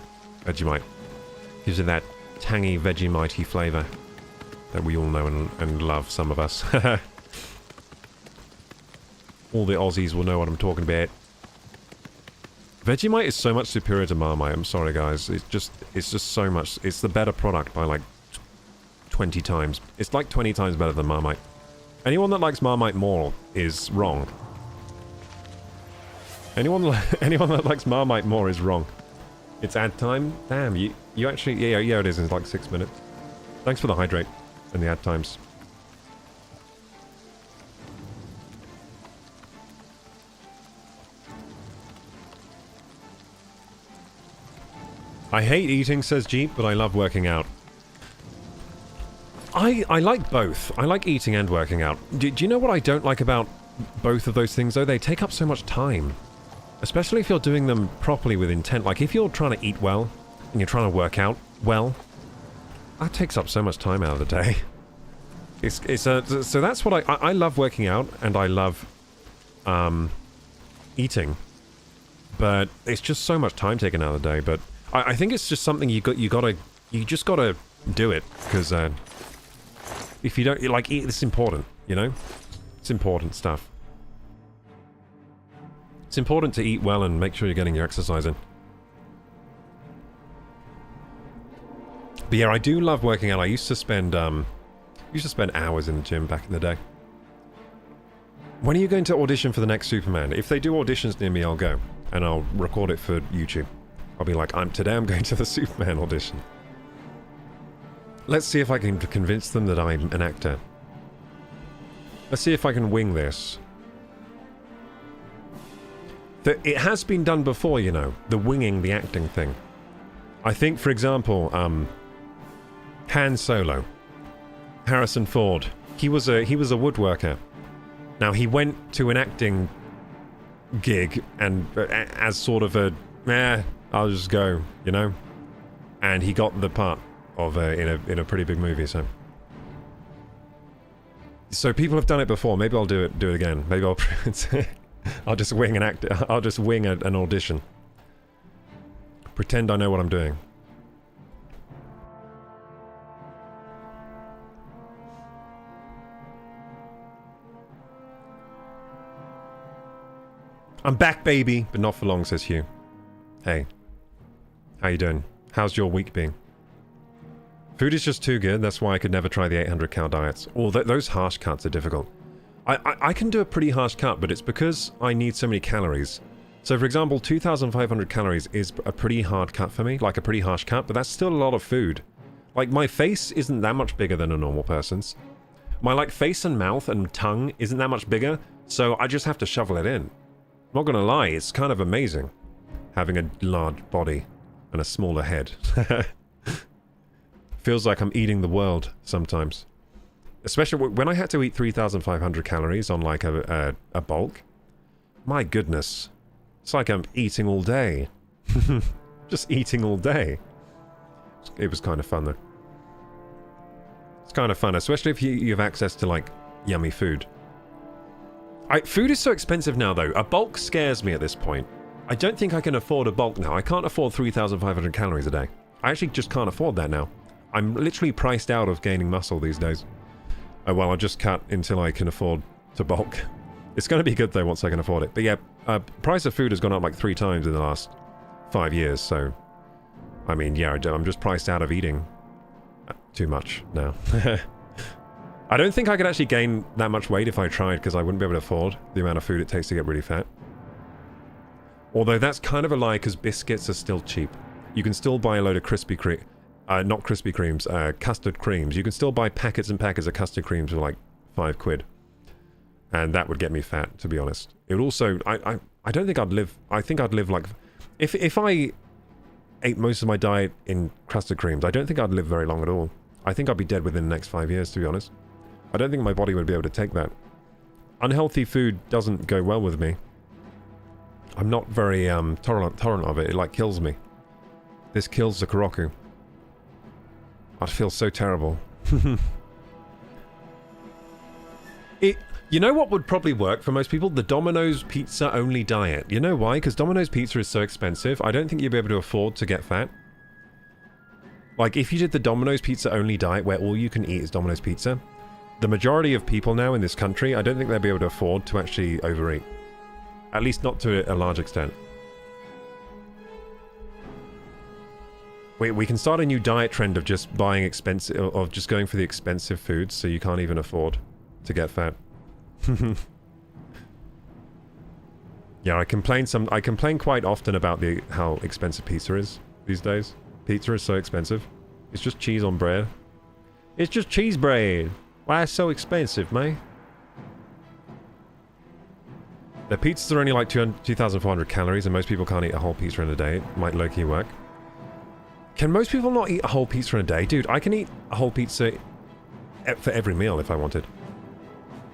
Vegemite. Gives it that tangy, Vegemite-y flavor that we all know and love, some of us. All the Aussies will know what I'm talking about. Vegemite is so much superior to Marmite. I'm sorry, guys. It's just so much. It's the better product by like 20 times. It's like 20 times better than Marmite. Anyone that likes Marmite more is wrong. Anyone that likes Marmite more is wrong. It's ad time? Damn, you actually... Yeah, it is. It's like 6 minutes. Thanks for the hydrate and the ad times. I hate eating, says Jeep, but I love working out. I like both. I like eating and working out. Do you know what I don't like about both of those things, though? They take up so much time. Especially if you're doing them properly with intent. Like, if you're trying to eat well, and you're trying to work out well, that takes up so much time out of the day. So that's what I love working out, and I love eating. But it's just so much time taken out of the day. But I think it's just something you just gotta do it, because if you don't, like, eat, it's important, you know? It's important stuff. It's important to eat well and make sure you're getting your exercise in. But yeah, I do love working out. I used to spend hours in the gym back in the day. When are you going to audition for the next Superman? If they do auditions near me, I'll go. And I'll record it for YouTube. I'll be like, today I'm going to the Superman audition. Let's see if I can convince them that I'm an actor. Let's see if I can wing this. It has been done before, you know, the winging the acting thing. I think, for example, Han Solo, Harrison Ford, he was a woodworker. Now, he went to an acting gig and as sort of I'll just go, you know, and he got the part of in a pretty big movie. So people have done it before. Maybe I'll do it again. Maybe I'll just wing an act. I'll just wing an audition. Pretend I know what I'm doing. I'm back, baby, but not for long, says Hugh. Hey. How you doing? How's your week been? Food is just too good, that's why I could never try the 800 cal diets. Oh, those harsh cuts are difficult. I can do a pretty harsh cut, but it's because I need so many calories. So for example, 2,500 calories is a pretty hard cut for me, like a pretty harsh cut, but that's still a lot of food. Like, my face isn't that much bigger than a normal person's. My, like, face and mouth and tongue isn't that much bigger, so I just have to shovel it in. I'm not gonna lie, it's kind of amazing having a large body and a smaller head. Feels like I'm eating the world sometimes. Especially when I had to eat 3,500 calories on like a bulk. My goodness. It's like I'm eating all day. Just eating all day. It was kind of fun though. It's kind of fun, especially if you have access to like yummy food. Food is so expensive now though. A bulk scares me at this point. I don't think I can afford a bulk now. I can't afford 3,500 calories a day. I actually just can't afford that now. I'm literally priced out of gaining muscle these days. Oh well, I'll just cut until I can afford to bulk. It's going to be good though once I can afford it. But yeah, price of food has gone up like 3 times in the last 5 years. So, I mean, yeah, I'm just priced out of eating too much now. I don't think I could actually gain that much weight if I tried, because I wouldn't be able to afford the amount of food it takes to get really fat. Although that's kind of a lie, because biscuits are still cheap. You can still buy a load of Krispy Kreme, not Krispy Kremes, custard creams. You can still buy packets and packets of custard creams for like 5 quid. And that would get me fat, to be honest. It would also, I don't think I'd live, I think I'd live like, if I ate most of my diet in custard creams, I don't think I'd live very long at all. I think I'd be dead within the next 5 years, to be honest. I don't think my body would be able to take that. Unhealthy food doesn't go well with me. I'm not very tolerant of it. It like kills me. This kills the Koroku. I'd feel so terrible. You know what would probably work for most people? The Domino's pizza only diet. You know why? Because Domino's pizza is so expensive. I don't think you'd be able to afford to get fat. Like, if you did the Domino's pizza only diet where all you can eat is Domino's pizza, the majority of people now in this country, I don't think they'll be able to afford to actually overeat. At least not to a large extent. We can start a new diet trend of just buying expensive, of just going for the expensive foods so you can't even afford to get fat. Yeah, I complain quite often about how expensive pizza is these days. Pizza is so expensive. It's just cheese on bread. It's just cheese bread. Why it's so expensive, mate? The pizzas are only like 2,400 calories, and most people can't eat a whole pizza in a day. It might low-key work. Can most people not eat a whole pizza in a day? Dude, I can eat a whole pizza for every meal if I wanted.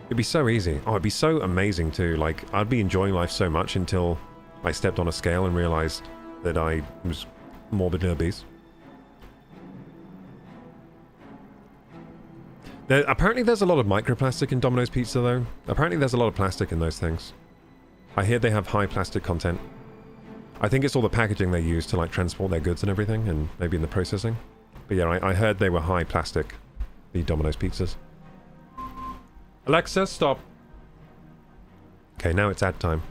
It'd be so easy. Oh, it'd be so amazing too. Like, I'd be enjoying life so much until I stepped on a scale and realized that I was morbidly obese. Apparently there's a lot of microplastic in Domino's pizza though. Apparently there's a lot of plastic in those things. I hear they have high plastic content. I think it's all the packaging they use to like transport their goods and everything, and maybe in the processing. But yeah, I heard they were high plastic, the Domino's pizzas. Alexa, stop. Okay, now it's ad time.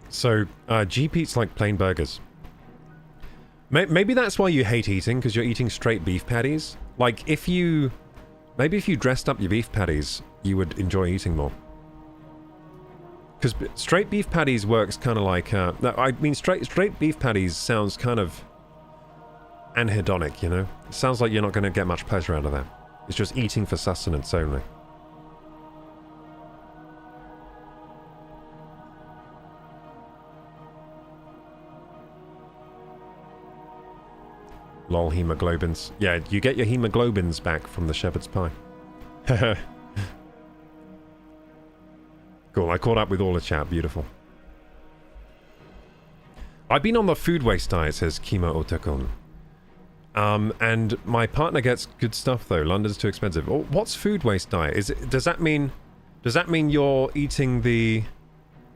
So, Jeep eats like plain burgers. Maybe that's why you hate eating, because you're eating straight beef patties. Like, if you... Maybe if you dressed up your beef patties, you would enjoy eating more. Because straight beef patties works kind of like... no, I mean, straight beef patties sounds kind of... anhedonic, you know? It sounds like you're not going to get much pleasure out of that. It's just eating for sustenance only. Lol, hemoglobins. Yeah, you get your hemoglobins back from the shepherd's pie. Cool, I caught up with all the chat. Beautiful. I've been on the food waste diet, says Kimo Otakon. And my partner gets good stuff though. London's too expensive. Oh, what's food waste diet? Does that mean you're eating the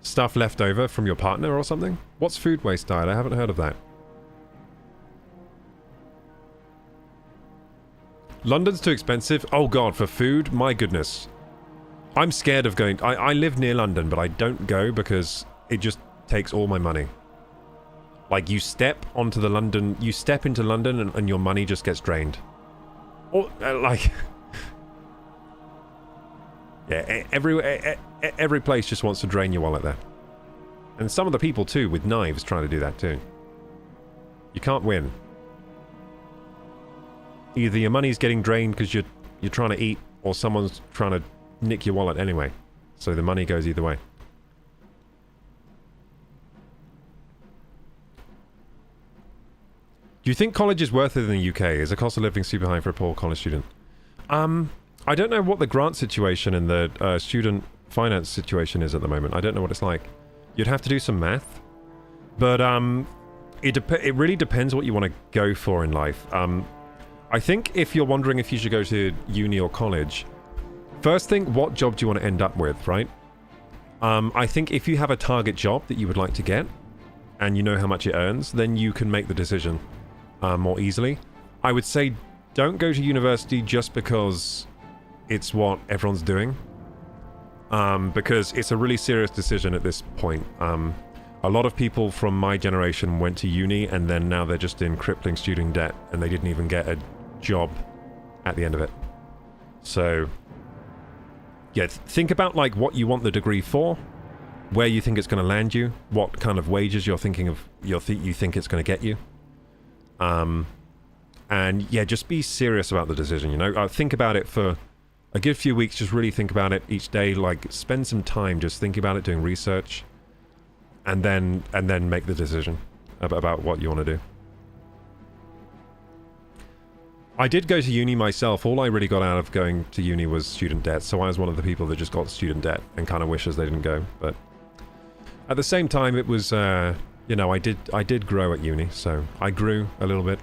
stuff left over from your partner or something? What's food waste diet? I haven't heard of that. London's too expensive? Oh god, for food? My goodness. I'm scared of going... I live near London, but I don't go because it just takes all my money. Like, you step into London and your money just gets drained. Or, like... yeah, every place just wants to drain your wallet there. And some of the people, too, with knives trying to do that, too. You can't win. Either your money's getting drained because you're trying to eat, or someone's trying to nick your wallet anyway. So the money goes either way. Do you think college is worth it in the UK? Is the cost of living super high for a poor college student? I don't know what the grant situation and the student finance situation is at the moment. I don't know what it's like. You'd have to do some math. But it really depends what you want to go for in life. I think if you're wondering if you should go to uni or college, first thing, what job do you want to end up with, right? I think if you have a target job that you would like to get, and you know how much it earns, then you can make the decision more easily. I would say don't go to university just because it's what everyone's doing. Because it's a really serious decision at this point. A lot of people from my generation went to uni and then now they're just in crippling student debt and they didn't even get a job at the end of it. So, yeah, think about like what you want the degree for, where you think it's going to land you, what kind of wages you're thinking of, you think it's going to get you. And yeah, just be serious about the decision, you know? Think about it for a good few weeks, just really think about it each day, like spend some time just thinking about it, doing research, and then make the decision about what you want to do. I did go to uni myself. All I really got out of going to uni was student debt, so I was one of the people that just got student debt and kind of wishes they didn't go. But at the same time, it was, you know, I did grow at uni, so I grew a little bit.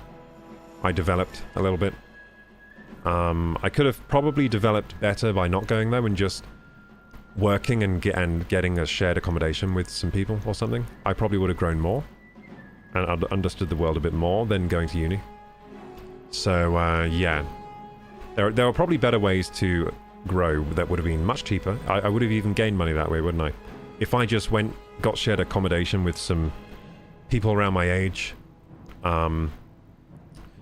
I developed a little bit. I could have probably developed better by not going there and just working and getting a shared accommodation with some people or something. I probably would have grown more and understood the world a bit more than going to uni. So, yeah. There were probably better ways to grow that would have been much cheaper. I would have even gained money that way, wouldn't I? If I just got shared accommodation with some people around my age.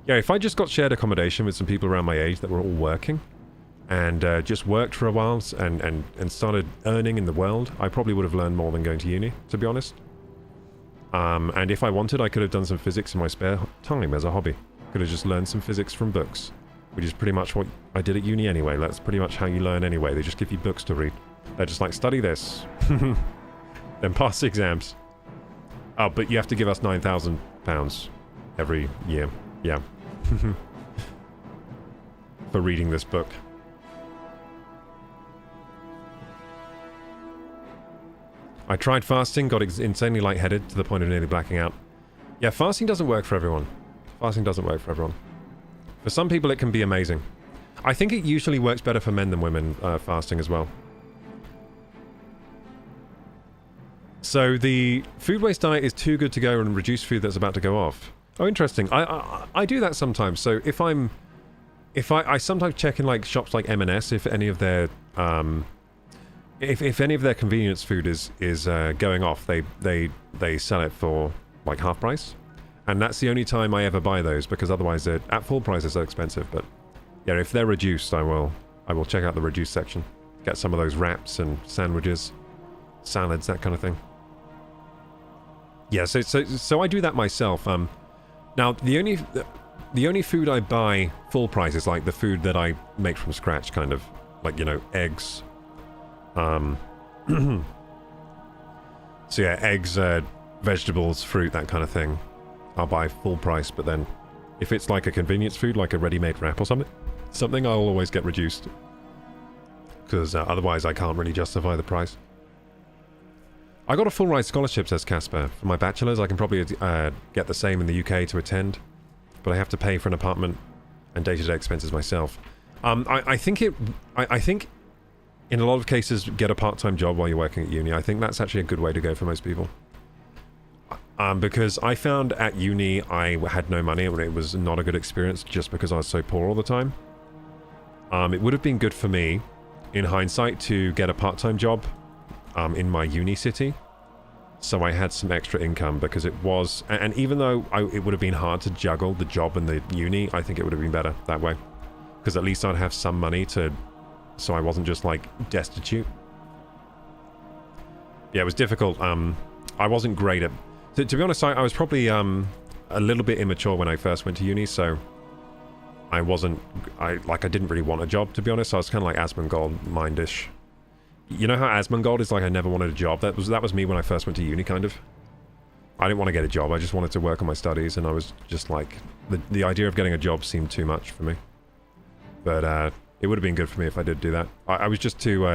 Yeah, if I just got shared accommodation with some people around my age that were all working and just worked for a while and started earning in the world, I probably would have learned more than going to uni, to be honest. And if I wanted, I could have done some physics in my spare time as a hobby. Could have just learned some physics from books, which is pretty much what I did at uni anyway. That's pretty much how you learn anyway. They just give you books to read. They're just like, study this. Then pass the exams. Oh, but you have to give us £9,000 every year. Yeah. For reading this book. I tried fasting, got insanely lightheaded to the point of nearly blacking out. Yeah, fasting doesn't work for everyone. Fasting doesn't work for everyone. For some people it can be amazing. I think it usually works better for men than women, fasting as well. So the food waste diet is too good to go and reduce food that's about to go off. Oh, interesting. I do that sometimes. So if I sometimes check in like shops like M&S if any of their if any of their convenience food is going off, they sell it for like half price, and that's the only time I ever buy those, because otherwise they're at full price. They're so expensive. But yeah, if they're reduced, I will check out the reduced section, get some of those wraps and sandwiches, salads, that kind of thing. Yeah, so I do that myself. Now the only food I buy full price is like the food that I make from scratch, kind of like, you know, eggs. So yeah, eggs, vegetables, fruit, that kind of thing. I'll buy full price, but then if it's like a convenience food, like a ready-made wrap or something, I'll always get reduced, because otherwise I can't really justify the price. I got a full ride scholarship, says Casper. For my bachelor's, I can probably get the same in the UK to attend, but I have to pay for an apartment and day-to-day expenses myself. I think in a lot of cases, get a part-time job while you're working at uni. I think that's actually a good way to go for most people. Because I found at uni I had no money, and it was not a good experience just because I was so poor all the time. It would have been good for me, in hindsight, to get a part-time job in my uni city, so I had some extra income, because it was, and even though it would have been hard to juggle the job and the uni, I think it would have been better that way, because at least I'd have some money so I wasn't just like destitute. Yeah, it was difficult. I wasn't great at, to be honest, I was probably a little bit immature when I first went to uni, so I didn't really want a job, to be honest. I was kind of like Asmongold mindish. You know how Asmongold is like, I never wanted a job? That was me when I first went to uni, kind of. I didn't want to get a job, I just wanted to work on my studies, and I was just like, the idea of getting a job seemed too much for me. But it would have been good for me if I did do that. I was just too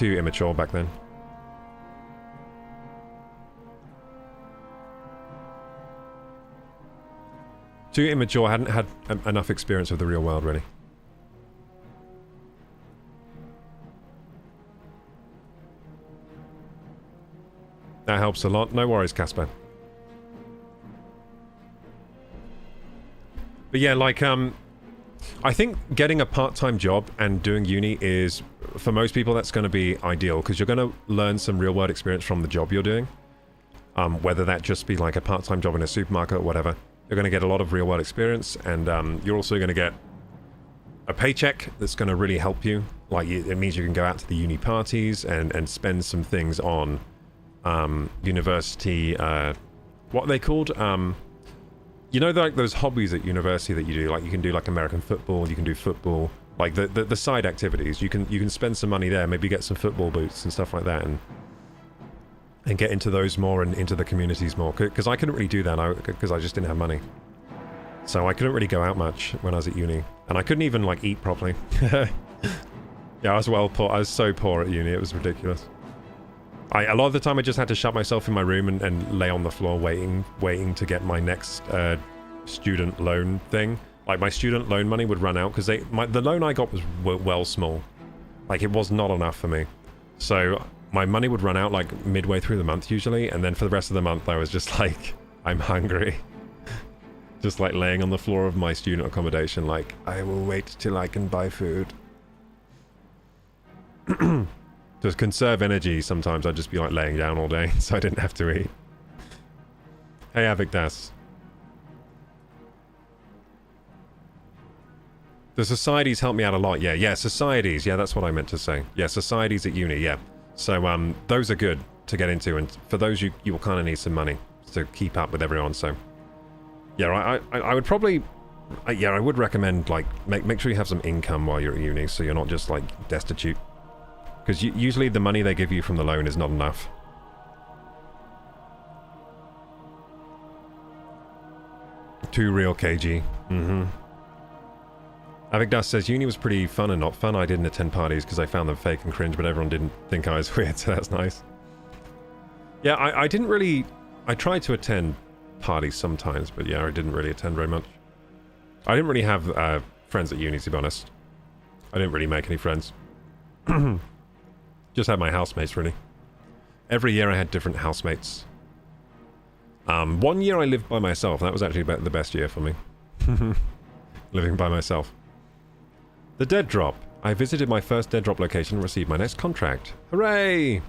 immature back then. Too immature, hadn't had enough experience of the real world, really. That helps a lot. No worries, Casper. But yeah, like, I think getting a part-time job and doing uni is, for most people, that's going to be ideal, because you're going to learn some real-world experience from the job you're doing. Whether that just be like a part-time job in a supermarket or whatever. You're going to get a lot of real-world experience, and you're also going to get a paycheck that's going to really help you. Like, it means you can go out to the uni parties and spend some things on university, what are they called? You know, like those hobbies at university that you do, like you can do like American football, you can do football, like the side activities. You can spend some money there, maybe get some football boots and stuff like that, and get into those more and into the communities more. Because I couldn't really do that because I just didn't have money. So I couldn't really go out much when I was at uni, and I couldn't even like eat properly. Yeah, I was I was so poor at uni, it was ridiculous. A lot of the time I just had to shut myself in my room and lay on the floor waiting to get my next student loan thing. Like, my student loan money would run out because the loan I got was well small. Like, it was not enough for me. So my money would run out like midway through the month usually, and then for the rest of the month I was just like, I'm hungry. Just like laying on the floor of my student accommodation like, I will wait till I can buy food. To conserve energy, sometimes I'd just be like laying down all day, so I didn't have to eat. Hey, Avigdas. The societies help me out a lot. Yeah, societies. Yeah, that's what I meant to say. Yeah, societies at uni, yeah. So, those are good to get into, and for those you will kind of need some money to keep up with everyone, so... Yeah, I would probably... yeah, I would recommend, like, make sure you have some income while you're at uni, so you're not just, like, destitute. Because usually the money they give you from the loan is not enough. Too real, KG. Mm-hmm. Avigdas says, uni was pretty fun and not fun. I didn't attend parties because I found them fake and cringe, but everyone didn't think I was weird, so that's nice. Yeah, I didn't really... I tried to attend parties sometimes, but yeah, I didn't really attend very much. I didn't really have friends at uni, to be honest. I didn't really make any friends. Just had my housemates, really. Every year I had different housemates. 1 year I lived by myself. That was actually the best year for me. Living by myself. The dead drop. I visited my first dead drop location and received my next contract. Hooray!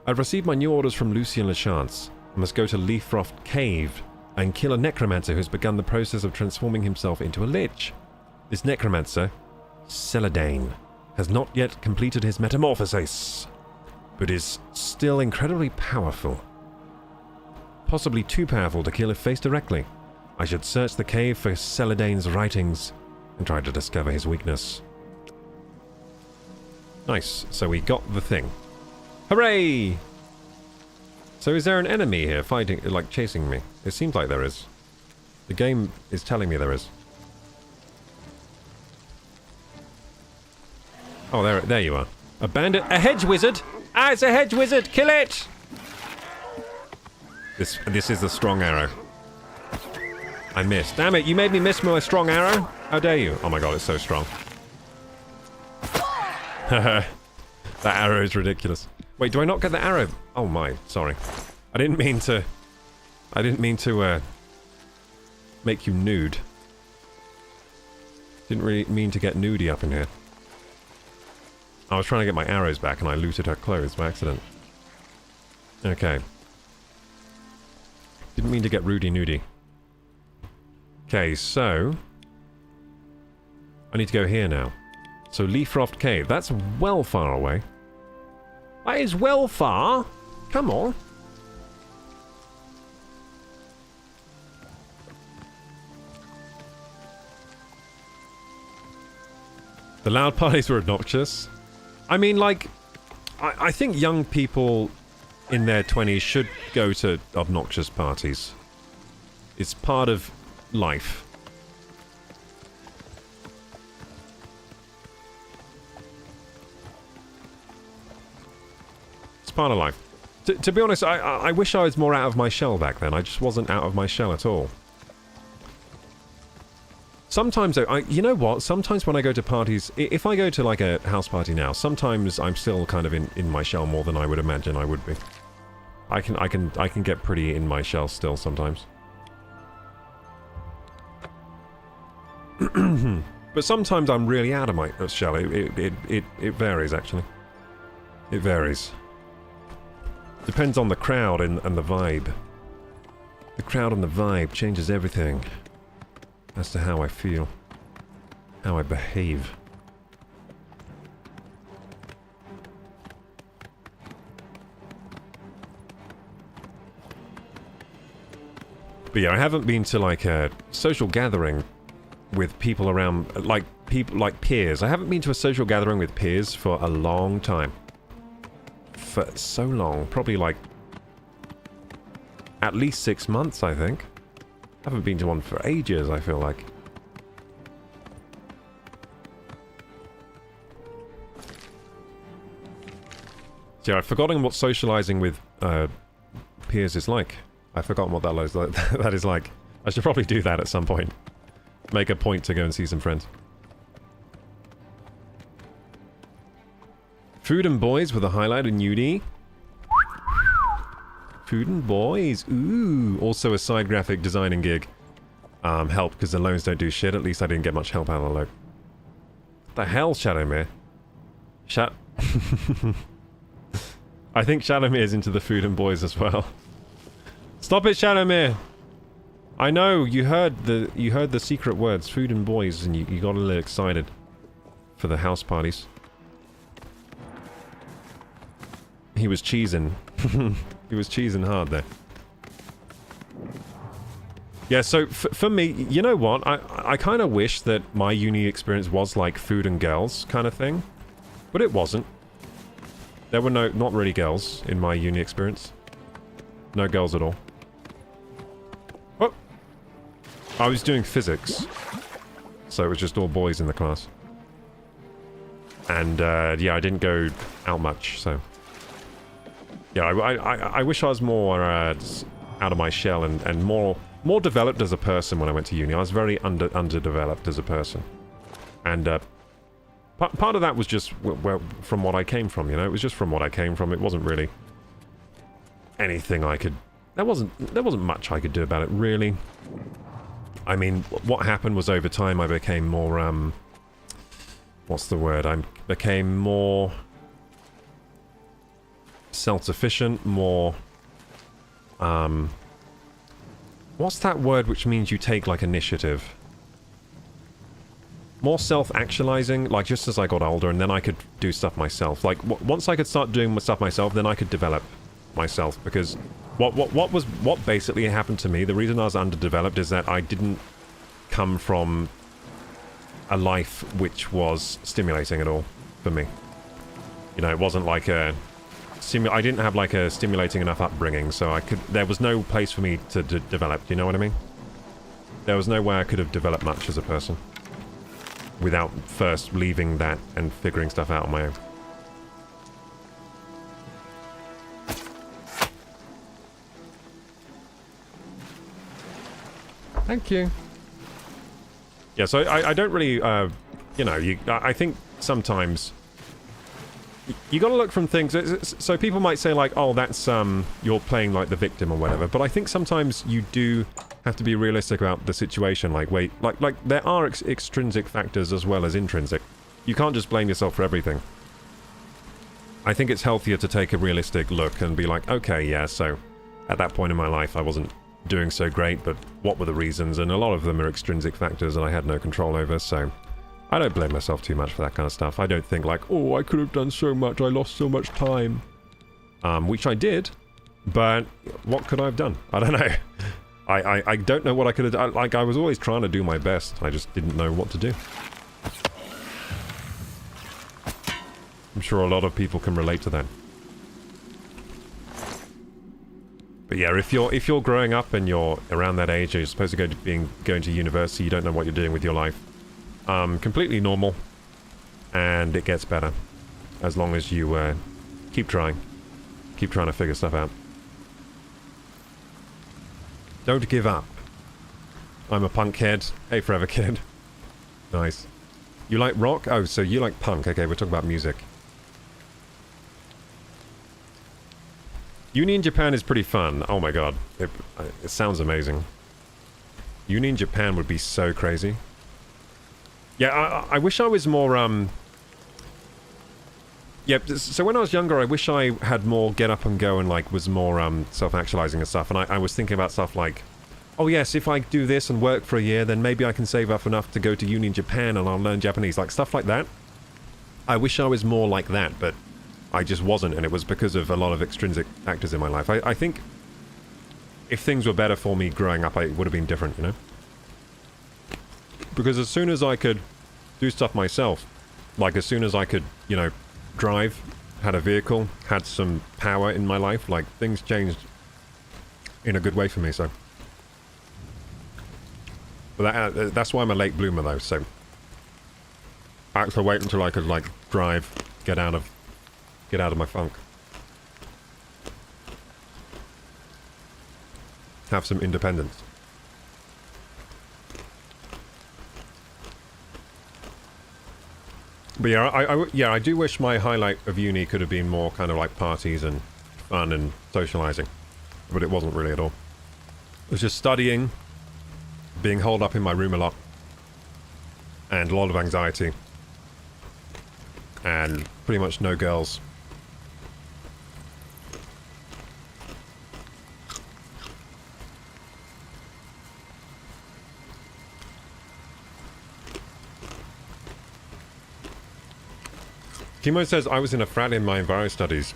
I've received my new orders from Lucien Lachance. I must go to Leafroft Cave and kill a necromancer who's begun the process of transforming himself into a lich. This necromancer, Celadane, has not yet completed his metamorphosis, but is still incredibly powerful. Possibly too powerful to kill if faced directly. I should search the cave for Celadane's writings and try to discover his weakness. Nice, so we got the thing. Hooray! So is there an enemy here fighting, like chasing me? It seems like there is. The game is telling me there is. Oh, there you are. A bandit, a hedge wizard! Ah, it's a hedge wizard! Kill it! This is a strong arrow. I missed. Damn it, you made me miss my strong arrow? How dare you? Oh my god, it's so strong. That arrow is ridiculous. Wait, do I not get the arrow? Oh my, sorry. I didn't mean to make you nude. Didn't really mean to get nudie up in here. I was trying to get my arrows back and I looted her clothes by accident. Okay. Didn't mean to get Rudy nudie. Okay, so... I need to go here now. So Leafroft Cave. That's well far away. That is well far. Come on. The loud parties were obnoxious. I mean, like, I think young people in their 20s should go to obnoxious parties. It's part of life. It's part of life. To be honest, I wish I was more out of my shell back then. I just wasn't out of my shell at all. Sometimes, though, you know what? Sometimes when I go to parties, if I go to like a house party now, sometimes I'm still kind of in my shell more than I would imagine I would be. I can get pretty in my shell still sometimes. But sometimes I'm really out of my shell. It varies, actually. It varies. Depends on the crowd and the vibe. The crowd and the vibe changes everything as to how I feel. How I behave. But yeah, I haven't been to like a social gathering with people around, like people like peers. I haven't been to a social gathering with peers for a long time. For so long, probably like at least 6 months, I think. I haven't been to one for ages, I feel like. So yeah, I've forgotten what socializing with peers is like. I've forgotten what that is like. I should probably do that at some point. Make a point to go and see some friends. Food and Boys with a highlight in UD. Food and Boys. Ooh. Also a side graphic designing gig. Help, because the loans don't do shit. At least I didn't get much help out of the loan. What the hell, Shadowmere? I think Shadowmere's into the Food and Boys as well. Stop it, Shadowmere! I know, you heard the secret words, Food and Boys, and you got a little excited for the house parties. He was cheesing. He was cheesing hard there. Yeah, so for me, you know what? I kind of wish that my uni experience was like food and girls kind of thing. But it wasn't. There were not really girls in my uni experience. No girls at all. Oh! I was doing physics. So it was just all boys in the class. And, yeah, I didn't go out much, so... Yeah, I wish I was more out of my shell and more developed as a person when I went to uni. I was very underdeveloped as a person. And part of that was just from what I came from, you know? It was just from what I came from. It wasn't really anything I could... There wasn't much I could do about it, really. I mean, what happened was over time I became more... what's the word? I became more... self-sufficient, more... what's that word which means you take, like, initiative? More self-actualizing, like, just as I got older, and then I could do stuff myself. Like, once I could start doing stuff myself, then I could develop myself, because what basically happened to me, the reason I was underdeveloped is that I didn't come from a life which was stimulating at all for me. You know, it wasn't like a... I didn't have like a stimulating enough upbringing, so there was no place for me to develop, you know what I mean? There was no way I could have developed much as a person without first leaving that and figuring stuff out on my own. Thank you. Yeah, so I don't really, you know, I think sometimes... You gotta look from things, so people might say like, oh, that's, you're playing like the victim or whatever, but I think sometimes you do have to be realistic about the situation, like, wait, like there are extrinsic factors as well as intrinsic. You can't just blame yourself for everything. I think it's healthier to take a realistic look and be like, okay, yeah, so at that point in my life I wasn't doing so great, but what were the reasons? And a lot of them are extrinsic factors that I had no control over, so... I don't blame myself too much for that kind of stuff. I don't think like, oh, I could have done so much, I lost so much time. Which I did, but what could I have done? I don't know. I don't know what I could have done. Like, I was always trying to do my best. I just didn't know what to do. I'm sure a lot of people can relate to that. But yeah, if you're growing up and you're around that age, you're supposed to going to university, you don't know what you're doing with your life. Completely normal, and it gets better as long as you keep trying to figure stuff out. Don't give up. I'm a punk kid. Hey, Forever Kid. Nice. You like rock? Oh, so you like punk. Okay, we're talking about music. Uni in Japan is pretty fun. Oh my god, it sounds amazing. Uni in Japan would be so crazy. Yeah, I wish I was more, yeah, so when I was younger, I wish I had more get up and go and, like, was more, self-actualizing and stuff. And I was thinking about stuff like, oh yes, if I do this and work for a year, then maybe I can save up enough to go to uni in Japan and I'll learn Japanese. Like, stuff like that. I wish I was more like that, but I just wasn't, and it was because of a lot of extrinsic factors in my life. I think if things were better for me growing up, it would have been different, you know? Because as soon as I could do stuff myself, like as soon as I could, you know, drive, had a vehicle, had some power in my life, like things changed in a good way for me, so. But that's why I'm a late bloomer though, so. I had to wait until I could, like, drive, get out of my funk. Have some independence. But yeah, I do wish my highlight of uni could have been more kind of like parties and fun and socializing. But it wasn't really at all. It was just studying, being holed up in my room a lot, and a lot of anxiety. And pretty much no girls. Kimo says, I was in a frat in my enviro studies.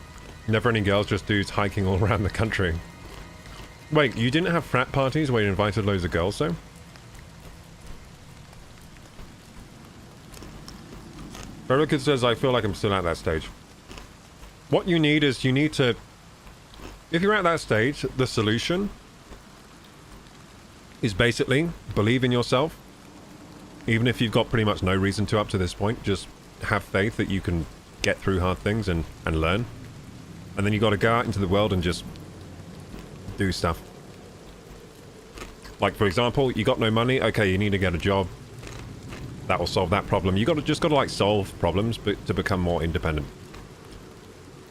Never any girls, just dudes hiking all around the country. Wait, you didn't have frat parties where you invited loads of girls, though? Verlica says, I feel like I'm still at that stage. What you need is, you need to... If you're at that stage, the solution is basically believe in yourself. Even if you've got pretty much no reason to up to this point, just have faith that you can get through hard things and learn. And then you got to go out into the world and just do stuff. Like, for example, you got no money, okay, you need to get a job. That will solve that problem. You just got to like solve problems but to become more independent.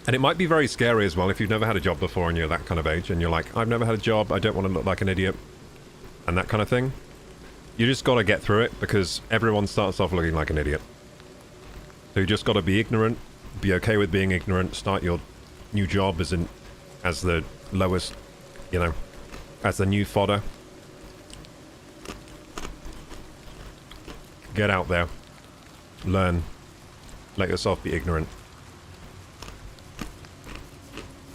And it might be very scary as well if you've never had a job before and you're that kind of age and you're like, I've never had a job, I don't want to look like an idiot, and that kind of thing. You just got to get through it because everyone starts off looking like an idiot. So you just got to be ignorant, be okay with being ignorant, start your new job as the lowest, you know, as the new fodder. Get out there. Learn. Let yourself be ignorant.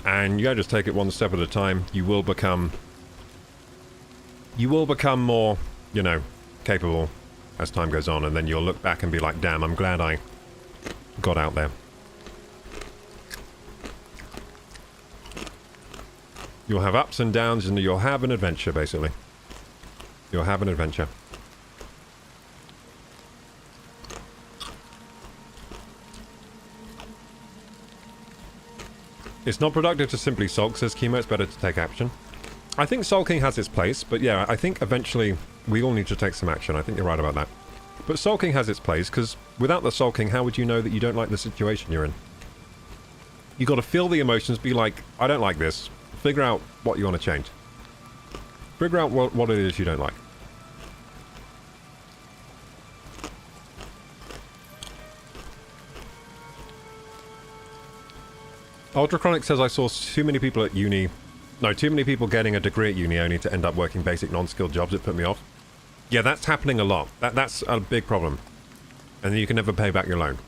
And you gotta just take it one step at a time. You will become more, you know, capable as time goes on, and then you'll look back and be like, damn, I'm glad I got out there. You'll have ups and downs, and you'll have an adventure, basically. You'll have an adventure. It's not productive to simply sulk, says Kimo. It's better to take action. I think sulking has its place, but yeah, I think eventually we all need to take some action. I think you're right about that. But sulking has its place, because without the sulking, how would you know that you don't like the situation you're in? You got to feel the emotions, be like, I don't like this. Figure out what you want to change. Figure out what it is you don't like. Ultrachronic says I saw too many people at uni... No, too many people getting a degree at uni only to end up working basic non-skilled jobs. It put me off. Yeah, that's happening a lot. That's a big problem. And then you can never pay back your loan.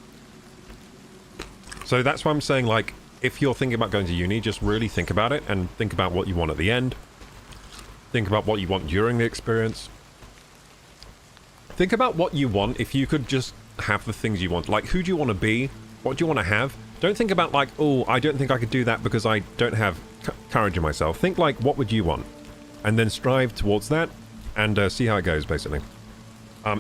So that's why I'm saying, like, if you're thinking about going to uni, just really think about it and think about what you want at the end. Think about what you want during the experience. Think about what you want if you could just have the things you want. Like, who do you want to be? What do you want to have? Don't think about like, oh, I don't think I could do that because I don't have courage in myself. Think like, what would you want? And then strive towards that and see how it goes, basically.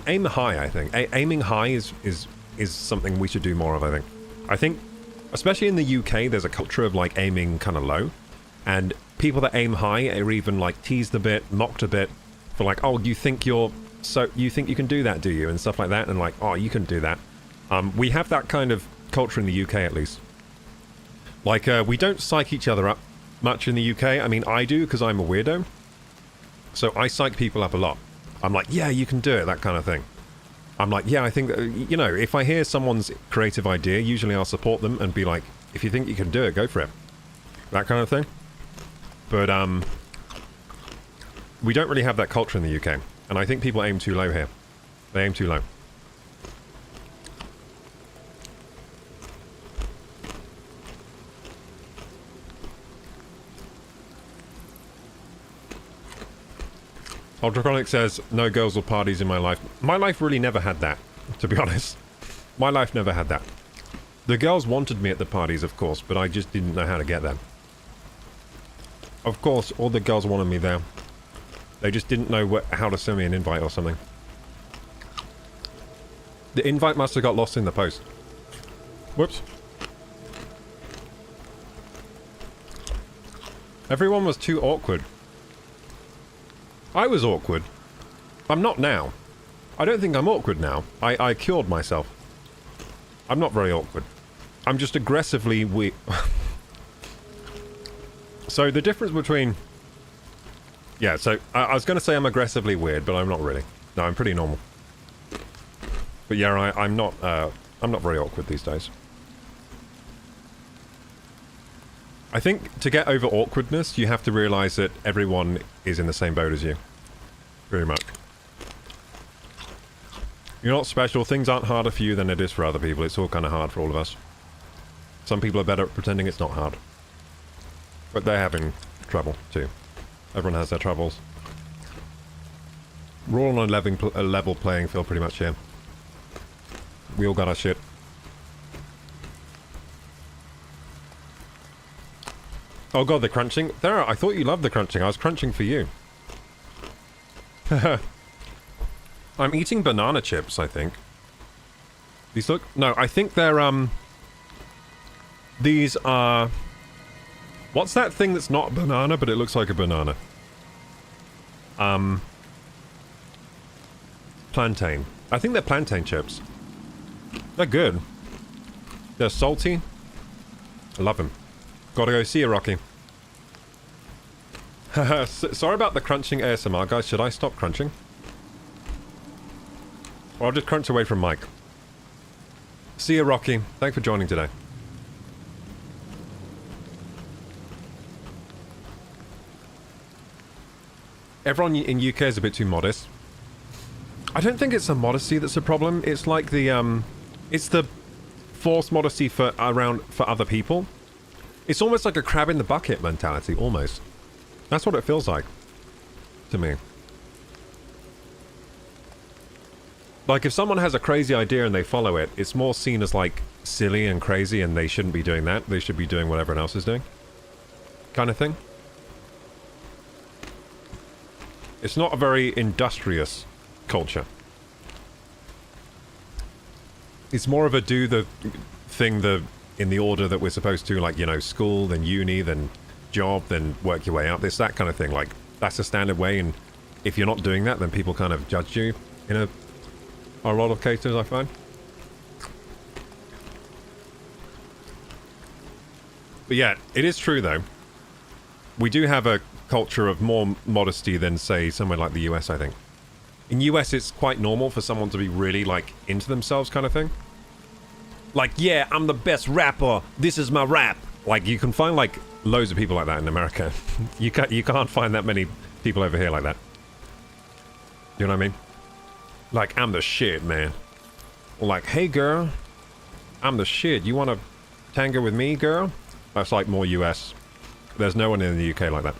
Aim high, I think. Aiming high is something we should do more of, I think. I think, especially in the UK, there's a culture of like aiming kind of low. And people that aim high are even like teased a bit, mocked a bit for like, oh, you think you can do that, do you? And stuff like that. And like, oh, you can do that. We have that kind of culture in the UK, at least. Like, we don't psych each other up much in the UK. I mean, I do because I'm a weirdo. So I psych people up a lot. I'm like, yeah, you can do it, that kind of thing. I'm like, yeah, I think, you know, if I hear someone's creative idea, usually I'll support them and be like, if you think you can do it, go for it. That kind of thing. But, we don't really have that culture in the UK. And I think people aim too low here. They aim too low. Ultrachronic says, no girls or parties in my life. My life really never had that, to be honest. My life never had that. The girls wanted me at the parties, of course, but I just didn't know how to get them. Of course, all the girls wanted me there. They just didn't know how to send me an invite or something. The invite must have got lost in the post. Whoops. Everyone was too awkward. I was awkward. I'm not now. I don't think I'm awkward now. I cured myself. I'm not very awkward. I'm just aggressively weird. So the difference between... Yeah, so I was going to say I'm aggressively weird, but I'm not really. No, I'm pretty normal. But yeah, I'm not very awkward these days. I think to get over awkwardness, you have to realize that everyone is in the same boat as you. Pretty much. You're not special. Things aren't harder for you than it is for other people. It's all kind of hard for all of us. Some people are better at pretending it's not hard. But they're having trouble, too. Everyone has their troubles. We're all on a level playing field pretty much here. We all got our shit. Oh god, the crunching. There, I thought you loved the crunching. I was crunching for you. I'm eating banana chips, I think. These look... No, I think they're, These are... What's that thing that's not a banana, but it looks like a banana? Plantain. I think they're plantain chips. They're good. They're salty. I love them. Gotta go. See you, Rocky. Sorry about the crunching ASMR, guys. Should I stop crunching? Or I'll just crunch away from Mike. See you, Rocky. Thanks for joining today. Everyone in UK is a bit too modest. I don't think it's the modesty that's a problem. It's like the, it's the forced modesty for other people. It's almost like a crab in the bucket mentality, almost. That's what it feels like. To me. Like, if someone has a crazy idea and they follow it, it's more seen as, like, silly and crazy and they shouldn't be doing that. They should be doing what everyone else is doing. Kind of thing. It's not a very industrious culture. It's more of a do the thing in the order that we're supposed to, like, you know, school, then uni, then job, then work your way up. It's that kind of thing. Like, that's the standard way, and if you're not doing that, then people kind of judge you in a lot of cases, I find. But yeah, it is true, though. We do have a culture of more modesty than, say, somewhere like the US, I think. In US, it's quite normal for someone to be really, like, into themselves kind of thing. Like, yeah, I'm the best rapper. This is my rap. Like, you can find, like, loads of people like that in America. You can't find that many people over here like that. You know what I mean? Like, I'm the shit, man. Or like, hey, girl. I'm the shit. You want to tango with me, girl? That's, like, more US. There's no one in the UK like that.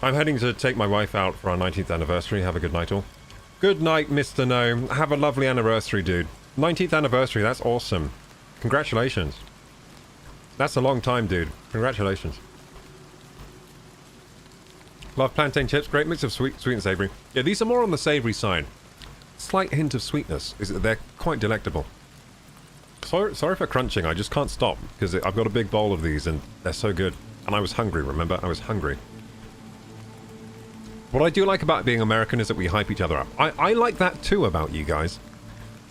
I'm heading to take my wife out for our 19th anniversary. Have a good night, all. Good night, Mr. No. Have a lovely anniversary, dude. 19th anniversary, that's awesome. Congratulations. That's a long time, dude. Congratulations. Love plantain chips. Great mix of sweet and savory. Yeah, these are more on the savory side. Slight hint of sweetness. They're quite delectable. Sorry for crunching. I just can't stop because I've got a big bowl of these and they're so good. And I was hungry, remember? I was hungry. What I do like about being American is that we hype each other up. I like that too about you guys.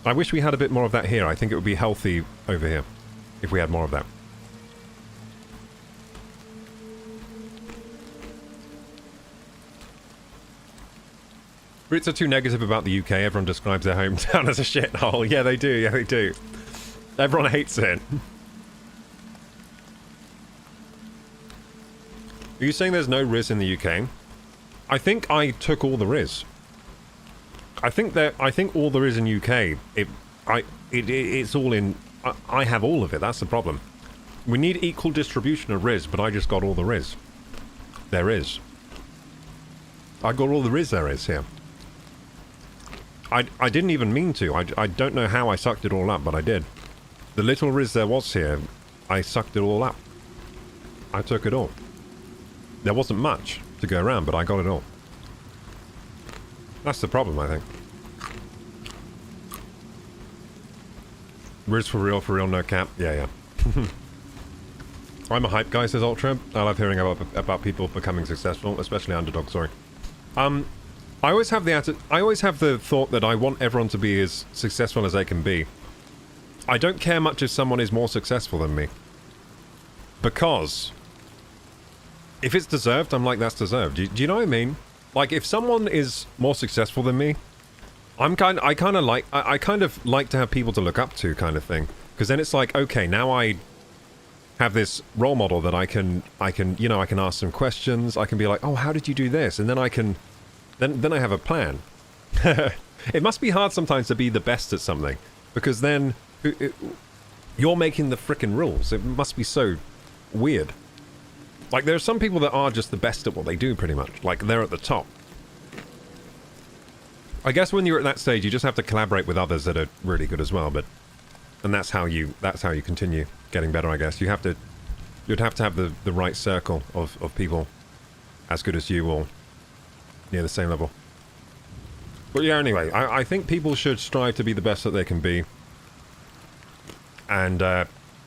I wish we had a bit more of that here. I think it would be healthy over here if we had more of that. Brits are too negative about the UK. Everyone describes their hometown as a shithole. Yeah, they do. Yeah, they do. Everyone hates it. Are you saying there's no Riz in the UK? I think I took all the Riz. I think all there is in UK. It's all in. I have all of it. That's the problem. We need equal distribution of Riz, but I just got all the Riz. There is. I got all the Riz there is here. I didn't even mean to. I don't know how I sucked it all up, but I did. The little Riz there was here, I sucked it all up. I took it all. There wasn't much to go around, but I got it all. That's the problem, I think. Riz for real, no cap. Yeah. I'm a hype guy, says Ultra. I love hearing about people becoming successful, especially underdogs, sorry. I always have the thought that I want everyone to be as successful as they can be. I don't care much if someone is more successful than me. Because if it's deserved, I'm like, that's deserved. Do you know what I mean? Like, if someone is more successful than me, I kind of like to have people to look up to, kind of thing. Because then it's like, okay, now I have this role model that I can ask some questions. I can be like, oh, how did you do this? And then then I have a plan. It must be hard sometimes to be the best at something, because then you're making the frickin' rules. It must be so weird. Like, there are some people that are just the best at what they do, pretty much. Like, they're at the top. I guess when you're at that stage, you just have to collaborate with others that are really good as well, and that's how you continue getting better, I guess. You'd have to have the right circle of people as good as you, or near the same level. But yeah, anyway, I think people should strive to be the best that they can be. And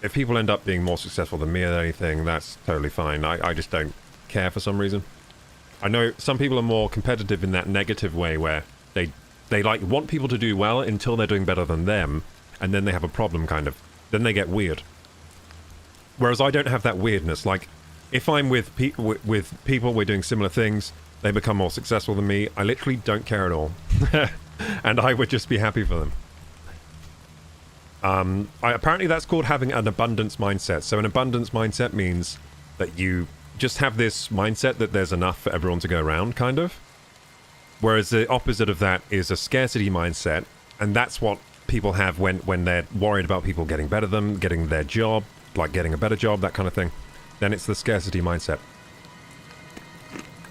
if people end up being more successful than me at anything, that's totally fine. I just don't care for some reason. I know some people are more competitive in that negative way, where they like want people to do well until they're doing better than them, and then they have a problem, kind of. Then they get weird. Whereas I don't have that weirdness. Like, if I'm with people, we're doing similar things, they become more successful than me, I literally don't care at all. And I would just be happy for them. Apparently that's called having an abundance mindset. So an abundance mindset means that you just have this mindset that there's enough for everyone to go around, kind of. Whereas the opposite of that is a scarcity mindset, and that's what people have when they're worried about people getting better than them, getting their job, like getting a better job, that kind of thing. Then it's the scarcity mindset.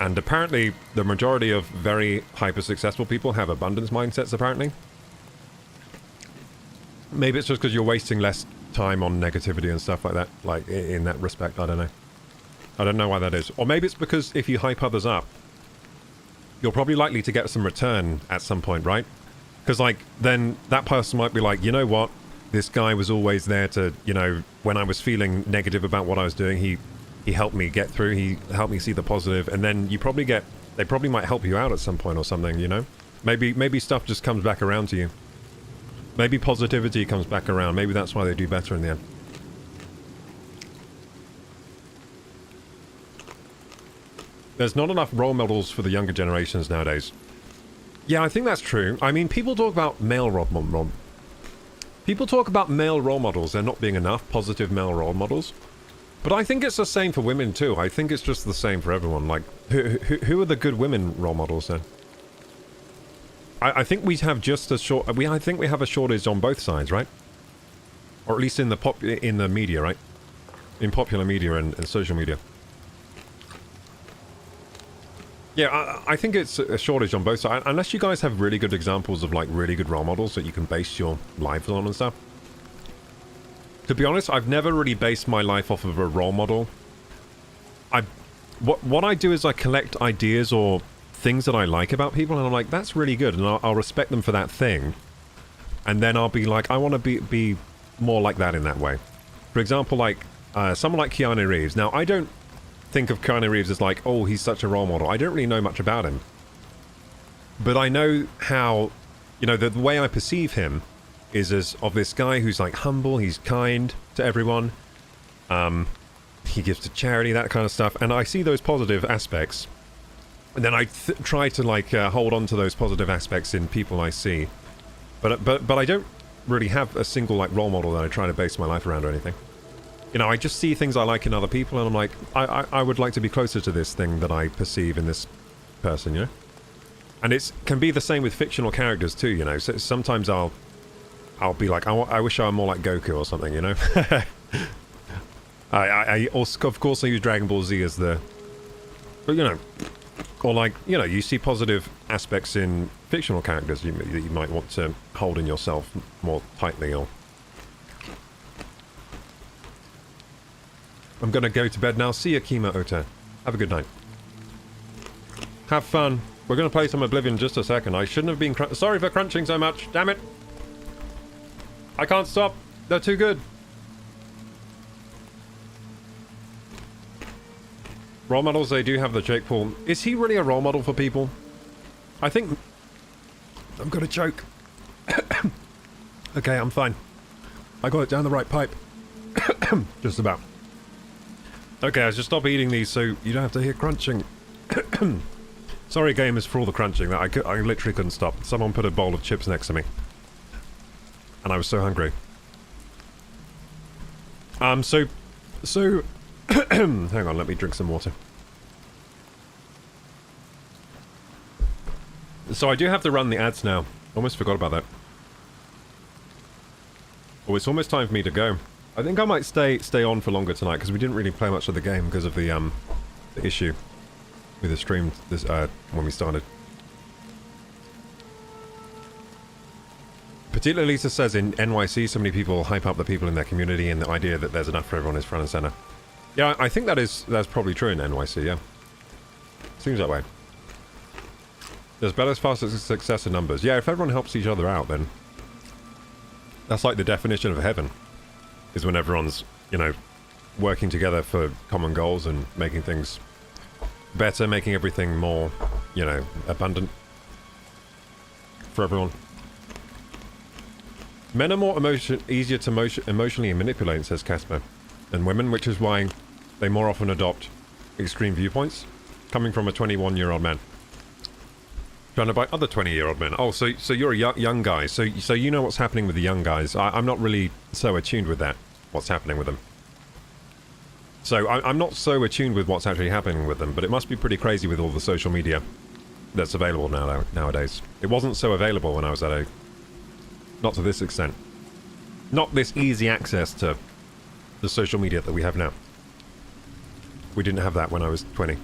And apparently the majority of very hyper-successful people have abundance mindsets, apparently. Maybe it's just because you're wasting less time on negativity and stuff like that, like in that respect. I don't know. I don't know why that is. Or maybe it's because if you hype others up, you're probably likely to get some return at some point, right? Because, like, then that person might be like, you know what? This guy was always there to, you know, when I was feeling negative about what I was doing, he helped me get through. He helped me see the positive. And then they probably might help you out at some point or something, you know? Maybe stuff just comes back around to you. Maybe positivity comes back around. Maybe that's why they do better in the end. There's not enough role models for the younger generations nowadays. Yeah, I think that's true. I mean, people talk about male role models. People talk about male role models, there not being enough positive male role models. But I think it's the same for women too. I think it's just the same for everyone. Like, who are the good women role models then? I think we have just a I think we have a shortage on both sides, right? Or at least in the media, right? In popular media and social media. Yeah, I think it's a shortage on both sides. Unless you guys have really good examples of, like, really good role models that you can base your lives on and stuff. To be honest, I've never really based my life off of a role model. What I do is I collect ideas or things that I like about people, and I'm like, that's really good, and I'll respect them for that thing. And then I'll be like, I want to be more like that in that way. For example, like, someone like Keanu Reeves. Now, I don't think of Keanu Reeves as like, oh, he's such a role model. I don't really know much about him. But I know how, you know, the way I perceive him is as of this guy who's like humble, he's kind to everyone. He gives to charity, that kind of stuff. And I see those positive aspects. And then I try to like hold on to those positive aspects in people I see. But I don't really have a single like role model that I try to base my life around or anything. You know, I just see things I like in other people, and I'm like, I would like to be closer to this thing that I perceive in this person, you know? And it can be the same with fictional characters too, you know? So sometimes I'll be like, I wish I were more like Goku or something, you know? I also, of course, I use Dragon Ball Z as the... But, you know... Or like, you know, you see positive aspects in fictional characters that you might want to hold in yourself more tightly, or... I'm gonna go to bed now. See ya, Kima Ota. Have a good night. Have fun. We're gonna play some Oblivion in just a second. I shouldn't have been sorry for crunching so much. Damn it. I can't stop. They're too good. Role models, they do have the Jake Paul. Is he really a role model for people? I think... I'm gonna choke. Okay, I'm fine. I got it down the right pipe. Just about. Okay, I should stop eating these so you don't have to hear crunching. Sorry, gamers, for all the crunching. I literally couldn't stop. Someone put a bowl of chips next to me. And I was so hungry. So... Hang on, let me drink some water. So I do have to run the ads now. Almost forgot about that. Oh, it's almost time for me to go. I think I might stay on for longer tonight, because we didn't really play much of the game because of the issue with the stream this when we started. Particularly, Lisa says in NYC, so many people hype up the people in their community, and the idea that there's enough for everyone is front and center. Yeah, I think that's probably true in NYC, yeah. Seems that way. There's better, faster success in numbers. Yeah, if everyone helps each other out, then... That's like the definition of heaven. Is when everyone's, you know, working together for common goals and making things better, making everything more, you know, abundant for everyone. Men are more easier to emotionally manipulate, says Casper, than women, which is why they more often adopt extreme viewpoints, coming from a 21-year-old man. Trying to buy other 20-year-old men. Oh, so you're a young guy, so you know what's happening with the young guys. I'm not really so attuned with that, what's happening with them. So I'm not so attuned with what's actually happening with them, but it must be pretty crazy with all the social media that's available nowadays. It wasn't so available when I was at a... Not to this extent. Not this easy access to the social media that we have now. We didn't have that when I was 20.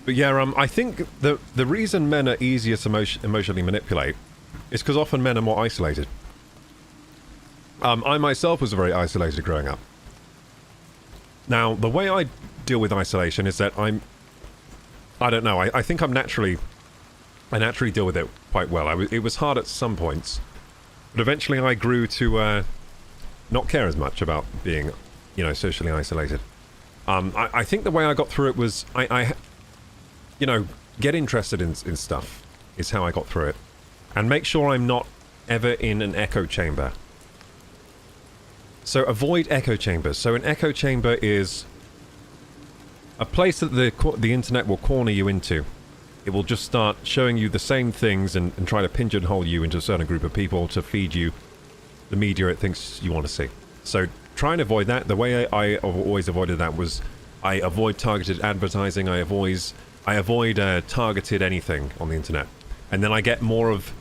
But yeah, I think the reason men are easier to emotionally manipulate is because often men are more isolated. I myself was very isolated growing up. Now, the way I deal with isolation is that I don't know, I think I naturally deal with it quite well. It was hard at some points, but eventually I grew to not care as much about being, you know, socially isolated. I think the way I got through it was I you know, get interested in stuff is how I got through it. And make sure I'm not ever in an echo chamber. So avoid echo chambers. So an echo chamber is a place that the internet will corner you into. It will just start showing you the same things and try to pigeonhole you into a certain group of people to feed you the media it thinks you want to see. So try and avoid that. The way I always avoided that was I avoid targeted advertising. I avoid targeted anything on the internet, and then I get more of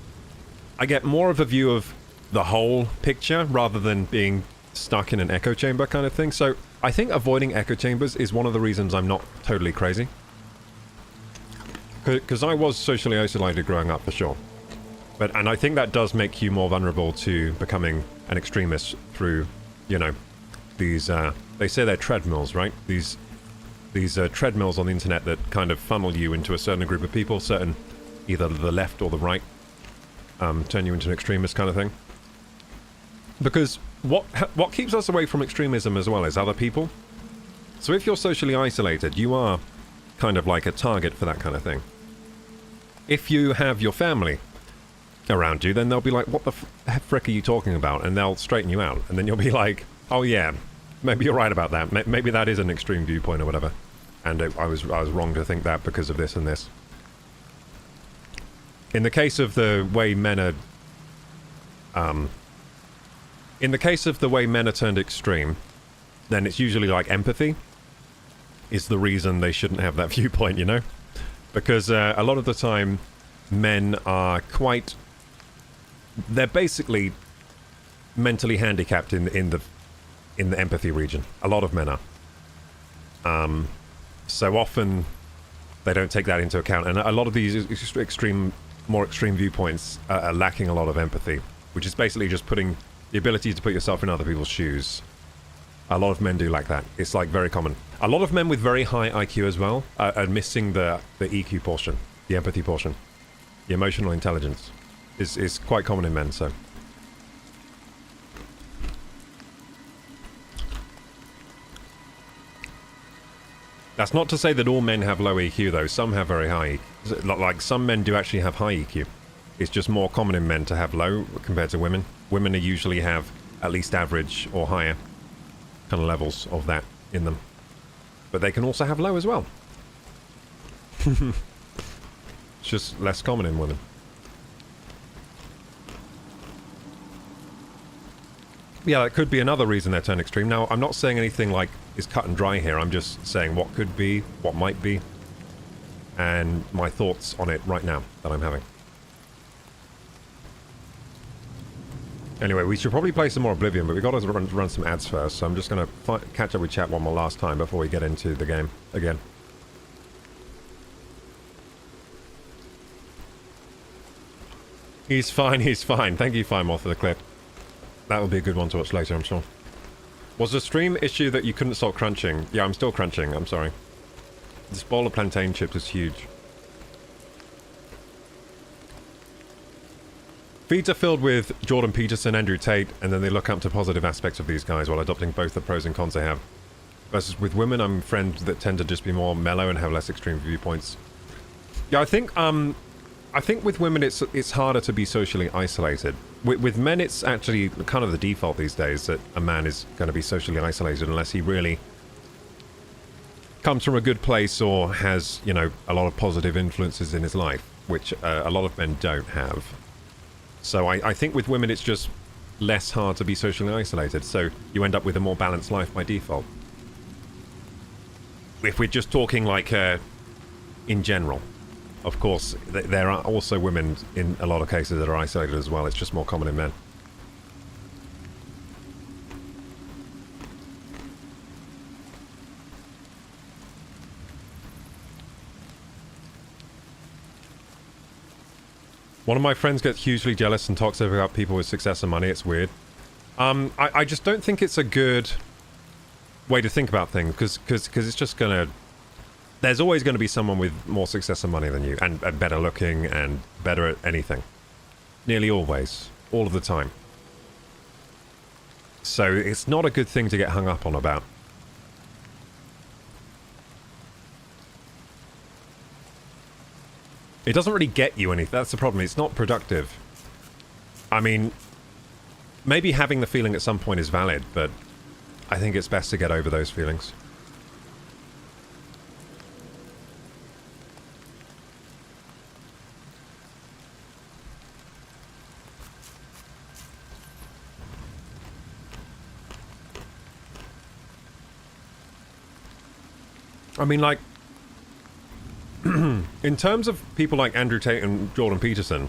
a view of the whole picture rather than being stuck in an echo chamber kind of thing. So I think avoiding echo chambers is one of the reasons I'm not totally crazy, because I was socially isolated growing up for sure. And I think that does make you more vulnerable to becoming an extremist through, you know, these they say they're treadmills, right? These treadmills on the internet that kind of funnel you into a certain group of people, either the left or the right, turn you into an extremist kind of thing. Because what keeps us away from extremism as well is other people. So if you're socially isolated, you are kind of like a target for that kind of thing. If you have your family around you, then they'll be like, what the frick are you talking about? And they'll straighten you out. And then you'll be like, oh yeah, maybe you're right about that. Maybe that is an extreme viewpoint or whatever. and I was wrong to think that because of this and this. In the case of the way men are, turned extreme, then it's usually like empathy is the reason they shouldn't have that viewpoint, you know? Because a lot of the time, men are quite... They're basically mentally handicapped in the empathy region. A lot of men are. So often, they don't take that into account. And a lot of these more extreme viewpoints are lacking a lot of empathy, which is basically just putting the ability to put yourself in other people's shoes. A lot of men do like that. It's like very common. A lot of men with very high IQ as well are missing the EQ portion, the empathy portion. The emotional intelligence is quite common in men, so. That's not to say that all men have low EQ though. Some have very high. Like some men do actually have high EQ. It's just more common in men to have low compared to women. Women usually have at least average or higher kind of levels of that in them. But they can also have low as well. It's just less common in women. Yeah, that could be another reason they're turned extreme. Now, I'm not saying anything like is cut and dry here. I'm just saying what could be, what might be, and my thoughts on it right now that I'm having. Anyway, we should probably play some more Oblivion, but we've got to run some ads first, so I'm just going to catch up with chat one more last time before we get into the game again. He's fine, he's fine. Thank you, Firemore, for the clip. That will be a good one to watch later, I'm sure. Was the stream issue that you couldn't stop crunching? Yeah, I'm still crunching, I'm sorry. This bowl of plantain chips is huge. Feeds are filled with Jordan Peterson, Andrew Tate, and then they look up to positive aspects of these guys while adopting both the pros and cons they have. Versus with women, I'm friends that tend to just be more mellow and have less extreme viewpoints. Yeah, I think with women it's harder to be socially isolated. With men, it's actually kind of the default these days that a man is going to be socially isolated unless he really comes from a good place or has, you know, a lot of positive influences in his life, which a lot of men don't have. So I think with women it's just less hard to be socially isolated, so you end up with a more balanced life by default. If we're just talking like in general. Of course, there are also women in a lot of cases that are isolated as well, it's just more common in men. One of my friends gets hugely jealous and talks about people with success and money. It's weird. I just don't think it's a good way to think about things, because it's just gonna... There's always going to be someone with more success and money than you, and better looking, and better at anything. Nearly always. All of the time. So it's not a good thing to get hung up on about. It doesn't really get you anything. That's the problem. It's not productive. I mean, maybe having the feeling at some point is valid, but I think it's best to get over those feelings. I mean, like, in terms of people like Andrew Tate and Jordan Peterson,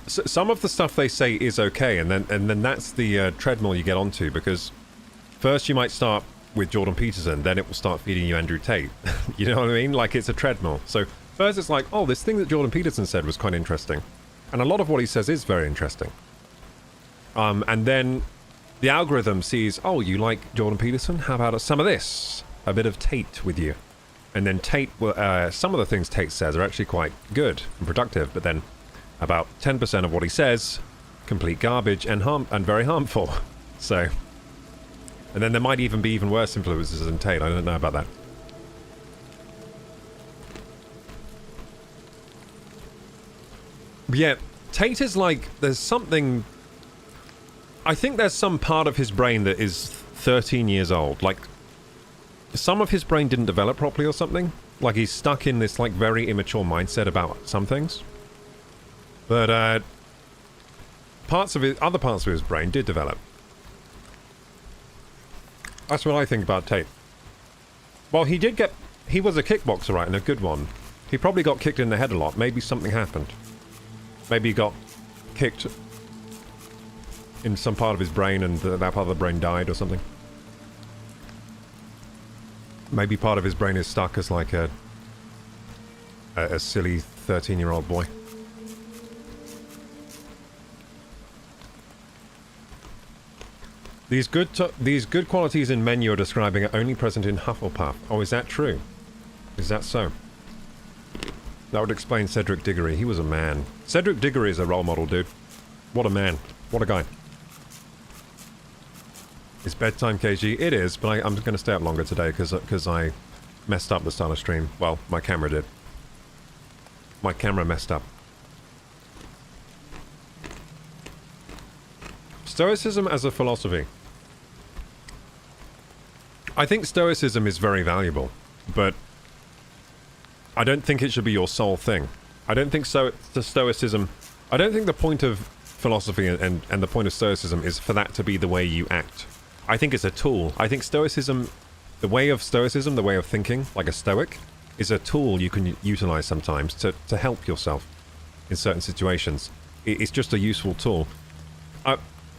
some of the stuff they say is okay, and then that's the treadmill you get onto, because first you might start with Jordan Peterson, then it will start feeding you Andrew Tate. You know what I mean? Like, it's a treadmill. So first it's like, oh, this thing that Jordan Peterson said was quite interesting, and a lot of what he says is very interesting. And then the algorithm sees, oh, you like Jordan Peterson? How about some of this? A bit of Tate with you. And then Tate, some of the things Tate says are actually quite good and productive, but then about 10% of what he says, complete garbage and very harmful. So, and then there might even be even worse influences than Tate. I don't know about that. But yeah, Tate is like, there's something... I think there's some part of his brain that is 13 years old. Like, some of his brain didn't develop properly or something. Like he's stuck in this like very immature mindset about some things. But other parts of his brain did develop. That's what I think about Tate. Well, he was a kickboxer, right, and a good one. He probably got kicked in the head a lot. Maybe something happened. Maybe he got kicked in some part of his brain and that part of the brain died or something. Maybe part of his brain is stuck as like a silly 13-year-old boy. These good qualities in men you're describing are only present in Hufflepuff. Oh, is that true? Is that so? That would explain Cedric Diggory. He was a man. Cedric Diggory is a role model, dude. What a man. What a guy. It's bedtime, KG. It is, but I'm going to stay up longer today because I messed up the start of stream. Well, my camera did. My camera messed up. Stoicism as a philosophy. I think Stoicism is very valuable, but I don't think it should be your sole thing. I don't think Stoicism... I don't think the point of philosophy and the point of Stoicism is for that to be the way you act. I think it's a tool. I think Stoicism, the way of thinking, like a Stoic, is a tool you can utilize sometimes to help yourself in certain situations. It's just a useful tool.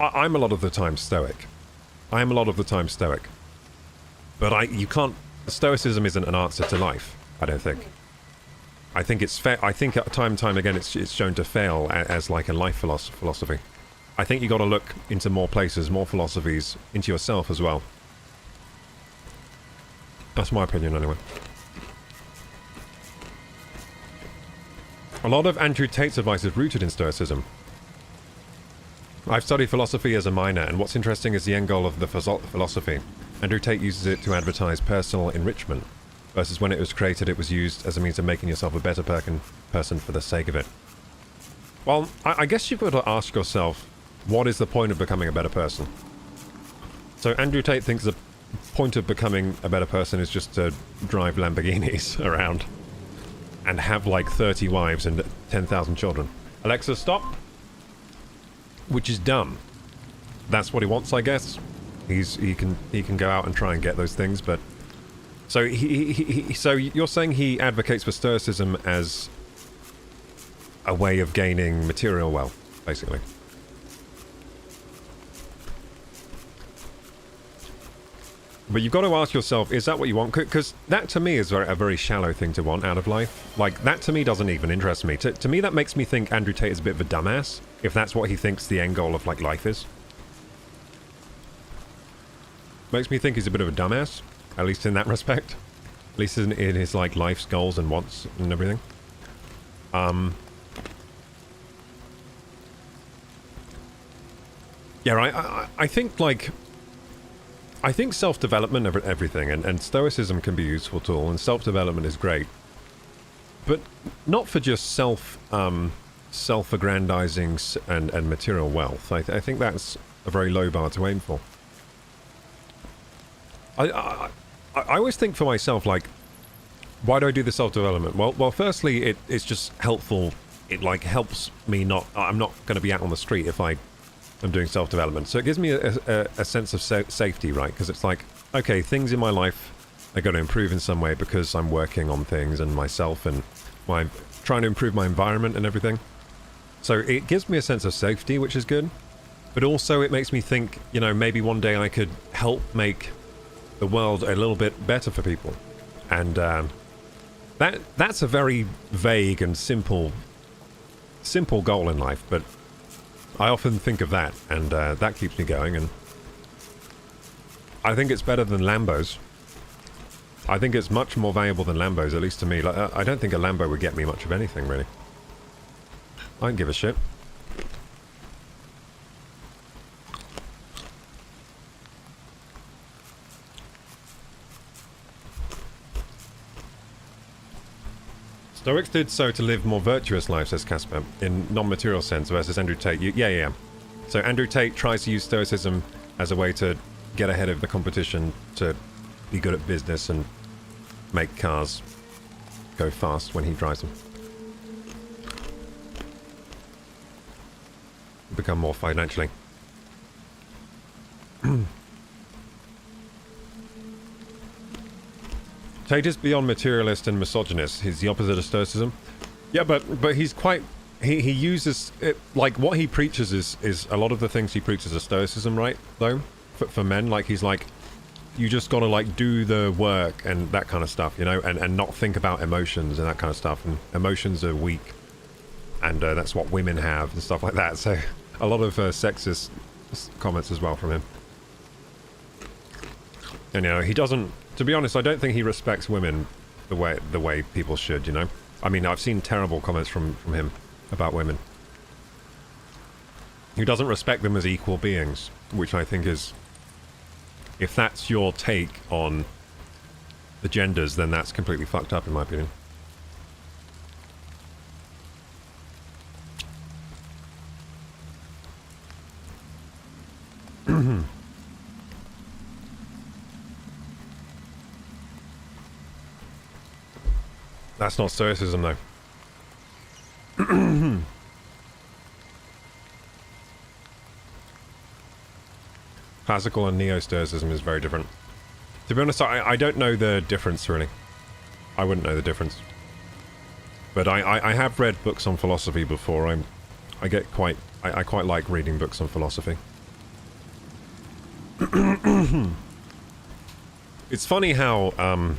I'm a lot of the time Stoic. I am a lot of the time Stoic. But you can't... Stoicism isn't an answer to life, I don't think. I think it's fair. I think time and time again it's shown to fail as like a life philosophy. I think you got to look into more places, more philosophies, into yourself as well. That's my opinion anyway. A lot of Andrew Tate's advice is rooted in Stoicism. I've studied philosophy as a minor, and what's interesting is the end goal of the philosophy. Andrew Tate uses it to advertise personal enrichment, versus when it was created it was used as a means of making yourself a better person for the sake of it. Well, I guess you've got to ask yourself, what is the point of becoming a better person? So Andrew Tate thinks the point of becoming a better person is just to drive Lamborghinis around and have like 30 wives and 10,000 children. Alexa, stop! Which is dumb. That's what he wants, I guess. He can go out and try and get those things, but so so you're saying he advocates for Stoicism as a way of gaining material wealth, basically. But you've got to ask yourself, is that what you want? Because that to me is a very shallow thing to want out of life. Like, that to me doesn't even interest me. To me that makes me think Andrew Tate is a bit of a dumbass, if that's what he thinks the end goal of like life is. Makes me think he's a bit of a dumbass, at least in that respect. At least in his like life's goals and wants and everything. Yeah, I think like... I think self-development of everything, and Stoicism can be a useful tool, and self-development is great. But not for just self-aggrandizing and material wealth. I think that's a very low bar to aim for. I always think for myself, like, why do I do the self-development? Well, firstly, it's just helpful. It, like, helps me not... I'm not going to be out on the street if I'm doing self-development. So it gives me a sense of safety, right? Because it's like, okay, things in my life are going to improve in some way because I'm working on things and myself and trying to improve my environment and everything. So it gives me a sense of safety, which is good. But also it makes me think, you know, maybe one day I could help make the world a little bit better for people. And that's a very vague and simple goal in life, but I often think of that, and that keeps me going, and I think it's better than Lambos. I think it's much more valuable than Lambos, at least to me. Like, I don't think a Lambo would get me much of anything, really. I don't give a shit. Stoics did so to live more virtuous lives, says Casper, in non-material sense, versus Andrew Tate. Yeah. So Andrew Tate tries to use Stoicism as a way to get ahead of the competition, to be good at business and make cars go fast when he drives them. Become more financially. Tate is beyond materialist and misogynist. He's the opposite of stoicism. Yeah, but he's quite... He uses it... Like, what he preaches is a lot of the things he preaches are stoicism, right? Though? For men, like, he's like... You just gotta, like, do the work and that kind of stuff, you know? And not think about emotions and that kind of stuff. And emotions are weak. And that's what women have and stuff like that. So, a lot of sexist comments as well from him. And, you know, he doesn't... To be honest, I don't think he respects women the way people should, you know? I mean, I've seen terrible comments from him about women. He doesn't respect them as equal beings, which I think is... If that's your take on the genders, then that's completely fucked up, in my opinion. That's not stoicism, though. Classical and neo-stoicism is very different. To be honest, I don't know the difference, really. I wouldn't know the difference. But I have read books on philosophy before. I quite like reading books on philosophy. It's funny how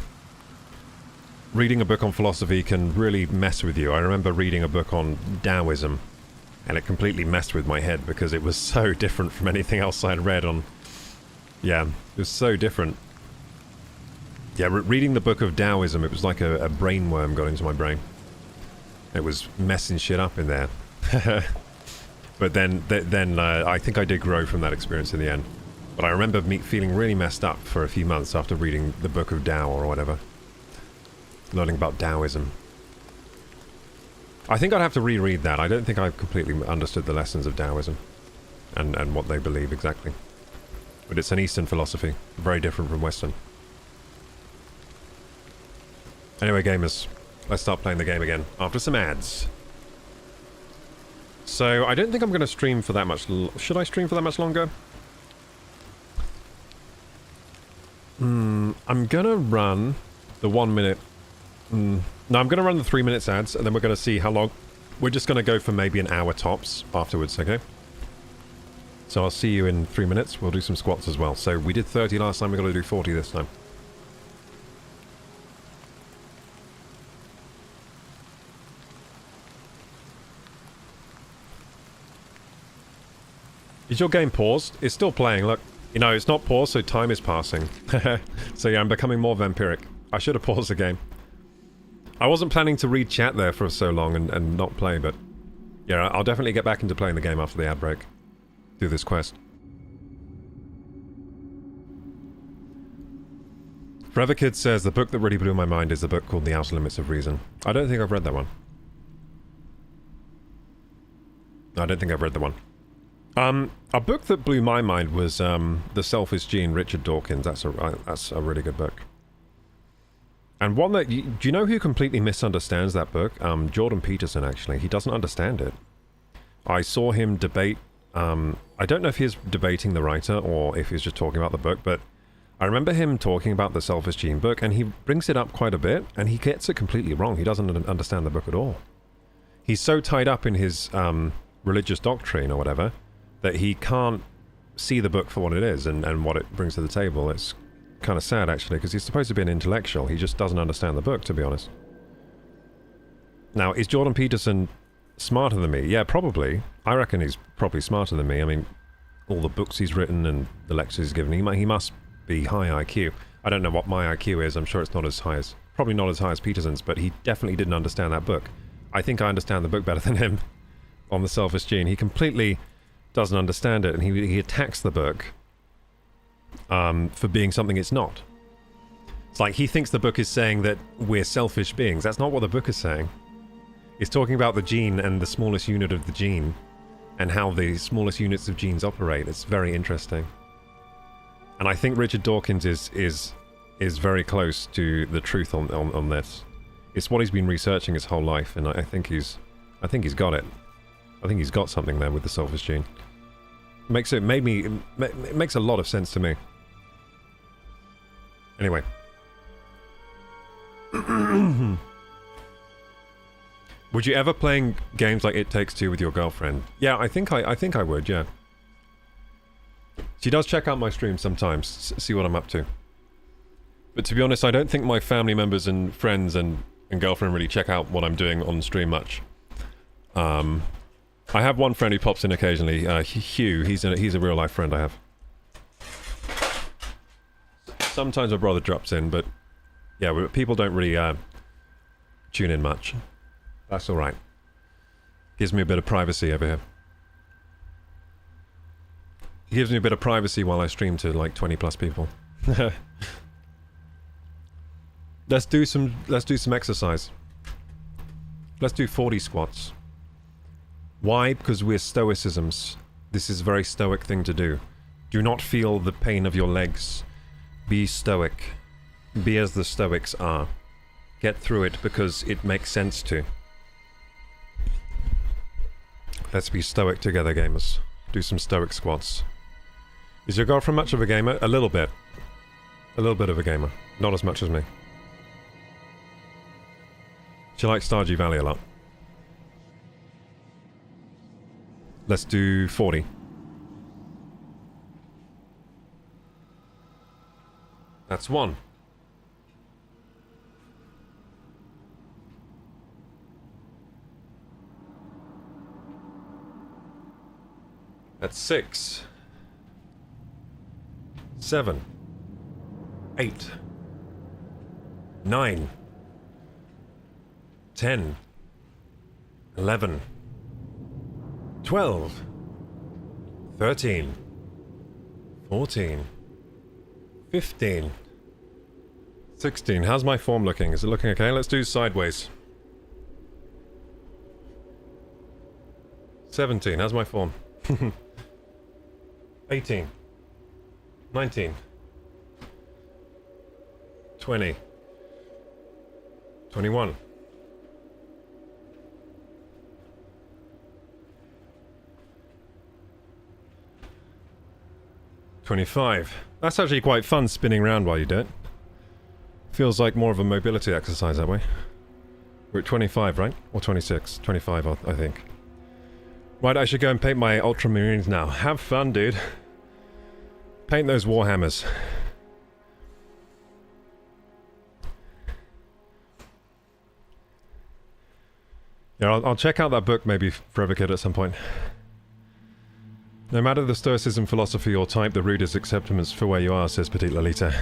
reading a book on philosophy can really mess with you. I remember reading a book on Taoism, and it completely messed with my head because it was so different from anything else I'd read on... Yeah, it was so different. Yeah, reading the book of Taoism, it was like a brainworm got into my brain. It was messing shit up in there. But then I think I did grow from that experience in the end. But I remember me feeling really messed up for a few months after reading the book of Tao or whatever. Learning about Taoism. I think I'd have to reread that. I don't think I've completely understood the lessons of Taoism and what they believe exactly. But it's an Eastern philosophy, very different from Western. Anyway, gamers, let's start playing the game again after some ads. So, I don't think I'm going to stream for that much... Should I stream for that much longer? I'm going to run the 1 minute... No, I'm going to run the 3 minutes ads, and then we're going to see how long... We're just going to go for maybe an hour tops afterwards, okay? So I'll see you in 3 minutes. We'll do some squats as well. So we did 30 last time, we're going to do 40 this time. Is your game paused? It's still playing, look. You know, it's not paused, so time is passing. So yeah, I'm becoming more vampiric. I should have paused the game. I wasn't planning to read chat there for so long and not play, but... Yeah, I'll definitely get back into playing the game after the ad break. Do this quest. Forever Kid says, the book that really blew my mind is the book called The Outer Limits of Reason. I don't think I've read that one. I don't think I've read the one. A book that blew my mind was The Selfish Gene, Richard Dawkins. That's a really good book. And one that... do you know who completely misunderstands that book? Jordan Peterson, actually. He doesn't understand it. I saw him debate... I don't know if he's debating the writer or if he's just talking about the book, but I remember him talking about the Selfish Gene book, and he brings it up quite a bit, and he gets it completely wrong. He doesn't understand the book at all. He's so tied up in his religious doctrine or whatever that he can't see the book for what it is and what it brings to the table. It's kind of sad, actually, because he's supposed to be an intellectual. He just doesn't understand the book, to be honest. Now, is Jordan Peterson smarter than me? Yeah, probably. I reckon he's probably smarter than me. I mean, all the books he's written and the lectures he's given, he must be high IQ. I don't know what my IQ is. I'm sure it's not as high as... Probably not as high as Peterson's, but he definitely didn't understand that book. I think I understand the book better than him on The Selfish Gene. He completely doesn't understand it, and he attacks the book for being something it's not. It's like he thinks the book is saying that we're selfish beings. That's not what the book is saying. It's talking about the gene and the smallest unit of the gene and how the smallest units of genes operate. It's very interesting. And I think Richard Dawkins is is very close to the truth on this. It's what he's been researching his whole life, and I think he's got it. I think he's got something there with the Selfish Gene. It makes a lot of sense to me. Anyway. Would you ever play games like It Takes Two with your girlfriend? Yeah, I think I would, yeah. She does check out my streams sometimes, see what I'm up to. But to be honest, I don't think my family members and friends and girlfriend really check out what I'm doing on stream much. I have one friend who pops in occasionally, Hugh. He's a real life friend I have. Sometimes my brother drops in, but yeah, people don't really tune in much. That's all right. Gives me a bit of privacy over here. He gives me a bit of privacy while I stream to like 20 plus people. Let's do some exercise. Let's do 40 squats. Why? Because we're stoicisms. This is a very stoic thing to do. Do not feel the pain of your legs. Be stoic. Be as the Stoics are. Get through it because it makes sense to. Let's be stoic together, gamers. Do some stoic squats. Is your girlfriend much of a gamer? A little bit. A little bit of a gamer. Not as much as me. She likes Stardew Valley a lot. Let's do 40. That's 1. That's 6. 7. 8. 9. 10. 11. 12. 13. 14. 15. 16. How's my form looking? Is it looking okay? Let's do sideways. 17. How's my form? 18. 19. 20. 21. 25. That's actually quite fun spinning around while you do it. Feels like more of a mobility exercise that way. We're at 25, right? Or 26? 25, I think. Right, I should go and paint my ultramarines now. Have fun, dude. Paint those warhammers. Yeah, I'll check out that book maybe Forever Kid at some point. No matter the stoicism, philosophy, or type, the root is acceptance for where you are, says Petite Lolita.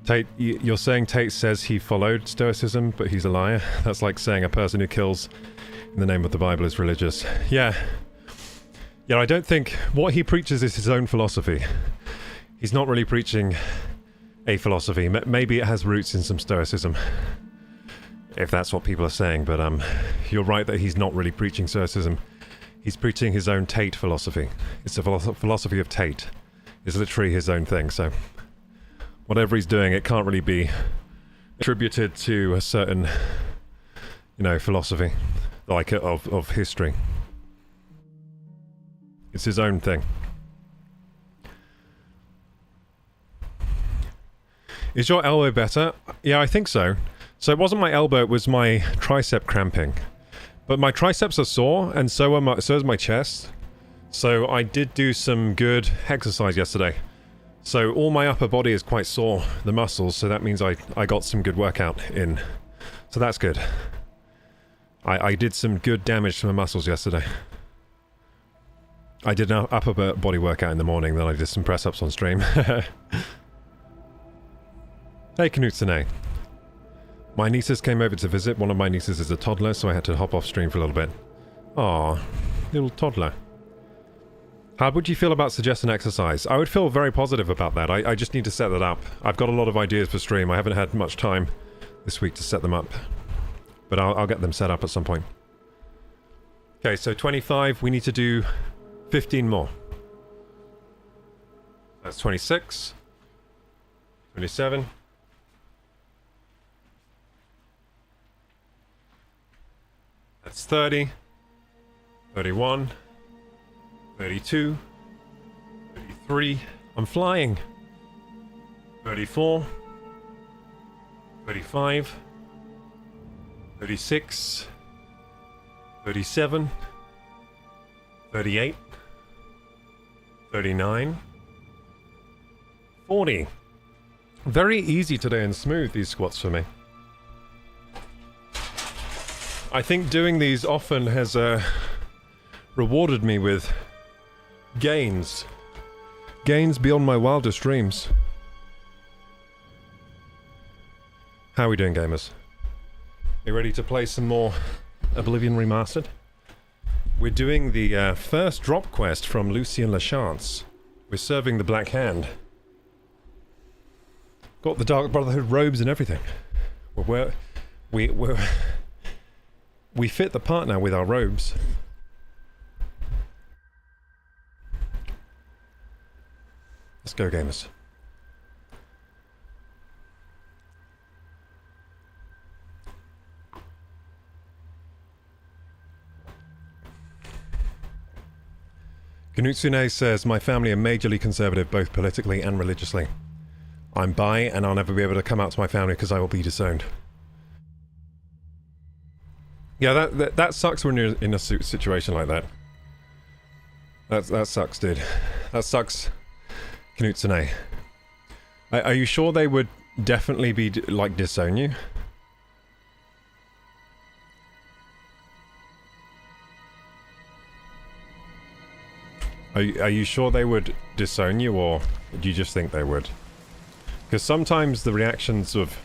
Tate, you're saying Tate says he followed stoicism, but he's a liar? That's like saying a person who kills in the name of the Bible is religious. Yeah. Yeah, I don't think... What he preaches is his own philosophy. He's not really preaching a philosophy. Maybe it has roots in some stoicism. If that's what people are saying, but you're right that he's not really preaching stoicism. He's preaching his own Tate philosophy. It's the philosophy of Tate. It's literally his own thing, so... Whatever he's doing, it can't really be attributed to a certain, you know, philosophy, like of history. It's his own thing. Is your elbow better? Yeah, I think so. So it wasn't my elbow, it was my tricep cramping. But my triceps are sore, and so is my chest. So I did do some good exercise yesterday. So all my upper body is quite sore, the muscles, so that means I got some good workout in. So that's good. I did some good damage to my muscles yesterday. I did an upper body workout in the morning, then I did some press-ups on stream. Hey Knutsune. My nieces came over to visit. One of my nieces is a toddler, so I had to hop off stream for a little bit. Aw, little toddler. How would you feel about suggesting exercise? I would feel very positive about that. I just need to set that up. I've got a lot of ideas for stream. I haven't had much time this week to set them up. But I'll get them set up at some point. Okay, so 25. We need to do 15 more. That's 26. 27. That's 30. 31. 32. 33. I'm flying. 34. 35. 36. 37. 38. 39. 40. Very easy today and smooth, these squats for me. I think doing these often has rewarded me with gains. Gains beyond my wildest dreams. How are we doing, gamers? Are you ready to play some more Oblivion Remastered? We're doing the first drop quest from Lucien Lachance. We're serving the Black Hand. Got the Dark Brotherhood robes and everything. We fit the part now with our robes. Let's go, gamers. Gnutsune says, my family are majorly conservative, both politically and religiously. I'm bi, and I'll never be able to come out to my family because I will be disowned. Yeah, that sucks when you're in a situation like that. That sucks, dude. That sucks, Knutsune. Are you sure they would definitely be, like, disown you? Are you sure they would disown you, or do you just think they would? Because sometimes the reactions of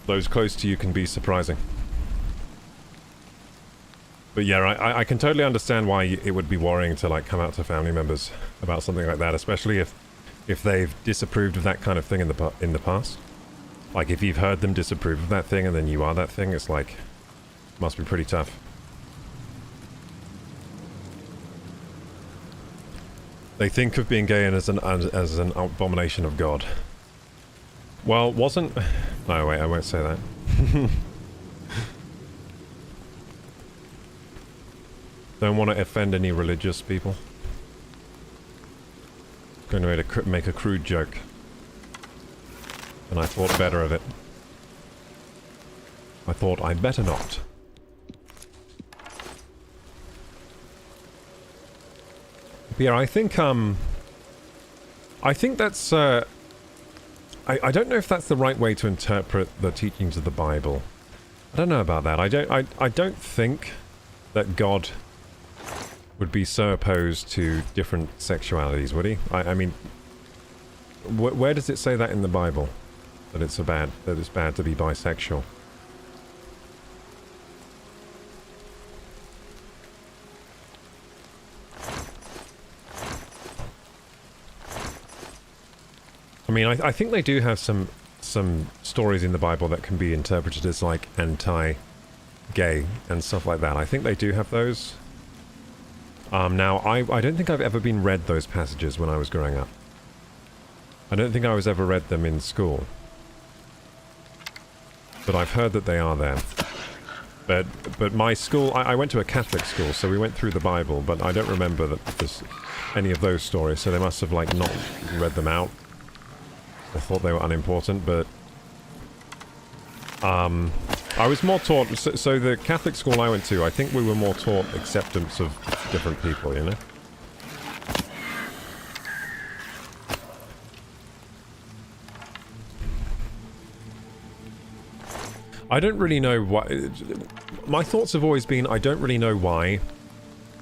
those close to you can be surprising. But yeah, I can totally understand why it would be worrying to, like, come out to family members about something like that, especially if they've disapproved of that kind of thing in the past. Like, if you've heard them disapprove of that thing and then you are that thing, it's like, must be pretty tough. They think of being gay as an abomination of God. Well, wasn't... No, wait, I won't say that. Don't want to offend any religious people. Going to make a crude joke. And I thought better of it. I thought I'd better not. But yeah, I think that's, I don't know if that's the right way to interpret the teachings of the Bible. I don't know about that. I don't think that God would be so opposed to different sexualities, would he? I mean, where does it say that in the Bible? That it's bad to be bisexual? I mean, I think they do have some stories in the Bible that can be interpreted as, like, anti-gay and stuff like that. I think they do have those. Now, I don't think I've ever been read those passages when I was growing up. I don't think I was ever read them in school. But I've heard that they are there. But my school, I went to a Catholic school, so we went through the Bible, but I don't remember that there's any of those stories, so they must have, like, not read them out. I thought they were unimportant, but I was more taught, so the Catholic school I went to, I think we were more taught acceptance of different people, you know? I don't really know why. My thoughts have always been, I don't really know why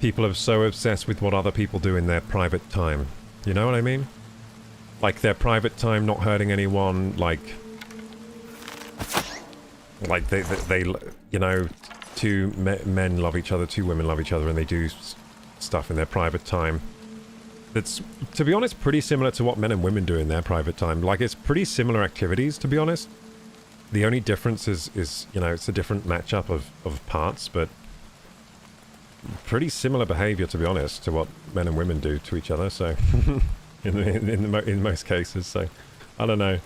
people are so obsessed with what other people do in their private time. You know what I mean? Like, their private time not hurting anyone, like they you know, two men love each other, two women love each other, and they do stuff in their private time that's, to be honest, pretty similar to what men and women do in their private time. Like, it's pretty similar activities, to be honest. The only difference is you know, it's a different matchup of parts, but pretty similar behavior, to be honest, to what men and women do to each other, so... in most cases. So, I don't know.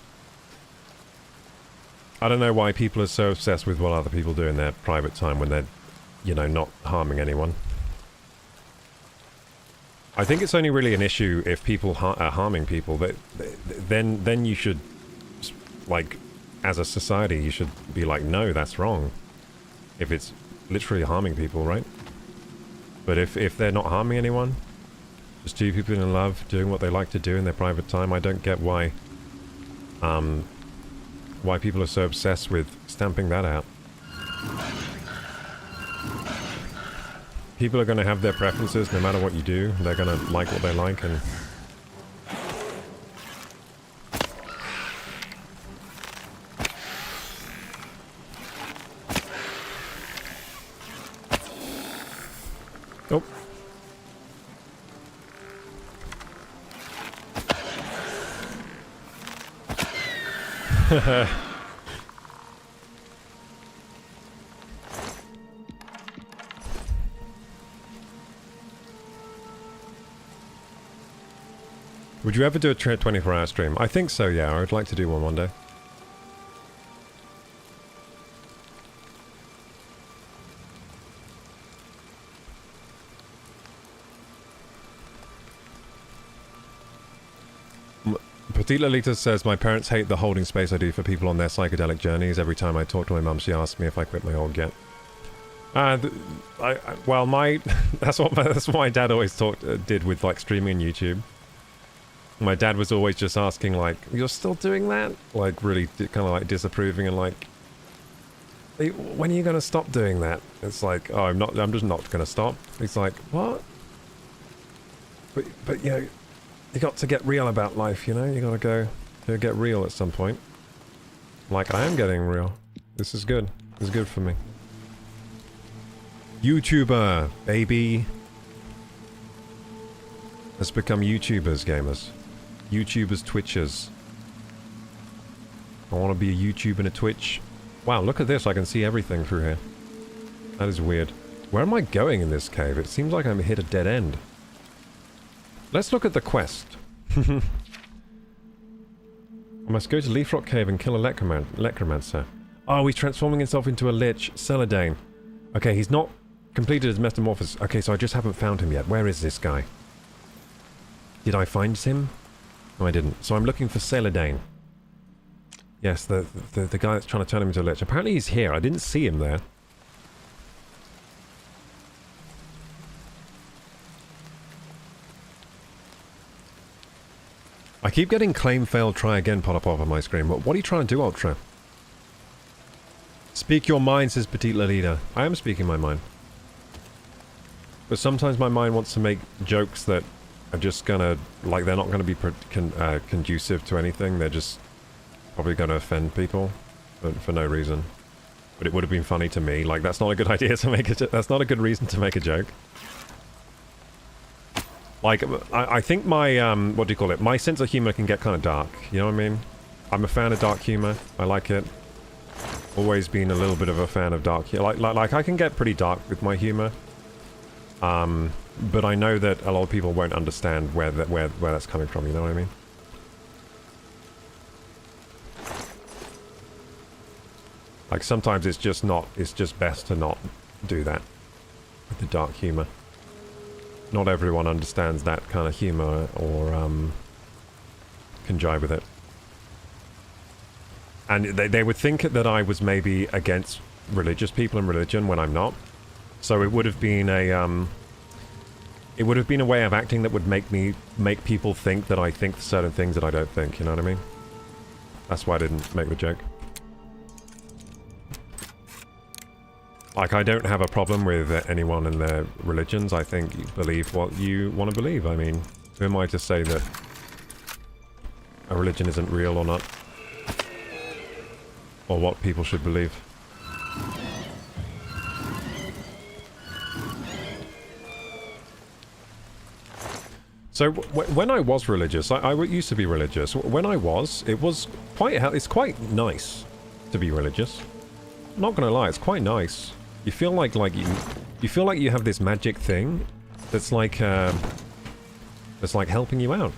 I don't know why people are so obsessed with what other people do in their private time when they're, you know, not harming anyone. I think it's only really an issue if people are harming people. That then you should, like, as a society, you should be like, no, that's wrong. If it's literally harming people, right? But if they're not harming anyone, just two people in love doing what they like to do in their private time, I don't get why people are so obsessed with stamping that out. People are going to have their preferences no matter what you do. They're going to like what they like, and oh. Would you ever do a 24-hour stream? I think so, yeah. I would like to do one day. Petite Lolita says, my parents hate the holding space I do for people on their psychedelic journeys. Every time I talk to my mum, she asks me if I quit my org yet. Well, that's what my dad always did with, like, streaming on YouTube. My dad was always just asking, like, you're still doing that? Like, really kind of, like, disapproving and, like, when are you going to stop doing that? It's like, oh, I'm just not going to stop. He's like, what? But, you know, you got to get real about life, you know? You got to go get real at some point. Like, I am getting real. This is good. This is good for me. YouTuber, baby. Let's become YouTubers, gamers. YouTubers, Twitchers. I want to be a YouTube and a Twitch. Wow, look at this. I can see everything through here. That is weird. Where am I going in this cave? It seems like I'm hit a dead end. Let's look at the quest. I must go to Leaf Rock Cave and kill a Necromancer. Oh, he's transforming himself into a Lich. Celadane. Okay, he's not completed his metamorphosis. Okay, so I just haven't found him yet. Where is this guy? Did I find him? No, I didn't. So I'm looking for Celadane. Yes, the guy that's trying to turn him into a Lich. Apparently he's here. I didn't see him there. I keep getting claim failed, try again pop up on my screen. What are you trying to do, Ultra? Speak your mind, says Petite Lolita. I am speaking my mind. But sometimes my mind wants to make jokes that are just gonna, like, they're not gonna be conducive to anything. They're just probably gonna offend people for no reason. But it would have been funny to me. Like, that's not a good idea to make that's not a good reason to make a joke. Like, I think my, what do you call it? My sense of humor can get kind of dark. You know what I mean? I'm a fan of dark humor. I like it. Always been a little bit of a fan of dark humor. Like I can get pretty dark with my humor. But I know that a lot of people won't understand where that's coming from, you know what I mean? Like, sometimes it's just best to not do that with the dark humor. Not everyone understands that kind of humor or can jive with it. And they would think that I was maybe against religious people and religion when I'm not. So it would have been a way of acting that would make people think that I think certain things that I don't think, you know what I mean? That's why I didn't make the joke. Like, I don't have a problem with anyone and their religions. I think you believe what you want to believe. I mean, who am I to say that a religion isn't real or not? Or what people should believe? So when I was religious, I used to be religious. When I was, it's quite nice to be religious. I'm not gonna lie, it's quite nice. You feel like you feel like you have this magic thing that's like helping you out.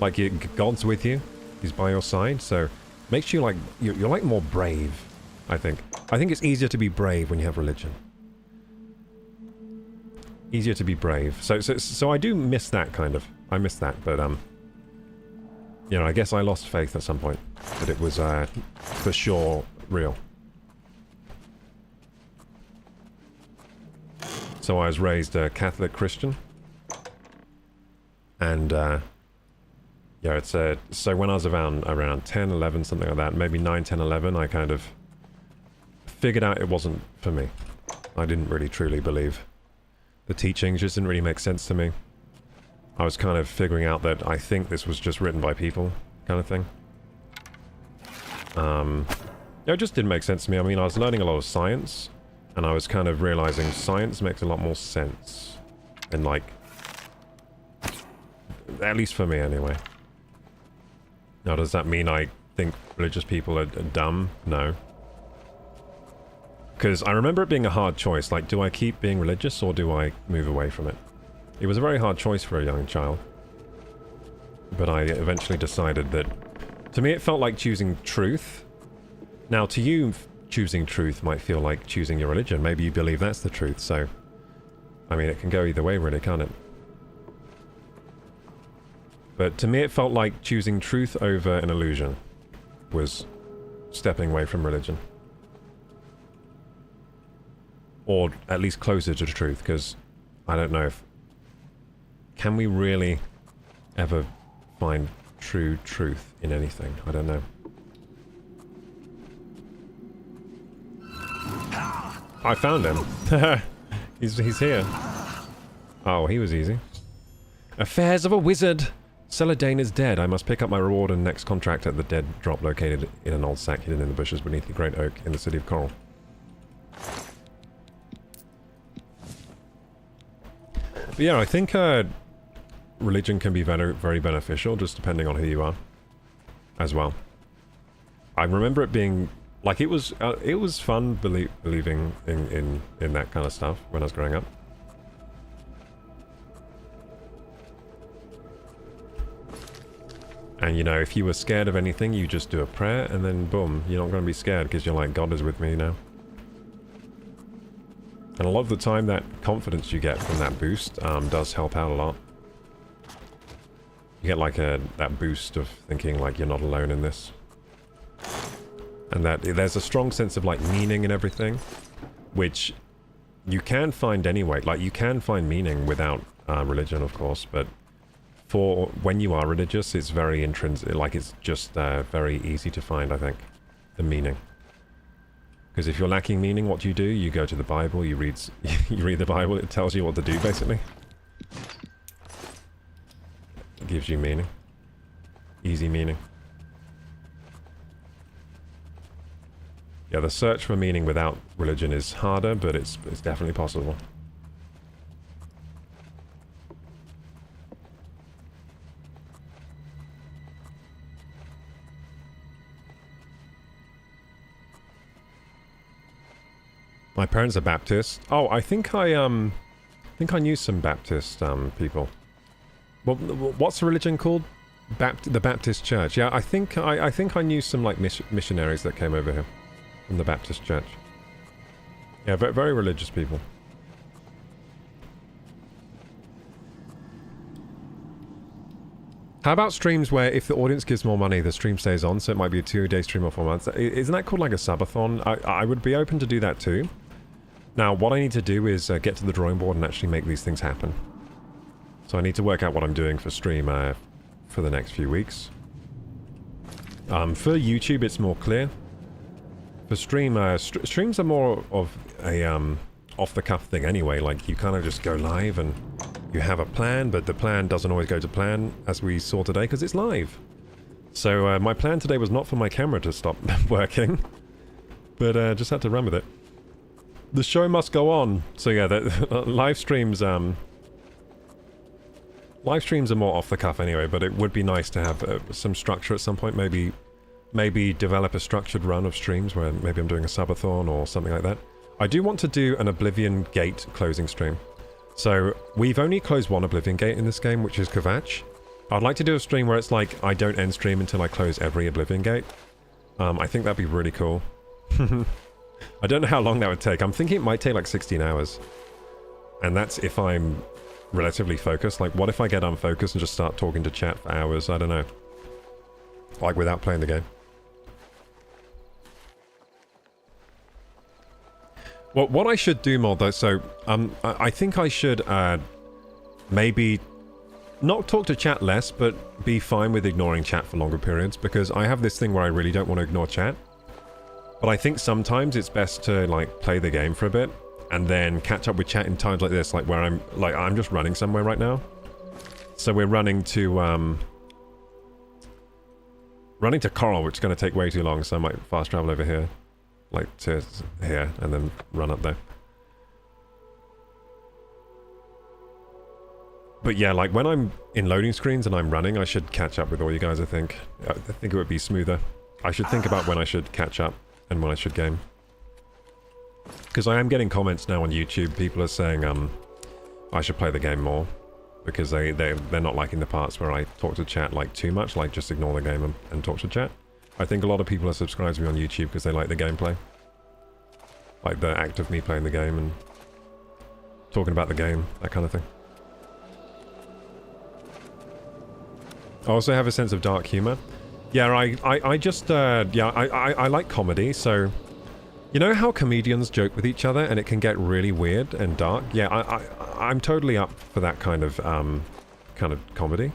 Like, God's with you. He's by your side, so makes you like you're like more brave. I think it's easier to be brave when you have religion. Easier to be brave. So I do miss that kind of. I miss that, but you know, I guess I lost faith at some point that it was for sure real. So I was raised a Catholic Christian, and yeah, it's so when I was around 10, 11, something like that, maybe 9, 10, 11, I kind of figured out it wasn't for me. I didn't really truly believe. The teachings just didn't really make sense to me. I was kind of figuring out that I think this was just written by people, kind of thing. It just didn't make sense to me. I mean, I was learning a lot of science, and I was kind of realizing science makes a lot more sense. And like, at least for me anyway. Now, does that mean I think religious people are dumb? No. Because I remember it being a hard choice, like, do I keep being religious or do I move away from it? It was a very hard choice for a young child. But I eventually decided that, to me it felt like choosing truth. Now to you, choosing truth might feel like choosing your religion. Maybe you believe that's the truth, so... I mean, it can go either way really, can't it? But to me it felt like choosing truth over an illusion was stepping away from religion. Or at least closer to the truth, because I don't know if... Can we really ever find true truth in anything? I don't know. I found him. he's here. Oh, he was easy. Affairs of a wizard! Celadane is dead. I must pick up my reward and next contract at the dead drop located in an old sack hidden in the bushes beneath the great oak in the city of Coral. But yeah, I think religion can be very, very beneficial, just depending on who you are, as well. I remember it being like it was fun believing in that kind of stuff when I was growing up. And you know, if you were scared of anything, you just do a prayer, and then boom, you're not going to be scared because you're like, God is with me now. And a lot of the time, that confidence you get from that boost does help out a lot. You get like that boost of thinking like you're not alone in this. And that there's a strong sense of like meaning in everything, which you can find anyway. Like you can find meaning without religion, of course, but for when you are religious, it's very intrinsic, like it's just very easy to find, I think, the meaning. Because if you're lacking meaning, what do? You go to the Bible, you read the Bible, it tells you what to do, basically. It gives you meaning. Easy meaning. Yeah, the search for meaning without religion is harder, but it's definitely possible. My parents are Baptist. Oh, I think I knew some Baptist people. Well, what's the religion called? The Baptist Church. Yeah, I think I knew some like missionaries that came over here from the Baptist Church. Yeah, very, very religious people. How about streams where if the audience gives more money, the stream stays on, so it might be a 2-day stream or 4 months? Isn't that called like a subathon? I would be open to do that too. Now, what I need to do is get to the drawing board and actually make these things happen. So I need to work out what I'm doing for stream for the next few weeks. For YouTube, it's more clear. For stream, streams are more of a off-the-cuff thing anyway. Like, you kind of just go live and you have a plan, but the plan doesn't always go to plan, as we saw today, because it's live. So my plan today was not for my camera to stop working, but just had to run with it. The show must go on. So yeah, live streams are more off the cuff anyway, but it would be nice to have some structure at some point. Maybe develop a structured run of streams where maybe I'm doing a subathon or something like that. I do want to do an Oblivion Gate closing stream. So we've only closed one Oblivion Gate in this game, which is Kvatch. I'd like to do a stream where it's like, I don't end stream until I close every Oblivion gate. I think that'd be really cool. I don't know how long that would take. I'm thinking it might take like 16 hours. And that's if I'm relatively focused. Like, what if I get unfocused and just start talking to chat for hours? I don't know. Like, without playing the game. Well, what I should do more, though, so, I think I should, maybe not talk to chat less, but be fine with ignoring chat for longer periods, because I have this thing where I really don't want to ignore chat. But I think sometimes it's best to, like, play the game for a bit, and then catch up with chat in times like this, like where I'm just running somewhere right now. So we're running to Coral, which is going to take way too long, so I might fast travel over here. Like, to here, and then run up there. But yeah, like, when I'm in loading screens and I'm running, I should catch up with all you guys, I think. I think it would be smoother. I should think about when I should catch up and when I should game. Because I am getting comments now on YouTube. People are saying I should play the game more. Because they're not liking the parts where I talk to chat like too much. Like, just ignore the game and talk to chat. I think a lot of people are subscribed to me on YouTube because they like the gameplay. Like the act of me playing the game and talking about the game, that kind of thing. I also have a sense of dark humor. Yeah, I just, I like comedy, so... You know how comedians joke with each other and it can get really weird and dark? Yeah, I'm totally up for that kind of comedy.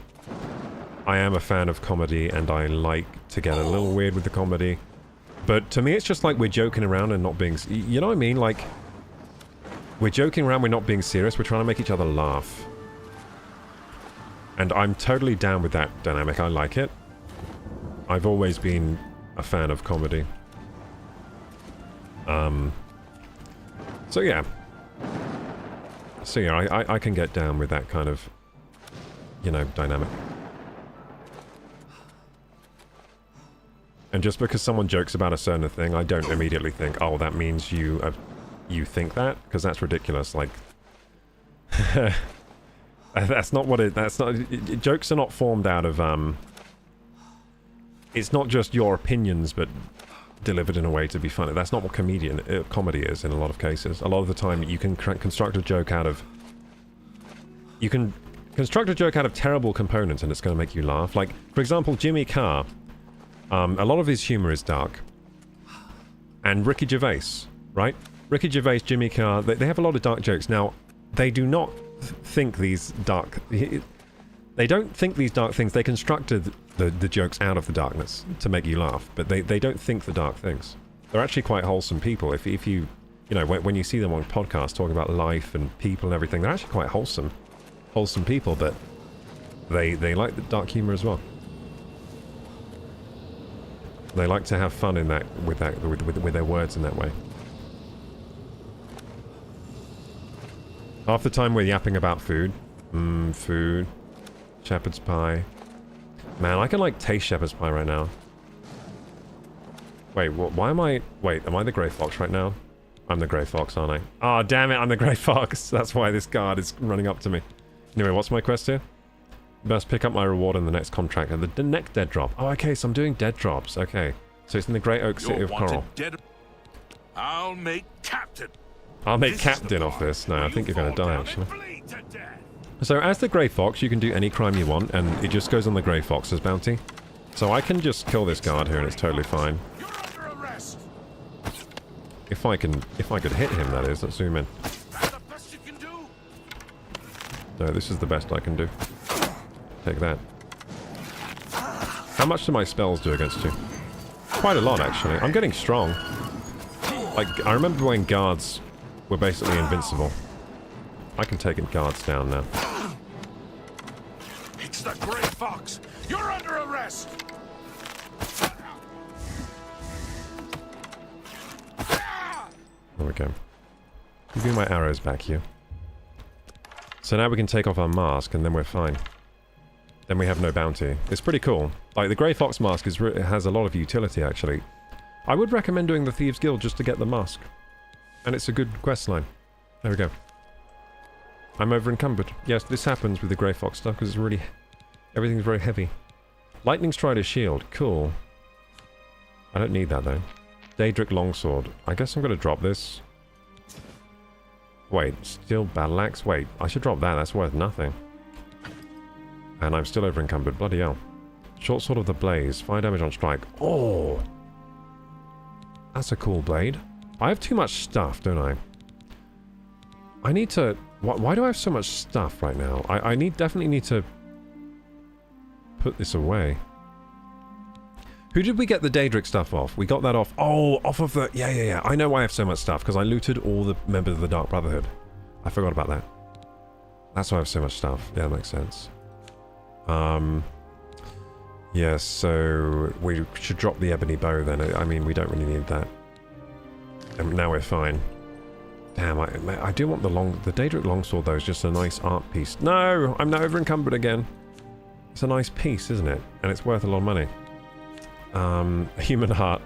I am a fan of comedy and I like to get a little weird with the comedy. But to me it's just like we're joking around and not being... You know what I mean? Like, we're joking around, we're not being serious, we're trying to make each other laugh. And I'm totally down with that dynamic, I like it. I've always been a fan of comedy. So yeah. So yeah, I can get down with that kind of, you know, dynamic. And just because someone jokes about a certain thing, I don't immediately think, oh, that means you think that, because that's ridiculous. Like, that's not what it. That's not. Jokes are not formed out of. It's not just your opinions, but delivered in a way to be funny. That's not what comedy is in a lot of cases. A lot of the time, you can construct a joke out of. You can construct a joke out of terrible components, and it's going to make you laugh. Like, for example, Jimmy Carr. A lot of his humor is dark. And Ricky Gervais, right? Ricky Gervais, Jimmy Carr, they have a lot of dark jokes. Now, they do not think these dark... They don't think these dark things. They constructed the jokes out of the darkness to make you laugh. But they don't think the dark things. They're actually quite wholesome people. If you... You know, when you see them on podcasts talking about life and people and everything, they're actually quite wholesome. Wholesome people, but they like the dark humor as well. They like to have fun in that with their words in that way. Half the time we're yapping about food. Food. Shepherd's pie. Man, I can like taste shepherd's pie right now. Wait, why am I... Wait, am I the grey fox right now? I'm the grey fox, aren't I? Oh, damn it, I'm the grey fox. That's why this guard is running up to me. Anyway, what's my quest here? Must pick up my reward in the next contract. And the next dead drop. Oh, okay, so I'm doing dead drops. Okay. So it's in the Great Oak City of Coral. I'll make captain. I'll make captain off this. No, I think you're going to die, actually. So as the Grey Fox, you can do any crime you want, and it just goes on the Grey Fox's bounty. So I can just kill this guard here, and it's totally fine. If I could hit him, that is. Let's zoom in. No, this is the best I can do. Take that. How much do my spells do against you? Quite a lot, actually. I'm getting strong. Like, I remember when guards were basically invincible. I can take guards down now. It's the Grey Fox. You're under arrest. There we go. Give me my arrows back here. So now we can take off our mask, and then we're fine. Then we have no bounty. It's pretty cool. Like, the Grey Fox mask has a lot of utility, actually. I would recommend doing the Thieves Guild just to get the mask. And it's a good quest line. There we go. I'm over encumbered. Yes, this happens with the Grey Fox stuff, because it's really Everything's very heavy. Lightning Strider Shield. Cool. I don't need that, though. Daedric Longsword. I guess I'm going to drop this. Wait, Steel Battle Axe? Wait, I should drop that. That's worth nothing. And I'm still over encumbered. Bloody hell. Short Sword of the Blaze. 5 damage on strike. Oh! That's a cool blade. I have too much stuff, don't I? I need to... Why do I have so much stuff right now? I definitely need to put this away. Who did we get the Daedric stuff off? We got that off... Oh, off of the... Yeah. I know why I have so much stuff, because I looted all the members of the Dark Brotherhood. I forgot about that. That's why I have so much stuff. Yeah, that makes sense. Yeah, so we should drop the Ebony Bow then. I mean, we don't really need that. And now we're fine. Damn, I do want the Daedric Longsword though. Is just a nice art piece. No, I'm now over encumbered again. It's a nice piece, isn't it? And it's worth a lot of money. Human heart.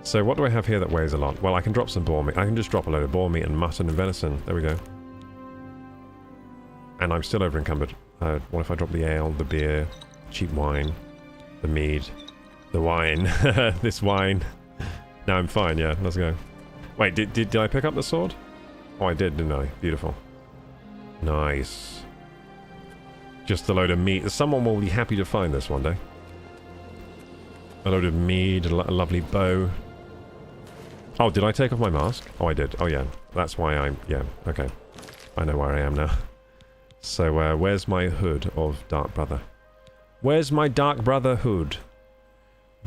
So what do I have here that weighs a lot? Well, I can drop some boar meat. I can just drop a load of boar meat and mutton and venison. There we go. And I'm still over encumbered. What if I drop the ale, the beer, cheap wine, the mead, the wine, this wine? Now I'm fine, yeah, let's go. Wait, did I pick up the sword? Oh, I did, didn't I? Beautiful. Nice. Just a load of meat. Someone will be happy to find this one day. A load of mead, a lovely bow. Oh, did I take off my mask? Oh, I did. Oh, yeah. That's why I'm... Yeah, okay. I know where I am now. So, where's my hood of Dark Brother? Where's my Dark Brother hood?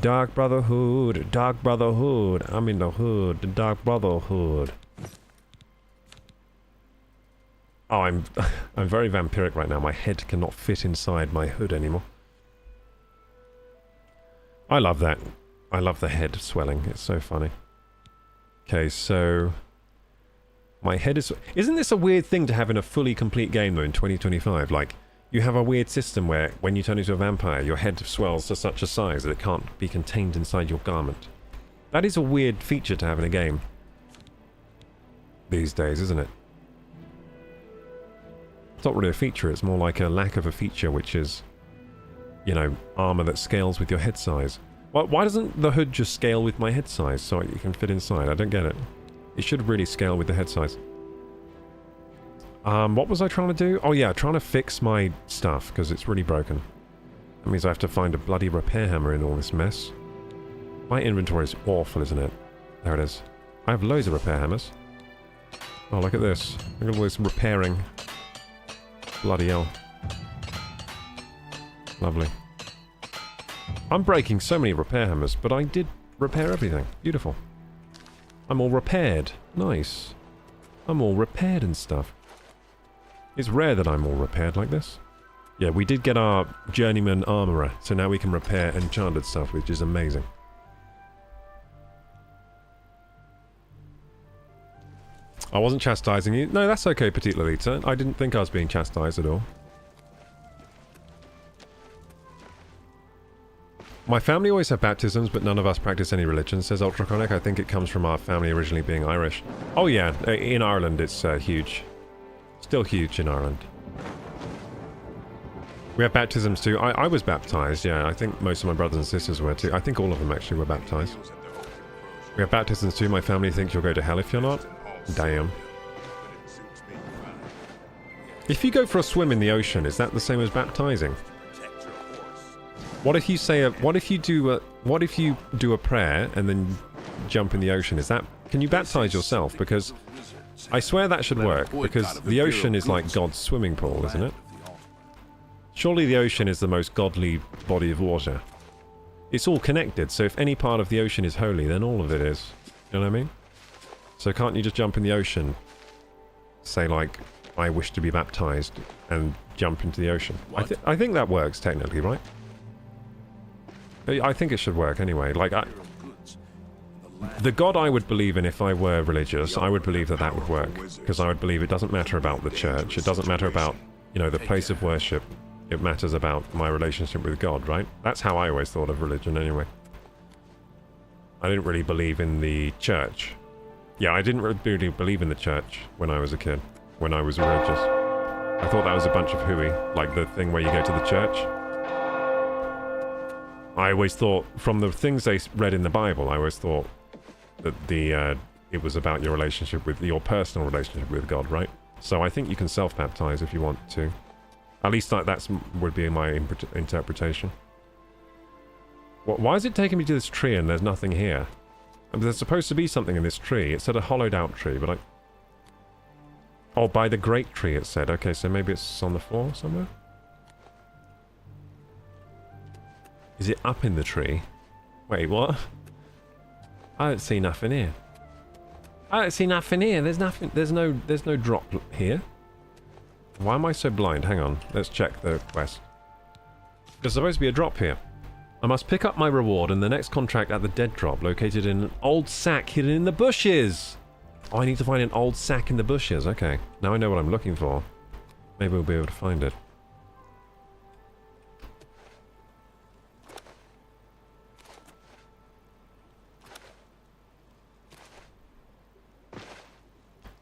Dark Brotherhood, Dark Brotherhood. I'm in the hood, the Dark Brotherhood. Oh, I'm very vampiric right now. My head cannot fit inside my hood anymore. I love that. I love the head swelling. It's so funny. Okay, so... My head is... Isn't this a weird thing to have in a fully complete game, though, in 2025? Like, you have a weird system where, when you turn into a vampire, your head swells to such a size that it can't be contained inside your garment. That is a weird feature to have in a game. These days, isn't it? It's not really a feature, it's more like a lack of a feature, which is... You know, armor that scales with your head size. Why doesn't the hood just scale with my head size so you can fit inside? I don't get it. It should really scale with the head size. What was I trying to do? Oh yeah, trying to fix my stuff, because it's really broken. That means I have to find a bloody repair hammer in all this mess. My inventory is awful, isn't it? There it is. I have loads of repair hammers. Oh, look at this. Look at all this repairing. Bloody hell. Lovely. I'm breaking so many repair hammers, but I did repair everything. Beautiful. I'm all repaired. Nice. I'm all repaired and stuff. It's rare that I'm all repaired like this. Yeah, we did get our journeyman armorer, so now we can repair enchanted stuff, which is amazing. I wasn't chastising you. No, that's okay, Petite Lolita. I didn't think I was being chastised at all. My family always have baptisms, but none of us practice any religion, says Ultrachronic. I think it comes from our family originally being Irish. Oh yeah, in Ireland it's huge. Still huge in Ireland. We have baptisms too. I was baptized, yeah. I think most of my brothers and sisters were too. I think all of them actually were baptized. We have baptisms too. My family thinks you'll go to hell if you're not. Damn. If you go for a swim in the ocean, is that the same as baptizing? What if you say what if you do a prayer and then jump in the ocean? Is that... Can you baptize yourself? Because I swear that should work, because the ocean is like God's swimming pool, isn't it? Surely the ocean is the most godly body of water. It's all connected, so if any part of the ocean is holy, then all of it is. You know what I mean? So can't you just jump in the ocean? Say like, I wish to be baptized, and jump into the ocean. I think that works technically, right? I think it should work anyway. Like, the God I would believe in if I were religious, I would believe that that would work. Because I would believe it doesn't matter about the church. It doesn't matter about, you know, the place of worship. It matters about my relationship with God, right? That's how I always thought of religion anyway. I didn't really believe in the church. Yeah, I didn't really believe in the church when I was a kid. When I was religious. I thought that was a bunch of hooey. Like the thing where you go to the church. I always thought, from the things they read in the Bible, I always thought that it was about your relationship with, your personal relationship with God, right? So I think you can self-baptize if you want to. At least that's would be my interpretation. Why is it taking me to this tree and there's nothing here? I mean, there's supposed to be something in this tree. It said a hollowed out tree, but oh, by the great tree it said. Okay, so maybe it's on the floor somewhere? Is it up in the tree? Wait, what? I don't see nothing here. I don't see nothing here. There's nothing. There's no drop here. Why am I so blind? Hang on. Let's check the quest. There's supposed to be a drop here. I must pick up my reward in the next contract at the dead drop, located in an old sack hidden in the bushes. Oh, I need to find an old sack in the bushes. Okay. Now I know what I'm looking for. Maybe we'll be able to find it.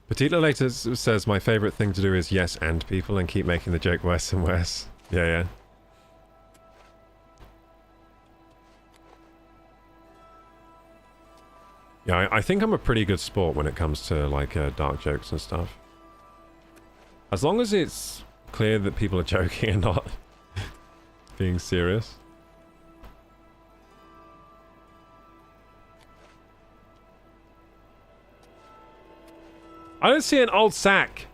Petita later says, my favourite thing to do is yes and people and keep making the joke worse and worse. Yeah, yeah. Yeah, I think I'm a pretty good sport when it comes to, like, dark jokes and stuff. As long as it's clear that people are joking and not being serious. I don't see an old sack.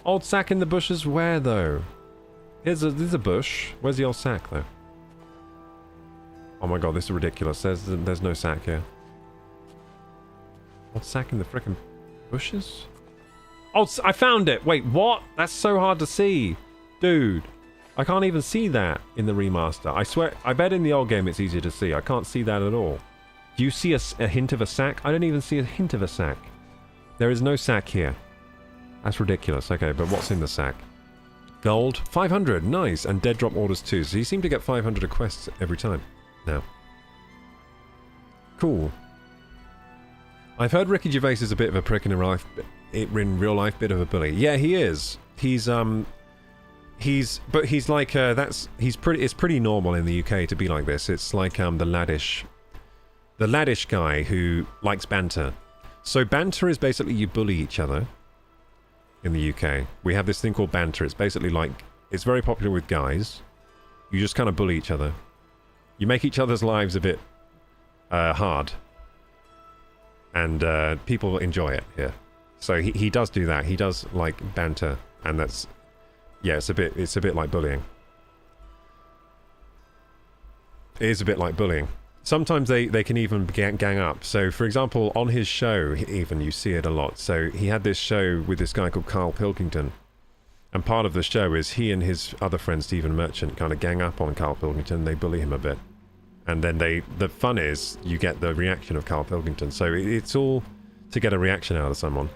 Old sack in the bushes where, though? There's a bush. Where's the old sack, though? Oh my god, this is ridiculous. There's no sack here. Old sack in the frickin' bushes? Oh, I found it! Wait, what? That's so hard to see. Dude. I can't even see that in the remaster. I swear, I bet in the old game it's easier to see. I can't see that at all. Do you see a hint of a sack? I don't even see a hint of a sack. There is no sack here. That's ridiculous. Okay, but what's in the sack? Gold. 500. Nice. And dead drop orders too. So you seem to get 500 quests every time now. Cool. I've heard Ricky Gervais is a bit of a prick in real life, bit of a bully. Yeah, he is. It's pretty normal in the UK to be like this. It's like the laddish guy who likes banter. So banter is basically you bully each other in the UK. We have this thing called banter. It's basically like, it's very popular with guys. You just kind of bully each other. You make each other's lives a bit hard. And people enjoy it here. So he does do that. He does like banter. And that's, yeah, it's a bit like bullying. It is a bit like bullying. Sometimes they can even gang up. So, for example, on his show, even you see it a lot. So he had this show with this guy called Carl Pilkington. And part of the show is he and his other friend, Stephen Merchant, kind of gang up on Carl Pilkington. They bully him a bit. And then the fun is you get the reaction of Carl Pilkington. So it's all to get a reaction out of someone.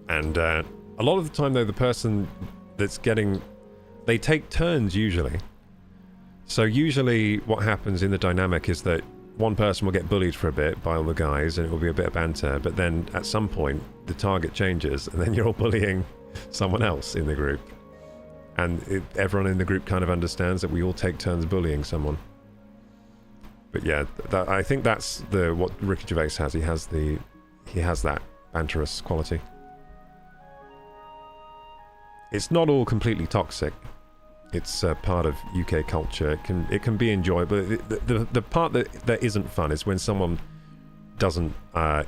And a lot of the time, though, the person that's getting... They take turns, usually. So usually what happens in the dynamic is that one person will get bullied for a bit by all the guys and it will be a bit of banter, but then at some point the target changes and then you're all bullying someone else in the group. And everyone in the group kind of understands that we all take turns bullying someone. But yeah, I think that's what Ricky Gervais has. He has that banterous quality. It's not all completely toxic. It's part of UK culture. It can be enjoyable. The part that isn't fun is when someone doesn't...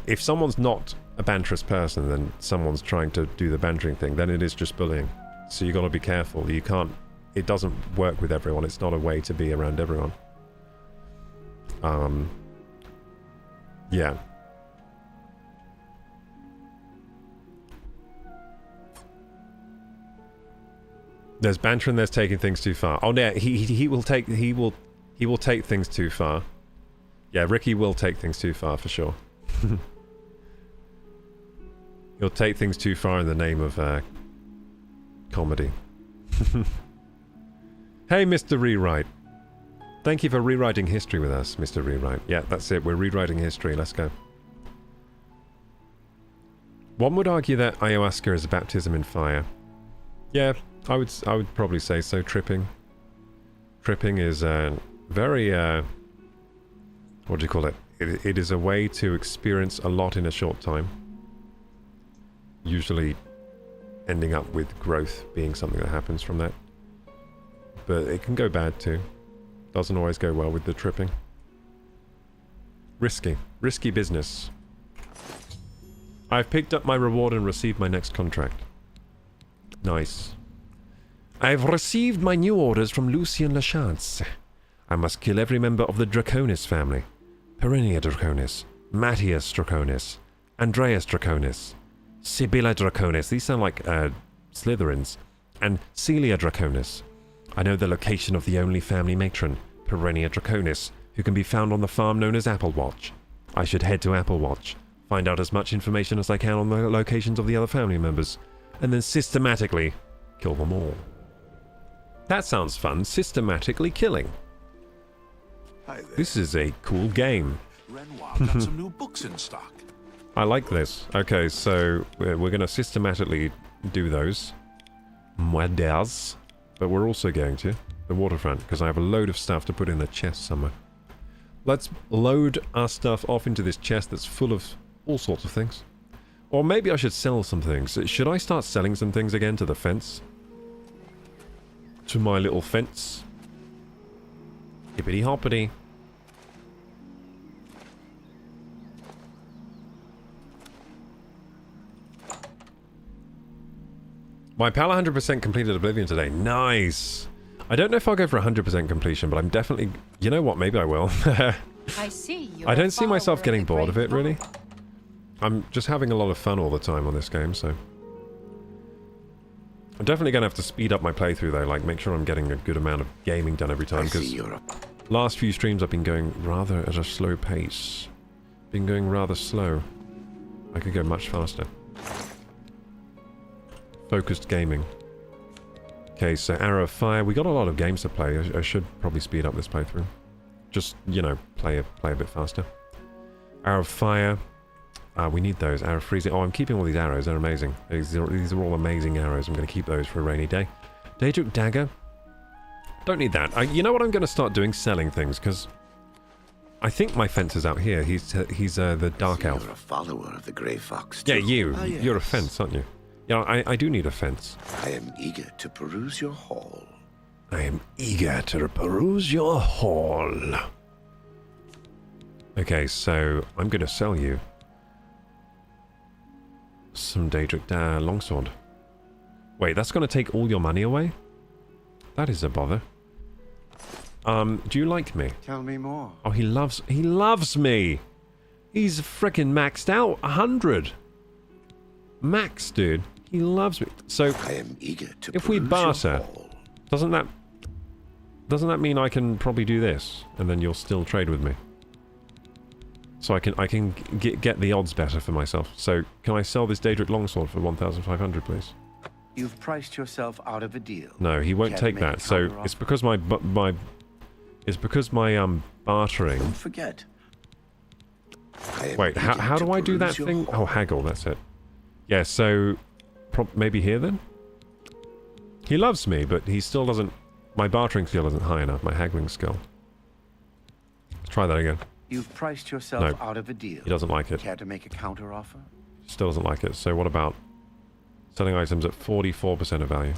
if someone's not a banterous person, then someone's trying to do the bantering thing, then it is just bullying. So you got to be careful. You can't... It doesn't work with everyone. It's not a way to be around everyone. Yeah. There's banter and there's taking things too far. Oh yeah, he will take things too far. Yeah, Ricky will take things too far for sure. He'll take things too far in the name of comedy. Hey, Mr. Rewrite. Thank you for rewriting history with us, Mr. Rewrite. Yeah, that's it. We're rewriting history. Let's go. One would argue that ayahuasca is a baptism in fire. Yeah. I would probably say so. Tripping tripping is very, what do you call it? It is a way to experience a lot in a short time. Usually ending up with growth being something that happens from that. But it can go bad too. Doesn't always go well with the tripping. Risky business. I've picked up my reward and received my next contract. Nice. I've received my new orders from Lucien Lachance. I must kill every member of the Draconis family. Perennia Draconis, Matthias Draconis, Andreas Draconis, Sibylla Draconis. These sound like Slytherins. And Celia Draconis. I know the location of the only family matron, Perennia Draconis, who can be found on the farm known as Applewatch. I should head to Applewatch, find out as much information as I can on the locations of the other family members, and then systematically kill them all. That sounds fun, systematically killing. Hi there. This is a cool game. Renoir got some new books in stock. I like this. Okay, so we're going to systematically do those. Moeders. But we're also going to the waterfront, because I have a load of stuff to put in the chest somewhere. Let's load our stuff off into this chest that's full of all sorts of things. Or maybe I should sell some things. Should I start selling some things again to the fence? To my little fence? Hippity hoppity. My pal 100% completed Oblivion today. Nice! I don't know if I'll go for 100% completion, but I'm definitely... You know what? Maybe I will. I see. I don't see myself getting bored of it, really. I'm just having a lot of fun all the time on this game, so... I'm definitely going to have to speed up my playthrough, though. Like, make sure I'm getting a good amount of gaming done every time, because... Last few streams I've been going rather at a slow pace. Been going rather slow. I could go much faster. Focused gaming. Okay, so Arrow of Fire. We got a lot of games to play. I should probably speed up this playthrough. Just, you know, play a bit faster. Arrow of Fire. We need those. Arrow of Freezing. Oh, I'm keeping all these arrows. They're amazing. These are all amazing arrows. I'm going to keep those for a rainy day. Daedric Dagger. Don't need that. You know what I'm going to start doing? Selling things, because I think my fence is out here. He's the Dark Elf. You're a follower of the Grey Fox, too. Yeah, you. Ah, yes. You're a fence, aren't you? Yeah, I do need a fence. I am eager to peruse your hall. I am eager to peruse your hall. Okay, so I'm going to sell you some Daedric Longsword. Wait, that's going to take all your money away? That is a bother. Do you like me? Tell me more. Oh, he loves me. He's freaking maxed out. 100. Max, dude. He loves me. So, I am eager to if we barter, hall. doesn't that mean I can probably do this, and then you'll still trade with me? So I can get the odds better for myself. So can I sell this Daedric Longsword for 1,500, please? You've priced yourself out of a deal. No, he won't take that. So it's because my bartering. Don't forget. Wait, how do I do that thing? Hall. Oh, haggle. That's it. Yeah. So maybe here then. He loves me, but he still doesn't. My bartering skill isn't high enough. My haggling skill. Let's try that again. You've priced yourself out of a deal. He doesn't like it. Care to make a counter offer? Still doesn't like it. So what about selling items at 44% of value?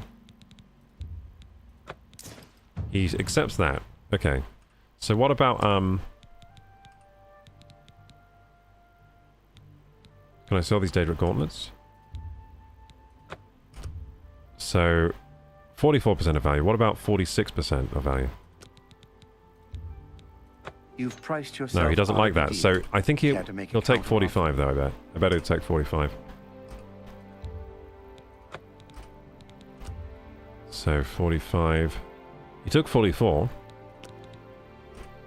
He accepts that. Okay. So what about can I sell these Daedric Gauntlets? So 44% of value. What about 46% of value? You've priced yourself. No, he doesn't like that. So I think he'll take 45 though, I bet. I bet he'll take 45. So 45. He took 44.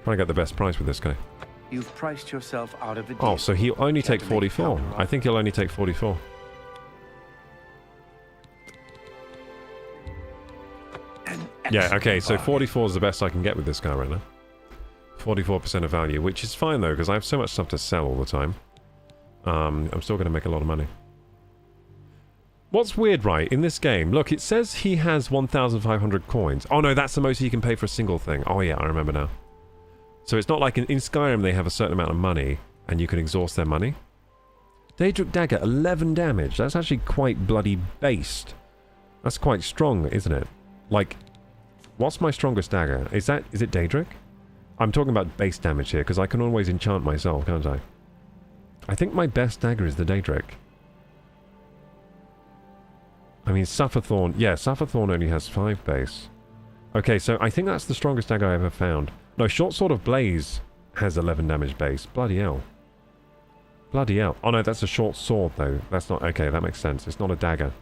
Trying to get the best price with this guy. You've priced yourself out of a deal. Oh, so he'll only take 44. I think he'll only take 44. Yeah, okay, so 44 is the best I can get with this guy right now. 44% of value, which is fine though, because I have so much stuff to sell all the time. I'm still going to make a lot of money. What's weird, right, in this game, look, it says he has 1,500 coins. Oh no, that's the most he can pay for a single thing. Oh yeah, I remember now. So it's not like in Skyrim they have a certain amount of money and you can exhaust their money. Daedric Dagger, 11 damage. That's actually quite bloody based. That's quite strong, isn't it? Like, what's my strongest dagger? Is it Daedric? I'm talking about base damage here, because I can always enchant myself, can't I? I think my best dagger is the Daedric. I mean, Sufferthorn... Yeah, Sufferthorn only has 5 base. Okay, so I think that's the strongest dagger I ever found. No, Short Sword of Blaze has 11 damage base. Bloody hell. Bloody hell. Oh no, that's a short sword though. That's not... Okay, that makes sense. It's not a dagger.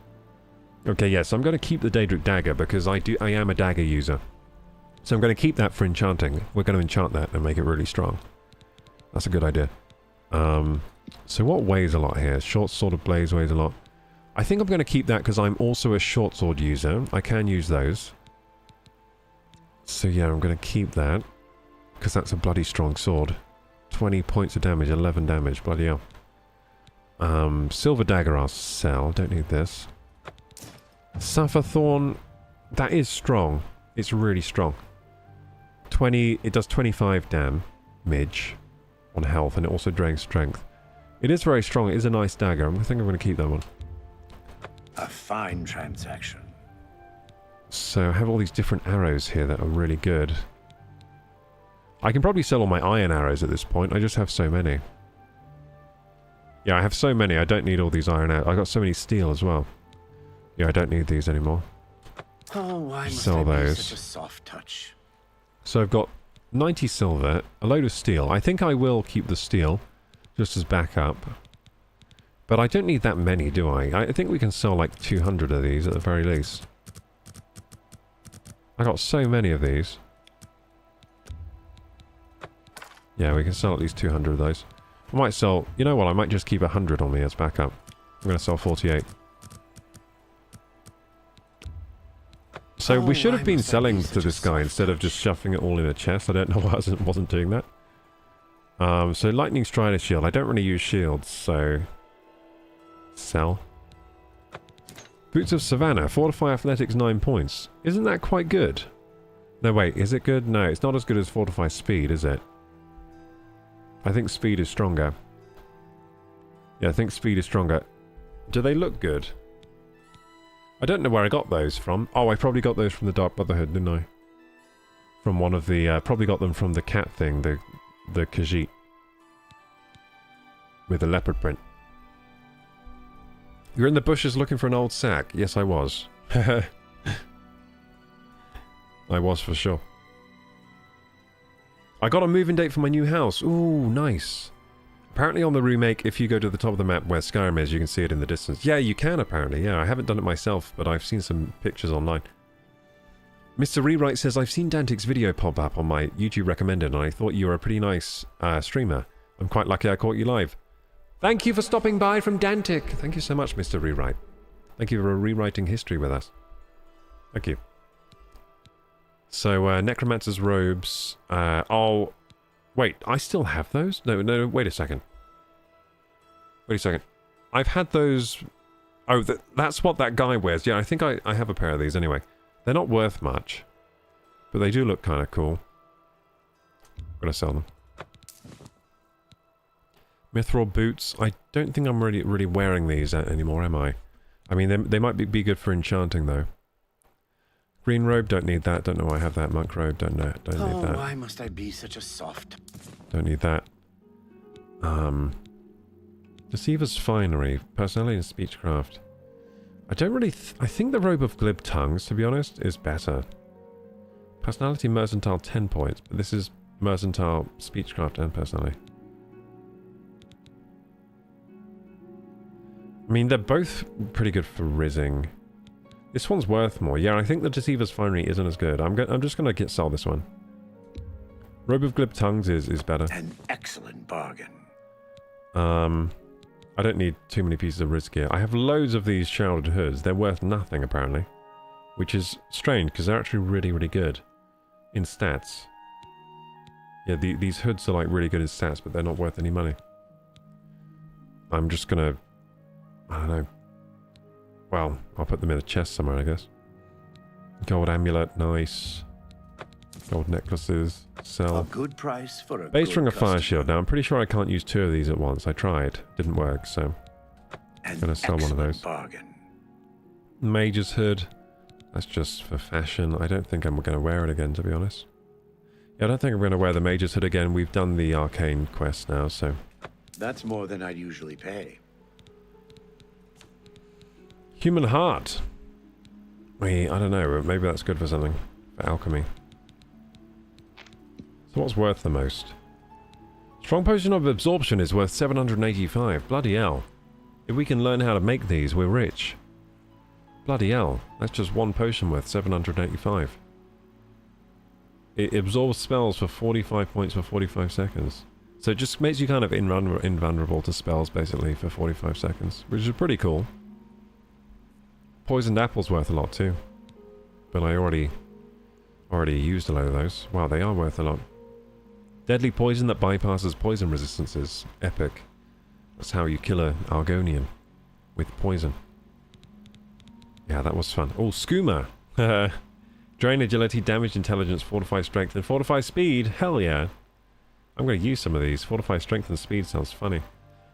Okay, yes, yeah, so I'm going to keep the Daedric Dagger because I am a dagger user. So I'm going to keep that for enchanting. We're going to enchant that and make it really strong. That's a good idea. So what weighs a lot here? Short Sword of Blaze weighs a lot. I think I'm going to keep that because I'm also a short sword user. I can use those. So yeah, I'm going to keep that. Because that's a bloody strong sword. 20 points of damage, 11 damage. Bloody hell. Silver Dagger I'll sell. Don't need this. Sufferthorn. That is strong. It's really strong. It does 25 damage on health and it also drains strength. It is very strong. It is a nice dagger. I think I'm going to keep that one. A fine transaction. So I have all these different arrows here that are really good. I can probably sell all my iron arrows at this point. I just have so many. Yeah, I have so many. I don't need all these iron arrows. I got so many steel as well. Yeah, I don't need these anymore. Oh, why must Sell I be those. such a soft touch? So I've got 90 silver, a load of steel. I think I will keep the steel just as backup. But I don't need that many, do I? I think we can sell like 200 of these at the very least. I got so many of these. Yeah, we can sell at least 200 of those. I might sell... You know what? I might just keep 100 on me as backup. I'm going to sell 48. So we should have been selling to this guy instead of just shoving it all in a chest. I don't know why I wasn't doing that. So Lightning Strider Shield. I don't really use shields, so... Sell. Boots of Savannah. Fortify Athletics 9 points. Isn't that quite good? No, wait. Is it good? No, it's not as good as Fortify Speed, is it? I think Speed is stronger. Yeah, I think Speed is stronger. Do they look good? I don't know where I got those from. Oh, I probably got those from the Dark Brotherhood, didn't I? From one of the... probably got them from the cat thing, the Khajiit. With the leopard print. You're in the bushes looking for an old sack. Yes, I was. I was for sure. I got a moving date for my new house. Ooh, nice. Apparently on the remake, if you go to the top of the map where Skyrim is, you can see it in the distance. Yeah, you can apparently. Yeah, I haven't done it myself, but I've seen some pictures online. Mr. Rewrite says, I've seen Dantic's video pop up on my YouTube recommended, and I thought you were a pretty nice streamer. I'm quite lucky I caught you live. Thank you for stopping by from Dantic. Thank you so much, Mr. Rewrite. Thank you for rewriting history with us. Thank you. So, Necromancer's robes. Oh, wait, I still have those? No, wait a second. Wait a second. I've had those... Oh, that's what that guy wears. Yeah, I think I have a pair of these anyway. They're not worth much, but they do look kind of cool. I'm going to sell them. Mithril boots. I don't think I'm really wearing these anymore, am I? I mean, they might be good for enchanting, though. Green robe, don't need that. Don't know why I have that. Monk robe, don't need that. Oh, why must I be such a soft... Don't need that. Deceiver's Finery. Personality and Speechcraft. I don't really... I think the Robe of Glib Tongues, to be honest, is better. Personality Mercantile 10 points, but this is Mercantile, Speechcraft, and Personality. I mean, they're both pretty good for rizzing. This one's worth more. Yeah, I think the Deceiver's Finery isn't as good. I'm just going to sell this one. Robe of Glib Tongues is better. An excellent bargain. I don't need too many pieces of riz gear. I have loads of these shrouded hoods. They're worth nothing, apparently. Which is strange, because they're actually really good in stats. Yeah, these hoods are like really good in stats, but they're not worth any money. I'm just gonna... I don't know. Well, I'll put them in a chest somewhere, I guess. Gold amulet, nice. Gold necklaces, A sell. good price for a Base good ring of fire customer. shield. Now, I'm pretty sure I can't use 2 of these at once. I tried. Didn't work, so... An gonna sell one of excellent those. bargain. Mage's hood. That's just for fashion. I don't think I'm going to wear it again, to be honest. Yeah, I don't think I'm going to wear the Mage's hood again. We've done the arcane quest now, so... That's more than I'd usually pay. Human heart. I don't know. Maybe that's good for something. For alchemy. So what's worth the most? Strong potion of absorption is worth 785. Bloody hell. If we can learn how to make these, we're rich. Bloody hell. That's just one potion worth 785. It absorbs spells for 45 points for 45 seconds. So it just makes you kind of invulnerable to spells, basically, for 45 seconds. Which is pretty cool. Poisoned apple's worth a lot, too. But I already used a load of those. Wow, they are worth a lot. Deadly poison that bypasses poison resistances. Epic. That's how you kill a Argonian. With poison. Yeah, that was fun. Oh, skooma! Drain agility, damage intelligence, fortify strength, and fortify speed. Hell yeah. I'm going to use some of these. Fortify strength and speed sounds funny.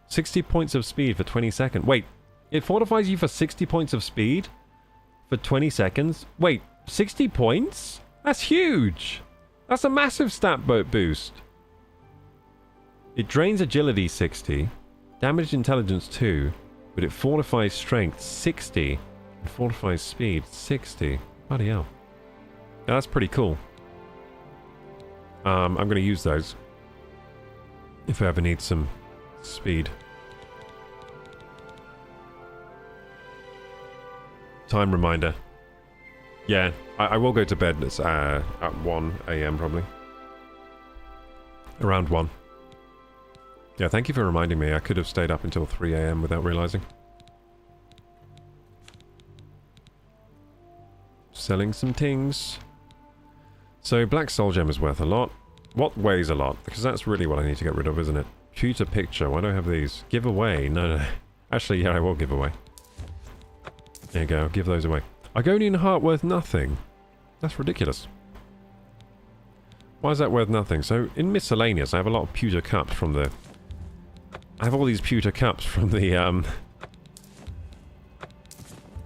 60 points of speed for 20 seconds. Wait, it fortifies you for 60 points of speed? For 20 seconds? Wait, 60 points? That's huge! That's a massive stat boost. It drains agility 60, damage intelligence 2, but it fortifies strength 60, and fortifies speed 60. Bloody hell. Yeah, that's pretty cool. I'm going to use those. If I ever need some speed. Time reminder. Yeah, I will go to bed at 1 AM probably. Around 1. Yeah, thank you for reminding me. I could have stayed up until 3 AM without realizing. Selling some things. So, Black Soul Gem is worth a lot. What weighs a lot? Because that's really what I need to get rid of, isn't it? Pewter Picture. Why do I have these? Give away. No. Actually, yeah, I will give away. There you go. Give those away. Argonian Heart worth nothing. That's ridiculous. Why is that worth nothing? So, in miscellaneous, I have a lot of pewter cups from the... I have all these pewter cups from the,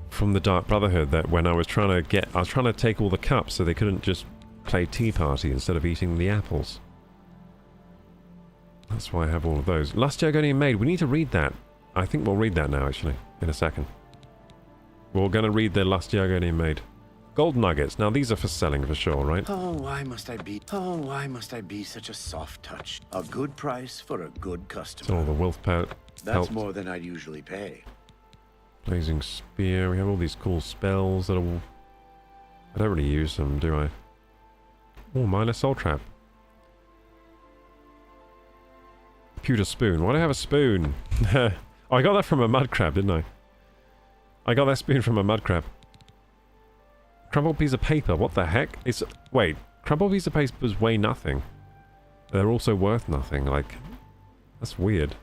from the Dark Brotherhood that when I was trying to get... I was trying to take all the cups so they couldn't just play Tea Party instead of eating the apples. That's why I have all of those. Last Argonian Maid. We need to read that. I think we'll read that now, actually, in a second. We're going to read the Last Argonian Maid. Gold nuggets. Now, these are for selling for sure, right? Oh, why must I be such a soft touch? A good price for a good customer. So all the wolf pelt. That's more than I'd usually pay. Blazing Spear. We have all these cool spells that are... I don't really use them, do I? Oh, Minor Soul Trap. Pewter Spoon. Why do I have a spoon? Oh, I got that from a mud crab, didn't I? I got that spoon from a mud crab. Crumpled piece of paper. What the heck? It's... Wait. Crumpled piece of papers weigh nothing. They're also worth nothing. Like... That's weird.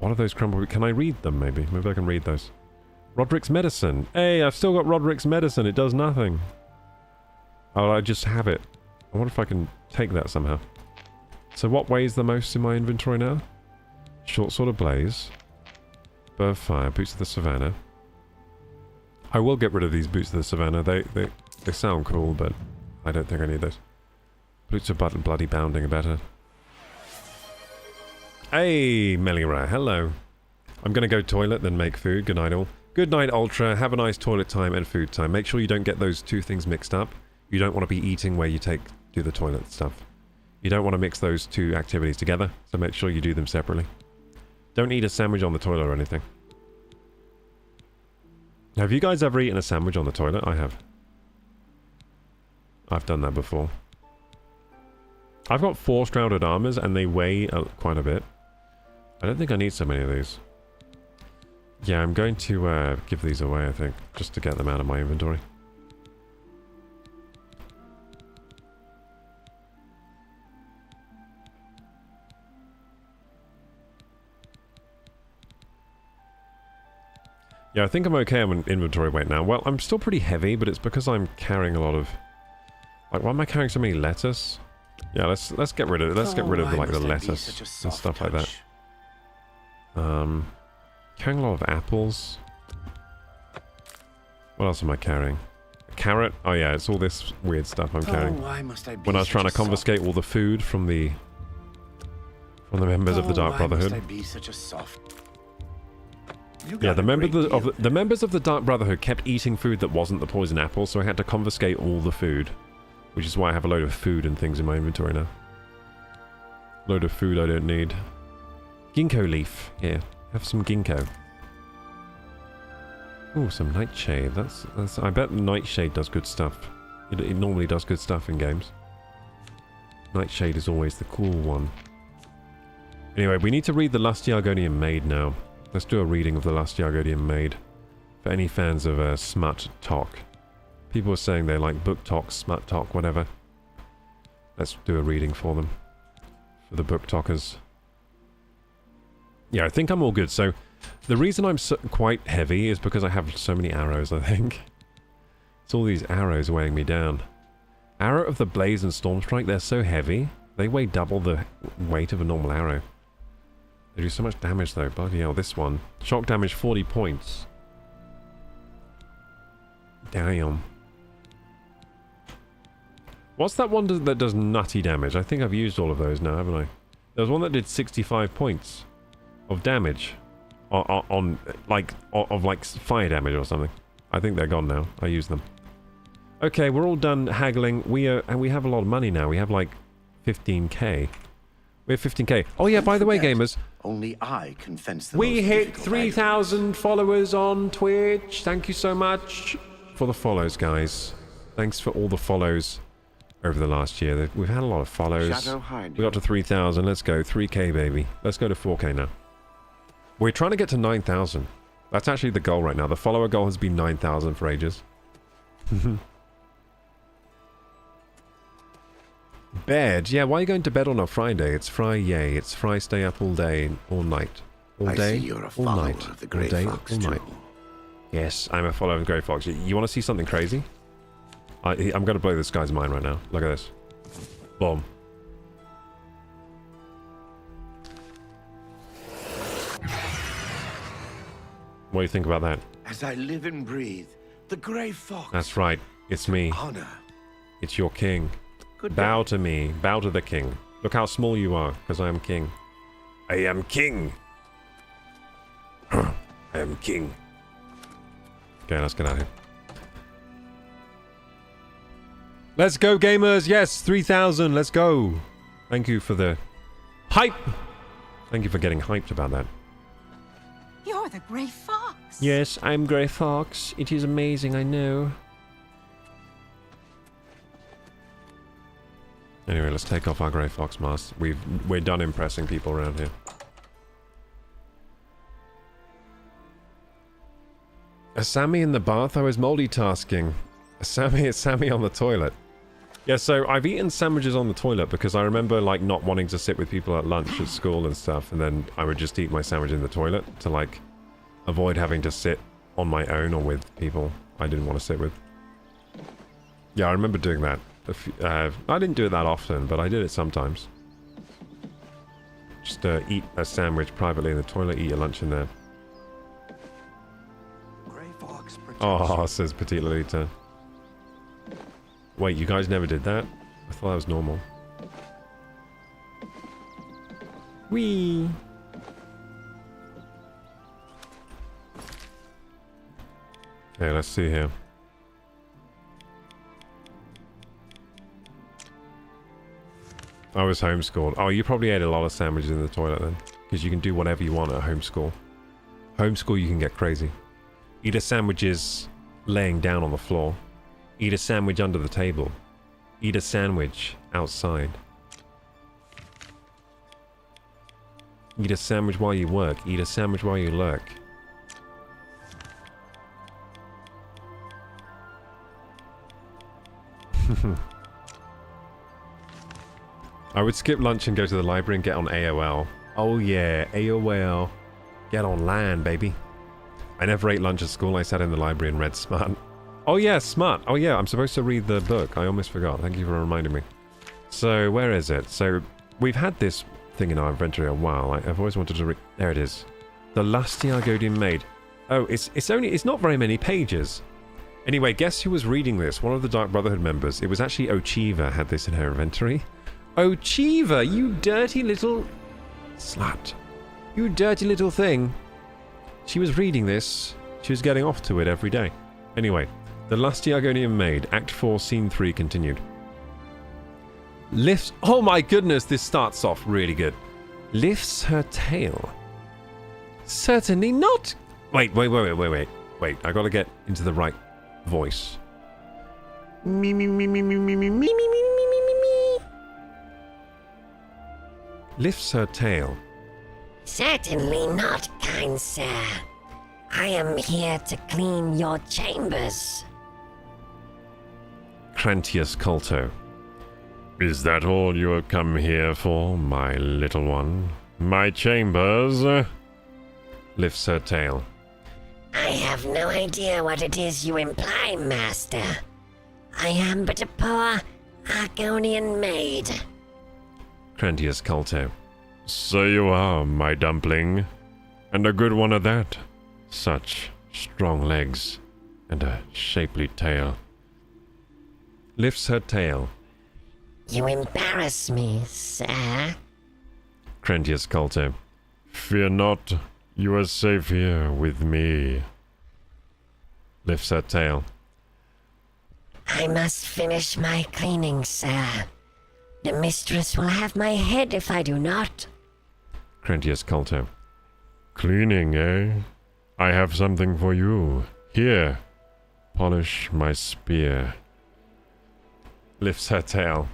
What are those crumpled... Can I read them, maybe? Maybe I can read those. Roderick's Medicine. Hey, I've still got Roderick's Medicine. It does nothing. Oh, I just have it. I wonder if I can take that somehow. So what weighs the most in my inventory now? Short Sword of Blaze. Burr of Fire. Boots of the Savannah. I will get rid of these Boots of the Savannah. They sound cool, but I don't think I need those. Boots of Bloody Bounding are better. Hey, Melira. Hello. I'm going to go toilet, then make food. Good night, all. Good night, Ultra. Have a nice toilet time and food time. Make sure you don't get those two things mixed up. You don't want to be eating where you do the toilet stuff. You don't want to mix those two activities together, so make sure you do them separately. Don't eat a sandwich on the toilet or anything. Have you guys ever eaten a sandwich on the toilet? I have. I've done that before. I've got 4 Shrouded Armors, and they weigh quite a bit. I don't think I need so many of these. Yeah, I'm going to give these away, I think, just to get them out of my inventory. Yeah, I think I'm okay on inventory weight now. Well, I'm still pretty heavy, but it's because I'm carrying a lot of... Like, why am I carrying so many lettuce? Yeah, let's get rid of it. Let's get rid of like the lettuce and stuff like that. Carrying a lot of apples. What else am I carrying? A carrot? Oh yeah, it's all this weird stuff I'm carrying. Why must I be When I was trying to confiscate all the food from the members of the Dark Brotherhood. Why must I be such a soft... Yeah, the members of the Dark Brotherhood kept eating food that wasn't the poison apple, so I had to confiscate all the food. Which is why I have a load of food and things in my inventory now. Load of food I don't need. Ginkgo leaf. Here, have some ginkgo. Ooh, some nightshade. That's. I bet nightshade does good stuff. It normally does good stuff in games. Nightshade is always the cool one. Anyway, we need to read The Last Argonian Maid now. Let's do a reading of The Last Argonian Maid. For any fans of smut talk. People are saying they like book talk, smut talk, whatever. Let's do a reading for them. For the book talkers. Yeah, I think I'm all good. So, the reason I'm quite heavy is because I have so many arrows, I think. It's all these arrows weighing me down. Arrow of the Blaze and Stormstrike, they're so heavy. They weigh double the weight of a normal arrow. They do so much damage though. Bloody hell, this one. Shock damage 40 points. Damn. What's that one that does nutty damage? I think I've used all of those now, haven't I? There was one that did 65 points of damage on fire damage or something. I think they're gone now. I used them. Okay, we're all done haggling. And we have a lot of money now. We have like 15k. We have 15k. Oh yeah, by the way, gamers. Only I can fence the We most hit difficult 3,000 followers on Twitch. Thank you so much for the follows, guys. Thanks for all the follows. Over the last year, we've had a lot of follows. We got to 3,000. Let's go 3k, baby. Let's go to 4k now. We're trying to get to 9,000. That's actually the goal right now. The follower goal has been 9,000 for ages. Bed? Yeah, why are you going to bed on a Friday? It's Friday. It's Friday. Stay up all day, all night, all day, I see you're a all follower night, of the all Grey day, Fox all night. too. Yes, I'm a follower of the Grey Fox. You want to see something crazy? I'm going to blow this guy's mind right now. Look at this. Boom. What do you think about that? As I live and breathe, the Grey Fox. That's right. It's me. Honor. It's your king. Good Bow day. to me. Bow to the king. Look how small you are, because I am king. I am king. I am king. Okay, let's get out of here. Let's go, gamers! Yes, 3,000, let's go! Thank you for the hype! Thank you for getting hyped about that. You're the Grey Fox. Yes, I'm Grey Fox. It is amazing, I know. Anyway, let's take off our Grey Fox mask. We're done impressing people around here. A Sammy in the bath? I was multitasking. Sammy on the toilet. Yeah, so I've eaten sandwiches on the toilet because I remember, like, not wanting to sit with people at lunch at school and stuff, and then I would just eat my sandwich in the toilet to, like, avoid having to sit on my own or with people I didn't want to sit with. Yeah, I remember doing that. I didn't do it that often, but I did it sometimes. Just eat a sandwich privately in the toilet, eat your lunch in there. Grey Fox Oh, says Petite Lolita. Wait, you guys never did that? I thought that was normal. Whee! Okay, let's see here. I was homeschooled. Oh, you probably ate a lot of sandwiches in the toilet then. Because you can do whatever you want at homeschool. Homeschool, you can get crazy. Eat a sandwiches laying down on the floor. Eat a sandwich under the table. Eat a sandwich outside. Eat a sandwich while you work. Eat a sandwich while you lurk. I would skip lunch and go to the library and get on AOL. Oh yeah, AOL. Get online, baby. I never ate lunch at school. I sat in the library and read Smart. Oh yeah, Smart. Oh yeah, I'm supposed to read the book. I almost forgot. Thank you for reminding me. So, where is it? So, we've had this thing in our inventory a while. I've always wanted to read... There it is. The Lusty Argonian Maid. Oh, it's not very many pages. Anyway, guess who was reading this? One of the Dark Brotherhood members. It was actually Ochiva had this in her inventory. Ochiva, you dirty little... slut. You dirty little thing. She was reading this. She was getting off to it every day. Anyway, The Lusty Argonian Maid, Act 4, Scene 3 continued. Lifts... Oh my goodness, this starts off really good. Lifts her tail. Certainly not... Wait, I gotta get into the right voice. Me. Lifts her tail. Certainly not, kind sir. I am here to clean your chambers. Crantius Colto. Is that all you have come here for, my little one? My chambers? Lifts her tail. I have no idea what it is you imply, master. I am but a poor Argonian maid. Crantius Colto. So you are, my dumpling. And a good one at that. Such strong legs and a shapely tail. Lifts her tail. You embarrass me, sir. Crantius Colto. Fear not, you are safe here with me. Lifts her tail. I must finish my cleaning, sir. The mistress will have my head if I do not. Crantius Colto. Cleaning, eh? I have something for you. Here, polish my spear. Lifts her tail.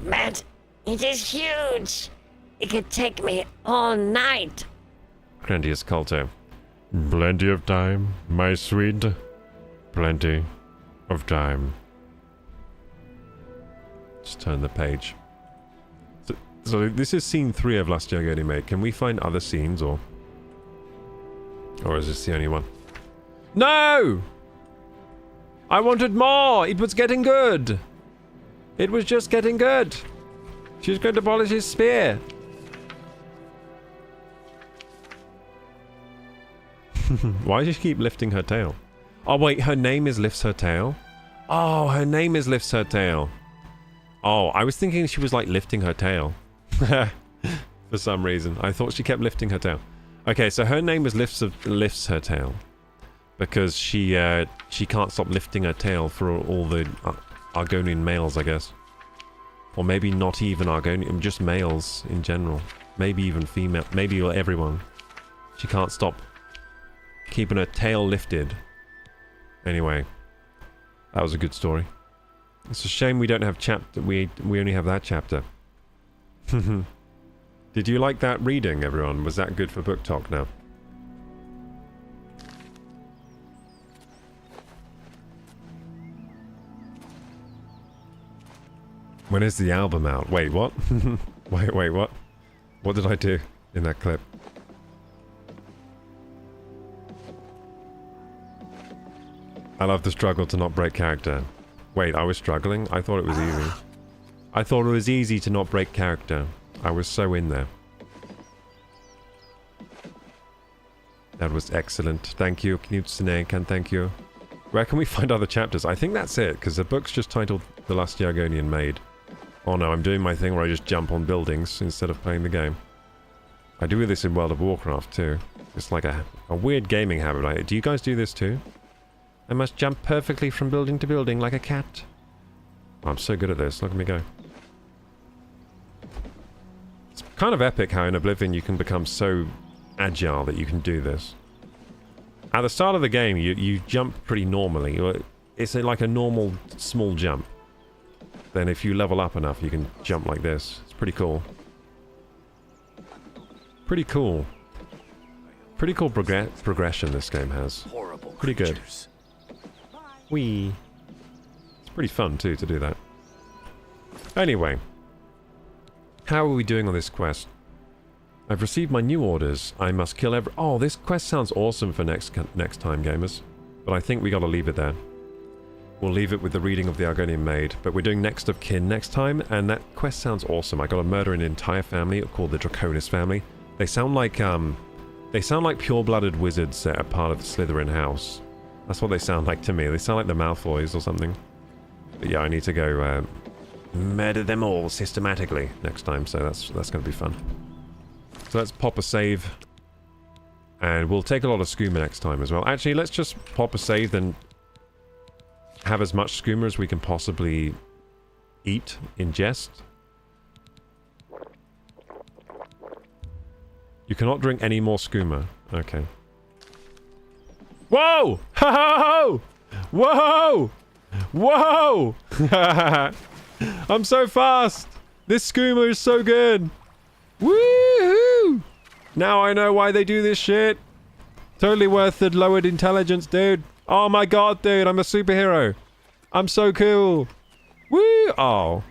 But it is huge. It could take me all night. Crantius Colto. Plenty of time, my sweet. Plenty of time. Just turn the page. So this is scene 3 of Lusty Argonian Maid. Can we find other scenes, or is this the only one? No! I wanted more! It was getting good! It was just getting good! She was going to polish his spear! Why does she keep lifting her tail? Oh wait, her name is Lifts Her Tail? Oh, her name is Lifts Her Tail. Oh, I was thinking she was like lifting her tail. For some reason. I thought she kept lifting her tail. Okay, so her name is Lifts Her Tail. Because she can't stop lifting her tail for all the Argonian males, I guess. Or maybe not even Argonian, just males in general. Maybe even female, maybe everyone. She can't stop keeping her tail lifted. Anyway, that was a good story. It's a shame we don't have chapter. We only have that chapter. Did you like that reading, everyone? Was that good for book talk now? When is the album out? Wait, what? wait, what? What did I do in that clip? I love the struggle to not break character. Wait, I was struggling? I thought it was easy. I thought it was easy to not break character. I was so in there. That was excellent. Thank you, Knutsenekan, thank you. Where can we find other chapters? I think that's it, because the book's just titled The Lusty Argonian Maid. Oh no, I'm doing my thing where I just jump on buildings instead of playing the game. I do this in World of Warcraft too. It's like a weird gaming habit. Do you guys do this too? I must jump perfectly from building to building like a cat. Oh, I'm so good at this. Look at me go. It's kind of epic how in Oblivion you can become so agile that you can do this. At the start of the game, you jump pretty normally. It's like a normal small jump. Then if you level up enough, you can jump like this. It's pretty cool. Pretty cool. Pretty cool progression this game has. Horrible pretty good. creatures. Whee. It's pretty fun too to do that. Anyway. How are we doing on this quest? I've received my new orders. I must kill every... Oh, this quest sounds awesome for next time, gamers. But I think we gotta leave it there. We'll leave it with the reading of the Argonian Maid. But we're doing Next of Kin next time, and that quest sounds awesome. I gotta murder an entire family called the Draconis family. They sound like pure-blooded wizards that are part of the Slytherin house. That's what they sound like to me. They sound like the Malfoys or something. But yeah, I need to go murder them all systematically next time, so that's gonna be fun. So let's pop a save. And we'll take a lot of skooma next time as well. Actually, let's just pop a save, then have as much skooma as we can possibly eat, ingest. You cannot drink any more skooma. Okay. Whoa! Ho! Whoa! Whoa! I'm so fast! This skooma is so good! Woohoo! Now I know why they do this shit. Totally worth the lowered intelligence, dude. Oh my god, dude, I'm a superhero. I'm so cool. Woo! Oh.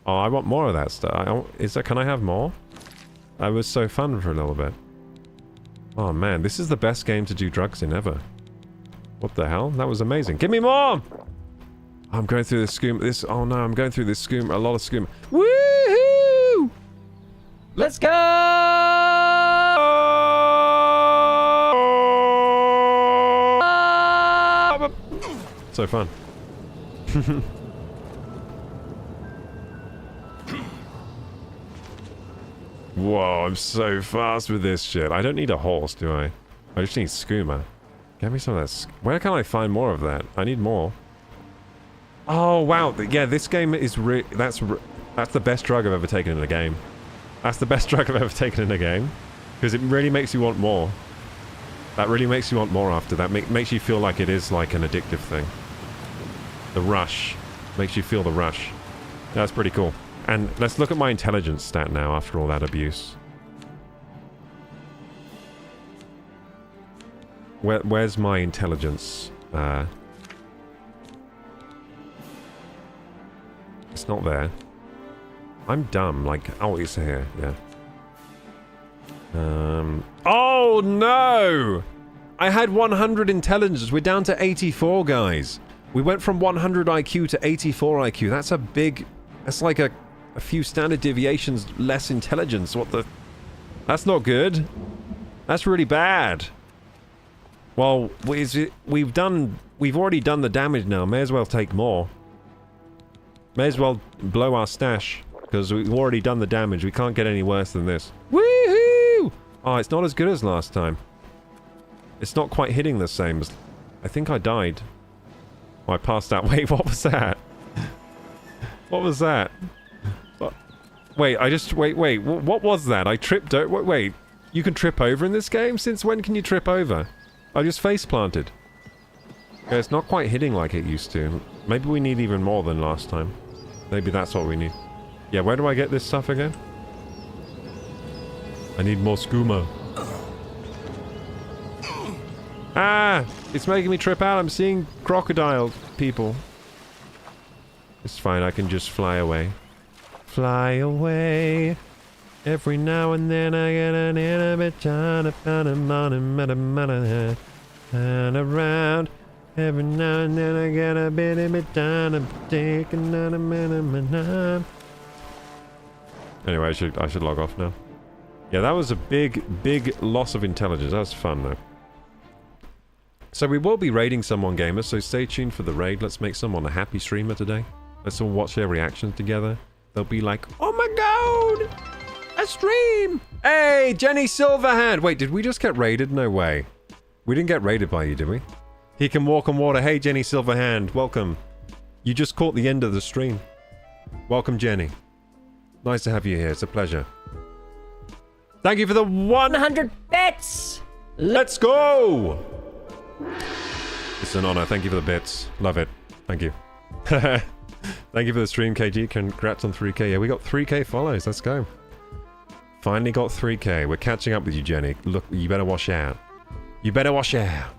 Oh, I want more of that stuff. Can I have more? That was so fun for a little bit. Oh man, this is the best game to do drugs in ever. What the hell? That was amazing. Give me more! I'm going through this skooma. Oh no, I'm going through this skooma. A lot of skooma. Woohoo! Let's go! So fun. Whoa, I'm so fast with this shit. I don't need a horse, do I? I just need skooma. Get me some of that. Where can I find more of that? I need more. Oh, wow. Yeah, this game is that's the best drug I've ever taken in a game. That's the best drug I've ever taken in a game. Because it really makes you want more. That really makes you want more after that. Makes you feel like it is like an addictive thing. The rush. Makes you feel the rush. That's pretty cool. And let's look at my intelligence stat now after all that abuse. Where's my intelligence? It's not there. I'm dumb. Like, oh, it's here. Yeah. Oh no! I had 100 intelligence. We're down to 84, guys. We went from 100 IQ to 84 IQ. That's a big... That's like a few standard deviations less intelligence. What the... That's not good. That's really bad. Well, we've already done the damage now. May as well take more. May as well blow our stash. Because we've already done the damage. We can't get any worse than this. Woohoo! Oh, it's not as good as last time. It's not quite hitting the same as... I think I died. Oh, I passed out. Wait, what was that? What was that? Wait, wait, what was that? I tripped over... Wait, you can trip over in this game? Since when can you trip over? I just face planted. Okay, it's not quite hitting like it used to. Maybe we need even more than last time. Maybe that's what we need. Yeah, where do I get this stuff again? I need more skooma. Ah! It's making me trip out. I'm seeing crocodile people. It's fine, I can just fly away. Fly away. Every now and then I get an intimate time and around. Every now and then I get a bit of it done. Taking a minute. Anyway, I should log off now. Yeah, that was a big loss of intelligence. That was fun though. So we will be raiding someone, gamers, so stay tuned for the raid. Let's make someone a happy streamer today. Let's all watch their reactions together. They'll be like, oh my god! A stream! Hey, Jenny Silverhand! Wait, did we just get raided? No way. We didn't get raided by you, did we? He can walk on water. Hey, Jenny Silverhand, welcome. You just caught the end of the stream. Welcome, Jenny. Nice to have you here. It's a pleasure. Thank you for the 100 bits! Let's go! It's an honor. Thank you for the bits. Love it. Thank you. Thank you for the stream, KG. Congrats on 3k. Yeah, we got 3k follows. Let's go. Finally got 3k. We're catching up with you, Jenny. Look, you better wash out. You better wash out.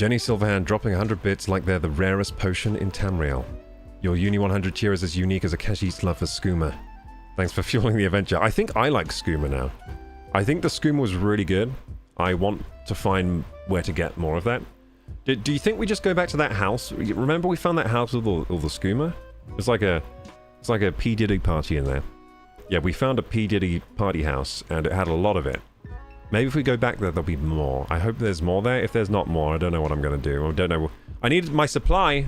Jenny Silverhand dropping 100 bits like they're the rarest potion in Tamriel. Your Uni 100 cheer is as unique as a Khajiit's love for skooma. Thanks for fueling the adventure. I think I like skooma now. I think the skooma was really good. I want to find where to get more of that. Do you think we just go back to that house? Remember we found that house with all the skooma? It's like a P. Diddy party in there. Yeah, we found a P. Diddy party house, and it had a lot of it. Maybe if we go back there, there'll be more. I hope there's more there. If there's not more, I don't know what I'm going to do. I don't know. I need my supply.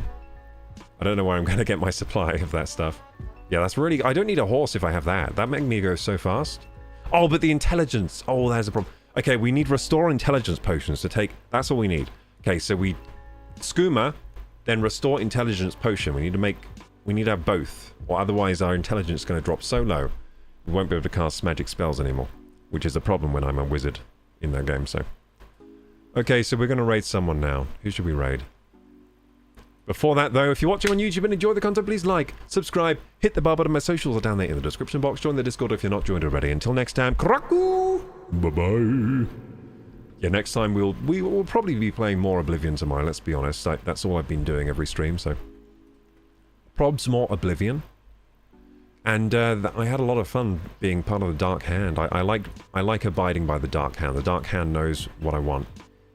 I don't know where I'm going to get my supply of that stuff. Yeah, that's really... I don't need a horse if I have that. That makes me go so fast. Oh, but the intelligence. Oh, there's a problem. Okay, we need restore intelligence potions to take... That's all we need. Okay, so we... skooma, then restore intelligence potion. We need to have both. Or otherwise our intelligence is going to drop so low, we won't be able to cast magic spells anymore. Which is a problem when I'm a wizard in that game, so... Okay, so we're going to raid someone now. Who should we raid? Before that, though, if you're watching on YouTube and enjoy the content, please like, subscribe, hit the bar button. My socials are down there in the description box. Join the Discord if you're not joined already. Until next time, Kraku! Bye-bye! Yeah, next time we will probably be playing more Oblivion tomorrow, let's be honest. That's all I've been doing every stream, so... Probs more Oblivion. And I had a lot of fun being part of the Dark Hand. I like abiding by the Dark Hand. The Dark Hand knows what I want.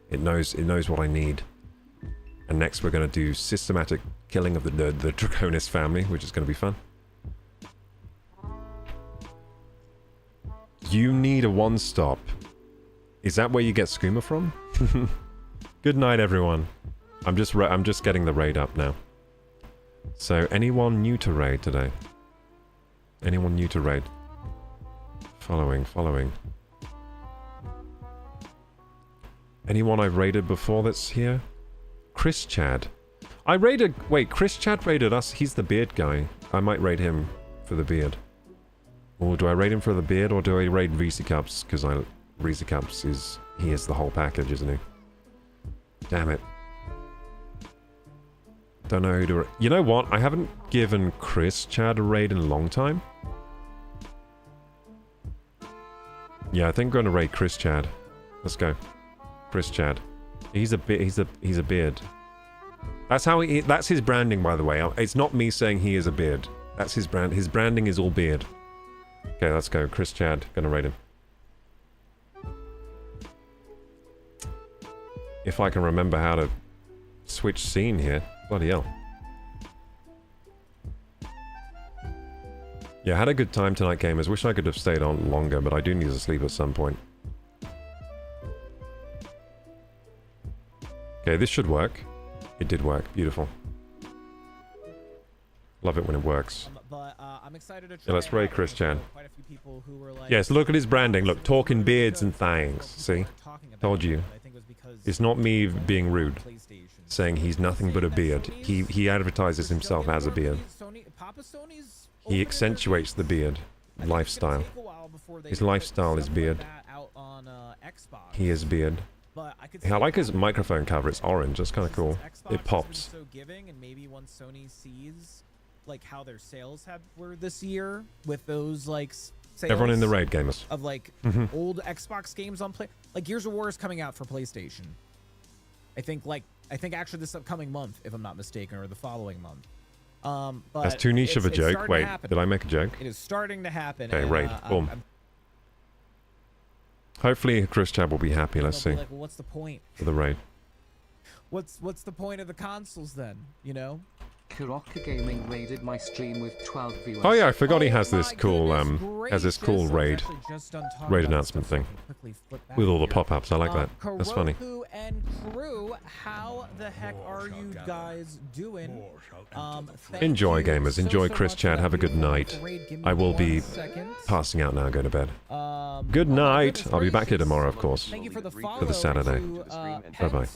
It knows what I need. And next we're going to do systematic killing of the Draconis family, which is going to be fun. You need a one-stop. Is that where you get skooma from? Good night, everyone. I'm just getting the raid up now. So, anyone new to raid today? Anyone new to raid? Following. Anyone I've raided before that's here? Chris Chad. Wait, Chris Chad raided us. He's the beard guy. I might raid him for the beard. Or do I raid him for the beard, or do I raid Reese Cups? Because Reese Cups he is the whole package, isn't he? Damn it. Don't know who to... You know what? I haven't given Chris Chad a raid in a long time. Yeah, I think I'm going to raid Chris Chad. Let's go. Chris Chad. He's a beard. That's his branding, by the way. It's not me saying he is a beard. That's his brand. His branding is all beard. Okay, let's go. Chris Chad. Gonna raid him. If I can remember how to switch scene here. Bloody hell. Yeah, had a good time tonight, gamers. Wish I could have stayed on longer, but I do need to sleep at some point. Okay, this should work. It did work. Beautiful. Love it when it works. I'm excited to try. Yeah, let's raid Chris Chan. Quite a few people who were like, yes, look at his branding. Look, talking beards and things. See? Told you. It's not me being rude. Saying he's nothing but a beard. He advertises himself as a beard. He accentuates the beard lifestyle. His lifestyle is beard. He is beard. Yeah, I like his microphone cover. It's orange. That's kind of cool. It pops. And maybe once Sony sees like how their sales were this year with those like sales Everyone in the raid, gamers. Of like old Xbox games on like Gears of War is coming out for PlayStation. I think actually this upcoming month, if I'm not mistaken, or the following month. But that's too niche of a joke. Wait, did I make a joke? It is starting to happen. Okay, raid. Boom. Hopefully Chris Chad will be happy. Let's see. Like, well, what's the point for the raid? What's the point of the consoles then? You know. Kuraka Gaming raided my stream with 12 viewers. Oh yeah, I forgot he has this cool raid announcement thing with all the pop-ups. I like that. That's funny. And crew, how the heck are you guys doing? Enjoy, gamers. Enjoy Chris Chat. Have a good night. I will be passing out now and go to bed. Good night. I'll be back here tomorrow, of course, for the Saturday. Bye-bye.